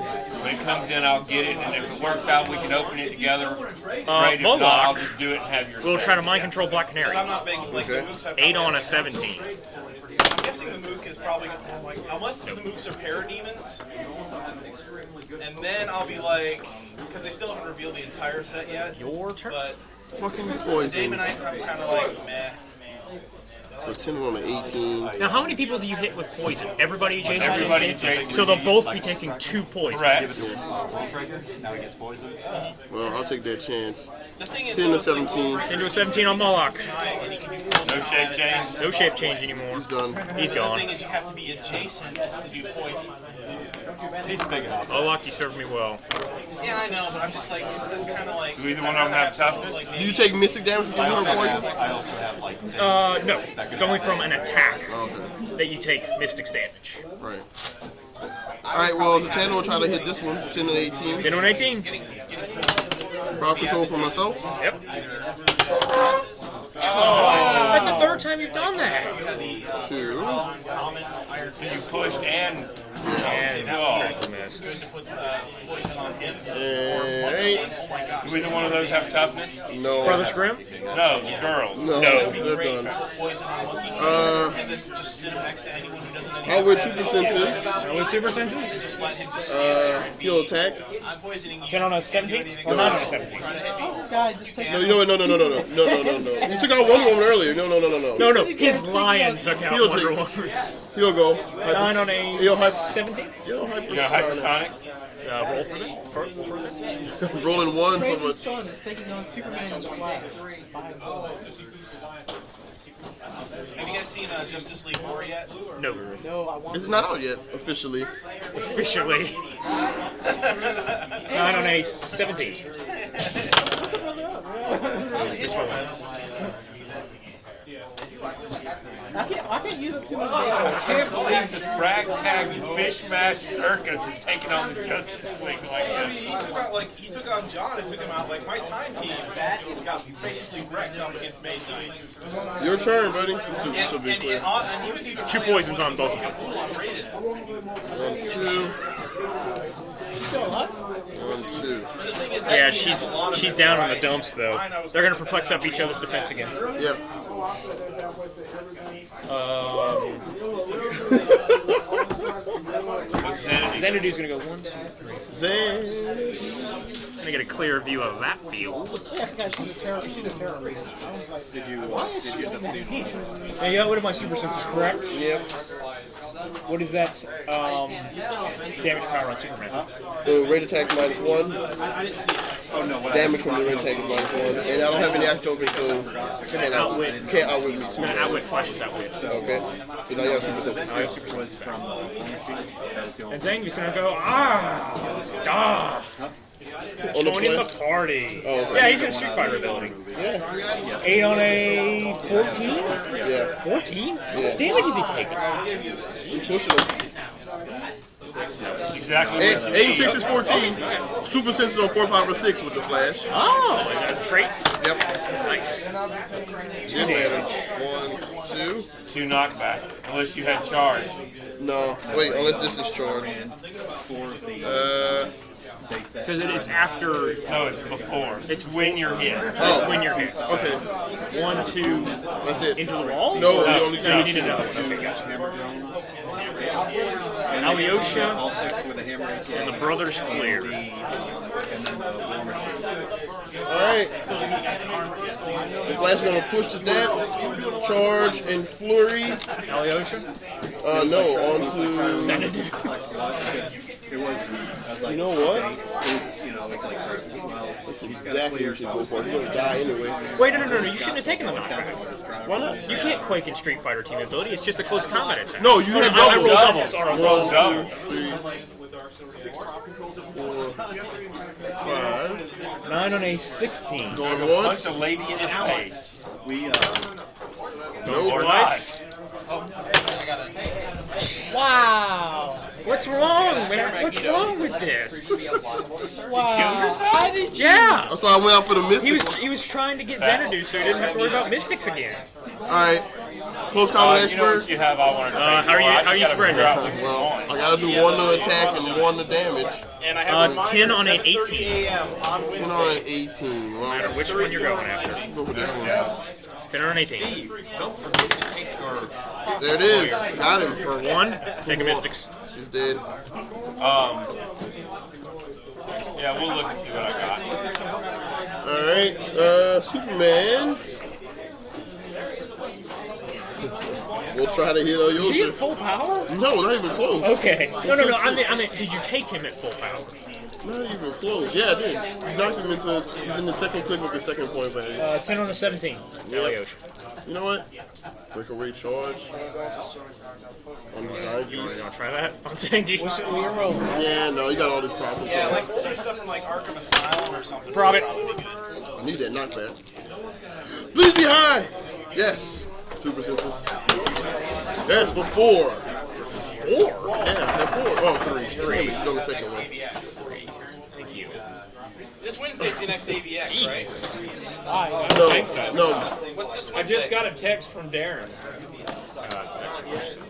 When it comes in, I'll get it, and if it works out, we can open it together. Great. If Moloch. not, I'll just do it and have your We'll set. try to mind control Black Canary. I'm not making like the mooks. 8 on a 17. I'm guessing the mook is probably like, unless the mooks are parademons, and then I'll be like, because they still haven't revealed the entire set yet. Your turn. But Fucking the poison. Damonites, I'm kind of like meh. With 10 on an 18. Now, how many people do you hit with poison? Everybody adjacent? Everybody adjacent. So they'll both be taking 2 poison. Correct. now he gets poisoned. Well, I'll take that chance. The thing is, 10 to though, it's 17. Into a 17 on Moloch. giant, and he can do No shape change. No shape change anymore. He's done. He's The gone. thing is, you have to be adjacent to do poison. He's big enough. Moloch, you served me well. Yeah, I know, but I'm just like, it's just kind of like. Do either one of them have toughness? Do you take mystic damage if you I have also poison? have like No. It's only from an attack Okay. that you take Mystic's damage. Right. Alright, well, Zatanna will try to hit this one. 10 and 18. 10 on 18. Crowd control for myself. Yep. Oh, that's the 3rd time you've done that. 2. So you pushed and And oh. missed. And 8. Do either one of those have toughness? No. Brothers Grimm? No, the girls. No. No. They're done. And this just sit him next to anyone who doesn't I'll wear 2 percentages. With super senses? just let him just He'll attack. I'm poisoning you. 10 on a 17? Or 9 on a 17? No, you know what? No. You took out Wonder Woman earlier. No. No, his lion took out He'll Wonder take- Woman. He'll go. 9 on a He'll 17? He'll You got hypersonic? Roll for that. Rolling 1 so much. Son is taking on Superman's flag by himself. Have you guys seen Justice League War yet? No. No, I want It's not out yet, officially. Officially. 9 on a 17. This one lives. I can't use up too much I can't believe this ragtag mishmash circus is taking on the Justice League like I this. mean, he took on John and took him out. Like, my time team got basically wrecked up against Mage Knights. Your turn, buddy. This will be quick. And he was even 2 poisons on both of them. 1, 2. Yeah, she's down in the dumps though. They're gonna perplex up each other's defense again. Yep. What's Xanadu? Xanadu's gonna go 1, 2, 3. Zen. Gonna get a clear view of that field. Yeah, I forgot she's a terror reader. I was like, Did you end up doing Hey, yeah, what are my super senses correct? Yep. What is that? Damage power on Superman. So rate attack -1. Oh damage from the ring tank is -1. And I don't have any act tokens, so can't outwit me. I'm gonna outwit flashes outwit. Okay. So now you have super senses. And Zangief's gonna go, On the joining play? the party. Oh, okay. Yeah, he's got a Street Fighter ability. Yeah. 8 on a 14? Yeah. 14? How Yeah. much damage is he taking? You pushing him. Exactly. 8 and 6 is 14. Super senses on 4, 5, or 6 with the flash. Oh, that's a trait. Yep. Nice. Good damage. 1, 2. 2 knockback, unless you had charge. No. Wait, unless this is charged. Because it's after. No, it's before. It's when you're hit. Oh. It's when you're hit. Okay. 1, 2. That's it. Into the wall? No, you only No, you need another one. Okay, gotcha. Alyosha and the Brothers Clear. Alright. The Flash is going to push to that. Charge and flurry. Alyosha? No, onto. Xanadu. You know what? That's exactly what you should go for. You're going to die anyway. Wait, no. You shouldn't have taken the knockback. Why not? You can't Quake in Street Fighter team ability. It's just a close combat attack. No, you had I double. roll doubles. All right, roll 1, doubles. 2, 3, 4, 5. 9 on a 16. Going Punch once. a lady in the face. No. Or Twice. Wow. What's wrong, man? What's wrong with this? Wow. How did you? Yeah. That's why I went out for the Mystic. He was trying to get Xanadu so he didn't have to worry about Mystics again. Alright. Close combat You know what expert. you have, I want to how are you spreading? Well, I gotta do 1 to attack and 1 to damage. And I have a reminder, 10 on an 7:30 18. a.m. on 10 Wednesday. on an 18. No Well, matter which one you're going after. go for this one. 10 on an 18. Don't forget to take your... There it is. Got him. For 1, take a Mystics. She's dead. Yeah, we'll look and see what I got. Alright. Superman. We'll try to hit Is he at Alyosha. full power? No, not even close. Okay. No. I mean, did you take him at full power? Not even close. Yeah, I did. You knocked him into. He's in the second click with the second point value. 10 on a 17. Alyosha. You know what? Breakaway charge. On design You want to try that on Zangief? Yeah, no, you got all these problems. Yeah, like older stuff from like Arkham Asylum or something. Prob it. I need that knockback. Please be high! Yes. Super senses. Yes, for 4. 4? Yeah, at 4. Oh, 3. 3. He's on the second one. AVX. Thank you. This Wednesday's the next AVX, right? No. What's this I Wednesday? just got a text from Darren.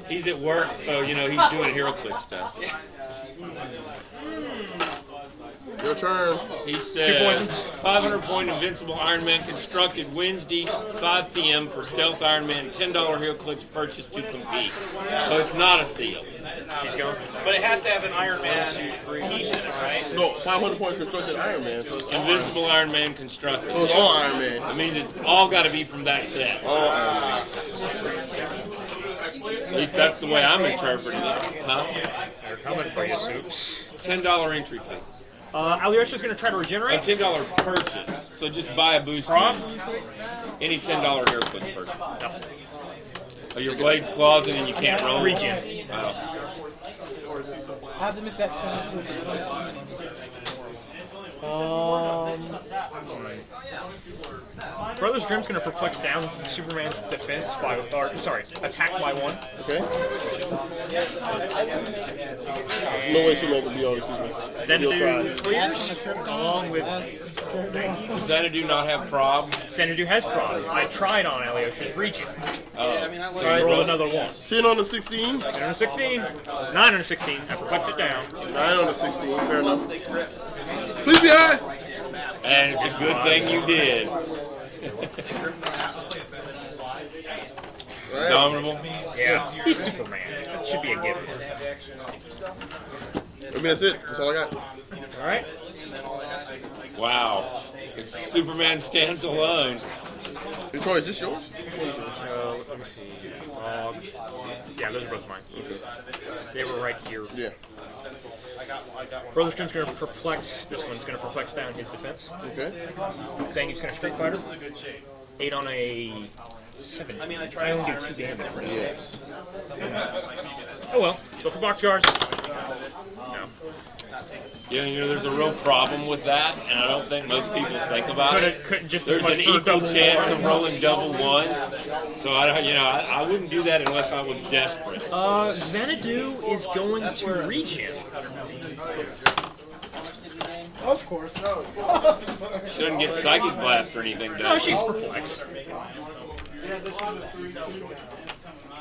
He's at work, so, you know, he's doing HeroClix stuff. Your turn. He 2 says, poisons. 500-point Invincible Iron Man constructed Wednesday, 5 p.m. for Stealth Iron Man, $10 HeroClix purchase to compete. So it's not a seal. She's going. But it has to have an Iron Man piece in it, right? No, 500-point constructed Iron Man. So it's Invincible Iron Man constructed. all Iron Man. That means it's all got to be from that set. All Iron Man. At least that's the way I'm interpreting it. Huh? They're coming for you, Soups. $10 entry fee. Alyosha's going to try to A regenerate. $10 purchase. So just buy a boost. Prob? Any $10 HeroClix purchase. Are your blades claws and you can't roll? Regen. Wow. How'd they miss that turn? Brothers Grimm's going to perplex down Superman's defense by, attack by 1. Okay. No way Superman can be all the people. Xanadu clears along with Zangief. Does Xanadu not have prob? Xanadu has prob. I tried on Alyosha's regen. Alright, Roll another 1. 10 on the 16. 10 on a 16. 9 on a 16. I perplex it down. 9 on the 16. Fair enough. Please be high. And it's a good thing you did. Right. Dominable. Yeah. He's Superman. That should be a given. I mean, that's it. That's all I got. Alright. Wow. It's Superman stands alone. Hey, Troy, is this yours? Let me see. Yeah, those are both mine. They were right here. Yeah. Brother Stream's going to perplex. This one's going to perplex down his defense. Okay. Zangief's going to Street Fighter. 8 on a 7. I only do 2 damage. Yes. Oh well. Go for boxcars. No. Yeah, you know, there's a real problem with that, and I don't think most people think about it. Couldn't just There's an equal chance of rolling double ones, so I wouldn't do that unless I was desperate. Xanadu is going to regen. Of course. She doesn't get Psychic Blast or anything, No, does she? she's perplexed.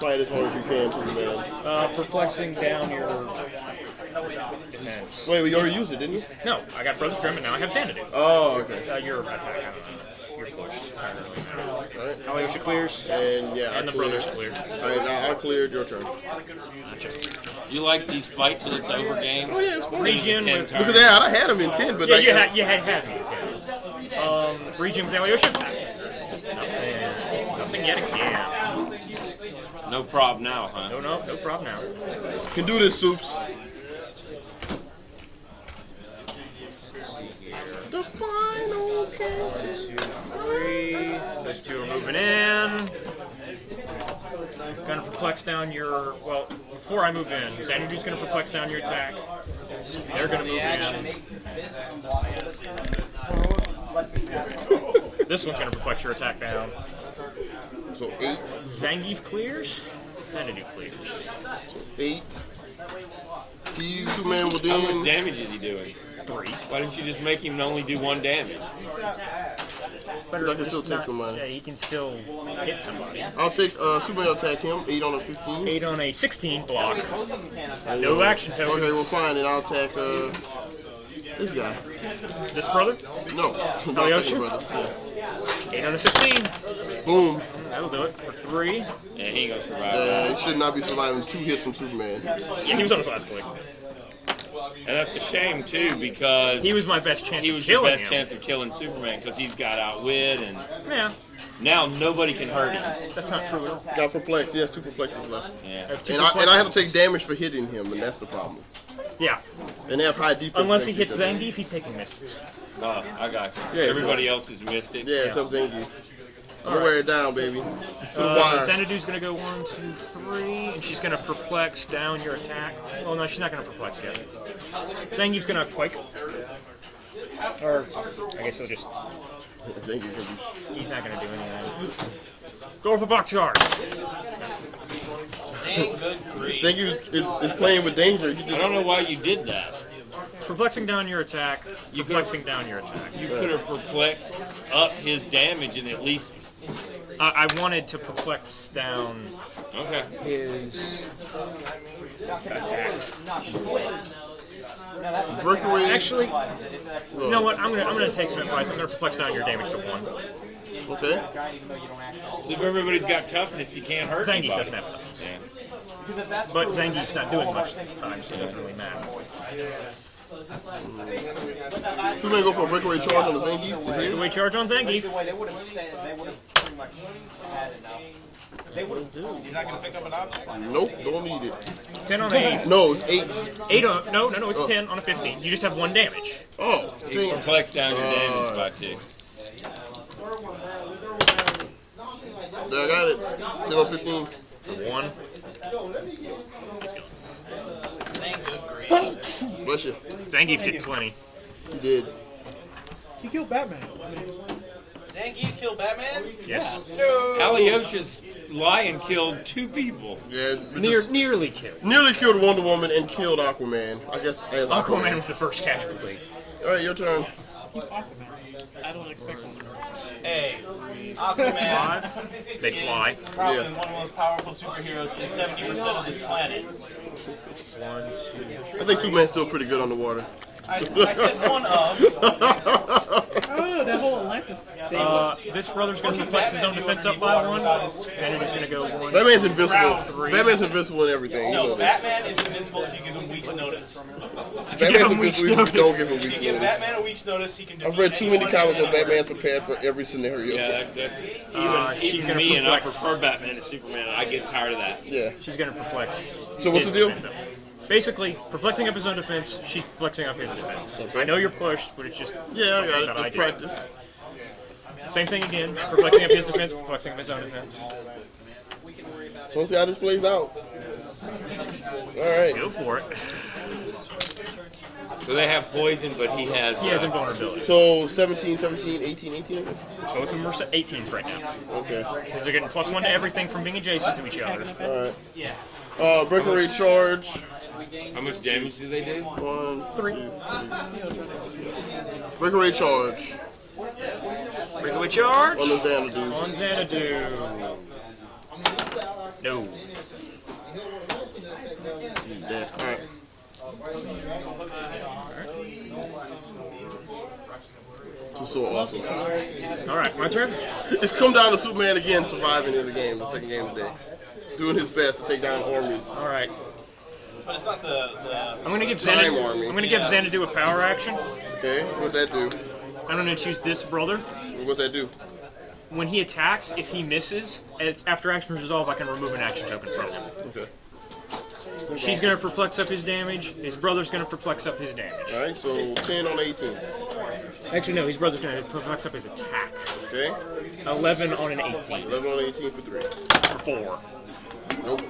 Fight as hard as you can, Superman. Perplexing down your defense. Wait, we already used it, didn't we? No, I got Brother's Grim and now I have Xanadu. Oh, okay. Your attack. You're pushed. It's not really. Alright. Alyosha clears. And yeah, And I the cleared. brothers cleared. Alright, now I cleared. Your turn. You like these fight till it's over games? Oh yeah, it's fun. Regen with. Because I had him in 10, but Yeah, like, you had me. Yeah. Regen with Alyosha. Nothing yet again. No prob now, huh? No problem now. can do this, Soups. The final count. 3. Those two are moving in. Gonna perplex down your. Well, before I move in, Xanadu's gonna perplex down your attack. They're gonna move in. This one's gonna perplex your attack down. So 8. Zangief clears. Xanadu clears. 8. He, Superman will How much then. damage is he doing? 3. Why didn't you just make him only do 1 damage? Better I can still just take not- somebody. Yeah, he can still hit somebody. I'll take Superman attack him. 8 on a 15. 8 on a 16 block. No action tokens. Okay, well fine, then I'll attack this guy. This brother? No, Alyosha? brother. 8 on a 16. Boom. That'll do it for 3. Yeah, he ain't gonna survive. He should not be surviving 2 hits from Superman. Yeah, he was on his last click. And that's a shame too, because He was my best chance he of was your killing best him. chance of killing Superman because he's got outwit, and Yeah, now nobody can hurt him. that's not true. Got perplexed. He has 2 perplexes left. Yeah. And I have to take damage for hitting him, and that's the problem. Yeah, And they have high defense. unless he against hits each other. Zangief, he's taking misses. Oh, I got you. Yeah, Everybody else has missed it. Yeah, except Zangief. I'm gonna wear it down, baby. To the wire. Xanadu's gonna go 1, 2, 3, and she's gonna perplex down your attack. Well, no, she's not gonna perplex yet. Zangief's gonna quake. Or, I guess he'll just. Zangief can be. He's not gonna do anything. Go for boxcar. Good grief. Zangief is playing with danger. He I just, don't know why you did that. Perplexing down your attack. Perplexing down your attack. You could have perplexed up his damage and at least. I wanted to perplex down Okay. his attack. breakaway. Actually, you know what? I'm gonna take some advice. I'm gonna perplex down your damage to 1. Okay. If everybody's got toughness, he can't hurt Zangief anybody. doesn't have toughness. Yeah. But Zangief's not doing much this time, so it doesn't really matter. Superman go for a breakaway charge on the Zangief. Breakaway charge on Zangief. He's not going to pick up an object? Nope, don't need it. 10 on a No, it's 8. 8 on no, it's 10 on a 15. You just have 1 damage. Oh, He dang. perplexed down your damage by 2. There, I got it. 10 on 15. 1. Bless you. Zangief did plenty. He did. He killed Batman. Zangief killed Batman? Yes. Alyosha's lion killed 2 people. Yeah, just Nearly killed. nearly killed Wonder Woman and killed Aquaman. I guess as Aquaman was the first casualty. All right, your turn. He's Aquaman. I don't expect one. Hey, Aquaman They fly. is probably Yeah. one of the most powerful superheroes in 70% of this planet. 1, 2. I think Superman's still pretty good on the water. I said one of. I don't know, that whole Atlantis thing. This brother's gonna perplex his own defense up by 1. Xanadu's gonna go 1. Batman's invincible. 3. Batman's invincible in everything. You know No, that. Batman is invincible if you give him week's notice. Batman's him week's invincible if you don't notice. give him If week's you give notice. Batman a week's notice, he can defeat I've read too many anyone comics where anywhere. Batman's prepared for every scenario. Yeah, she's even gonna me, and I perplex. prefer Batman to Superman. I get tired of that. Yeah. She's gonna perplex. So what's his the deal? defense up. Basically, perplexing up his own defense, she's perplexing up his defense. Okay. I know you're pushed, but it's just Yeah, I got it. that Just I do. practice. Same thing again, perplexing up his defense, perplexing up his own defense. So let's see how this plays out. Alright. Go for it. So they have poison, but he has invulnerability. So 17, 17, 18, 18 of this? Both of them are 18s right now. Okay. Because they're getting +1 to everything from being adjacent to each other. Alright. Breakaway charge. How much damage do they do? 1, 3. Breakaway charge. Breakaway charge. On the Xanadu. On Xanadu. No. Yeah. Alright. This is so awesome. Alright, my turn. It's come down to Superman again surviving in the game, the second game today. Doing his best to take down armies. Alright. But it's not the I'm gonna give Time Xanadu. army. I'm gonna give Xanadu a power action. Okay, what'd that do? I'm gonna choose this brother. What'd that do? When he attacks, if he misses, after action resolve, I can remove an action token from him. Okay. She's gonna perplex up his damage. His brother's gonna perplex up his damage. Alright, so 10 on 18. Actually, no. His brother's gonna perplex up his attack. Okay. 11 on an 18. 11 on 18 for 3. For 4. Nope.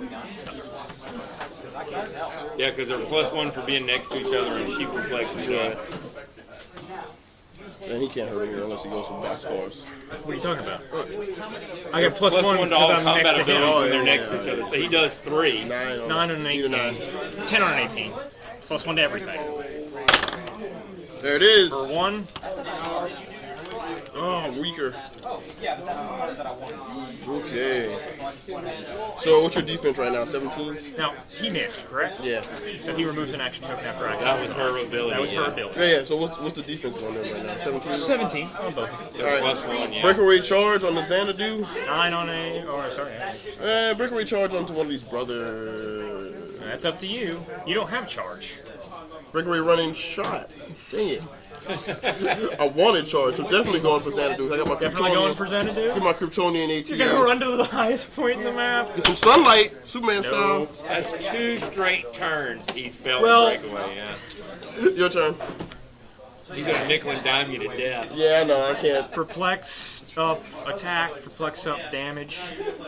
Yeah, because they're +1 for being next to each other, and she perplexes me. And he can't hurt me unless he goes for boxcars. What are you talking about? I got +1 +1 to all because I'm next combat to him. abilities when they're next to each other. So he does 3. 9 on 9 on an 18. 9. 10 on an 18. +1 to everything. There it is. For 1. Oh, I'm weaker. Okay. So what's your defense right now? 17s? Now, he missed, correct? Yeah. So he removes an action token after action. That was her ability. That was her ability. Yeah, so what's the defense on them right now? 17? 17 on both. They're Alright. +1, yeah. Breakaway charge on the Xanadu. 9 on a. Oh, sorry. Breakaway charge onto one of these brothers. That's up to you. You don't have charge. Breakaway running shot. Dang it. I wanted charge. I'm definitely going for Xanadu. I got my Definitely Kryptonian. going for Xanadu. Get my Kryptonian You're gonna ATM. run to the highest point in the map. Get some sunlight, Superman No. That's 2 straight turns he's failed Well- to break away, yeah. style. Your turn. He's gonna nickel and dime you to death. Yeah, no, I can't. Perplex up, attack, perplex up, damage.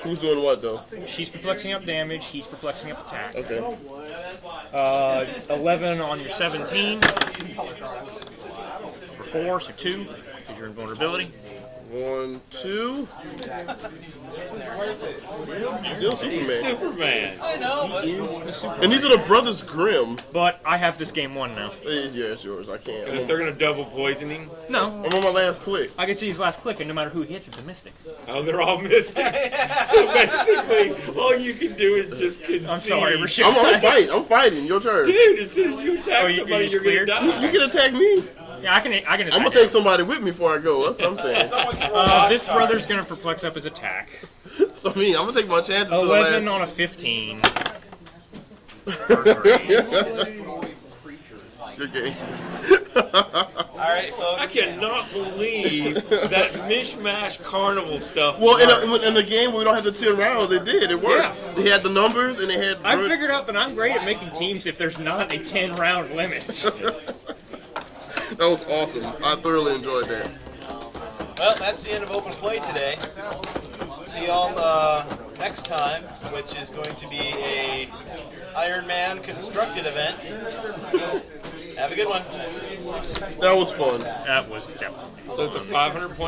Who's doing what though? She's perplexing up damage, he's perplexing up attack. Okay. 11 on your 17. For 4, so 2, because you're in vulnerability. 1, 2. Still Superman. Superman. I know, but And these are the Brothers Grimm. But I have this game won now. Yeah, it's yours. I can't. Because they're gonna double poisoning. No, I'm on my last click. I can see his last click, and no matter who hits, it's a mystic. Oh, they're all mystics. So basically, all you can do is just concede. I'm sorry, Rashid. I'm fighting. Your turn. Dude, as soon as you attack Oh, you somebody, just you're cleared? gonna die. You can attack me. Yeah, I can attack. I'm gonna take somebody with me before I go. That's what I'm saying. someone can roll This boxcar. brother's gonna perplex up his attack. So I'm gonna take my chances. 11 on a 15. Good game. Alright, I folks. cannot believe that mishmash carnival stuff. Well, worked. in the game where we don't have the 10 rounds, it did. It worked. Yeah. They had the numbers and they had. I figured out that I'm great at making teams if there's not a 10 round limit. That was awesome. I thoroughly enjoyed that. Well, that's the end of open play today. See y'all next time, which is going to be a Iron Man constructed event. Have a good one. That was fun. That was definitely. So it's a 500 point.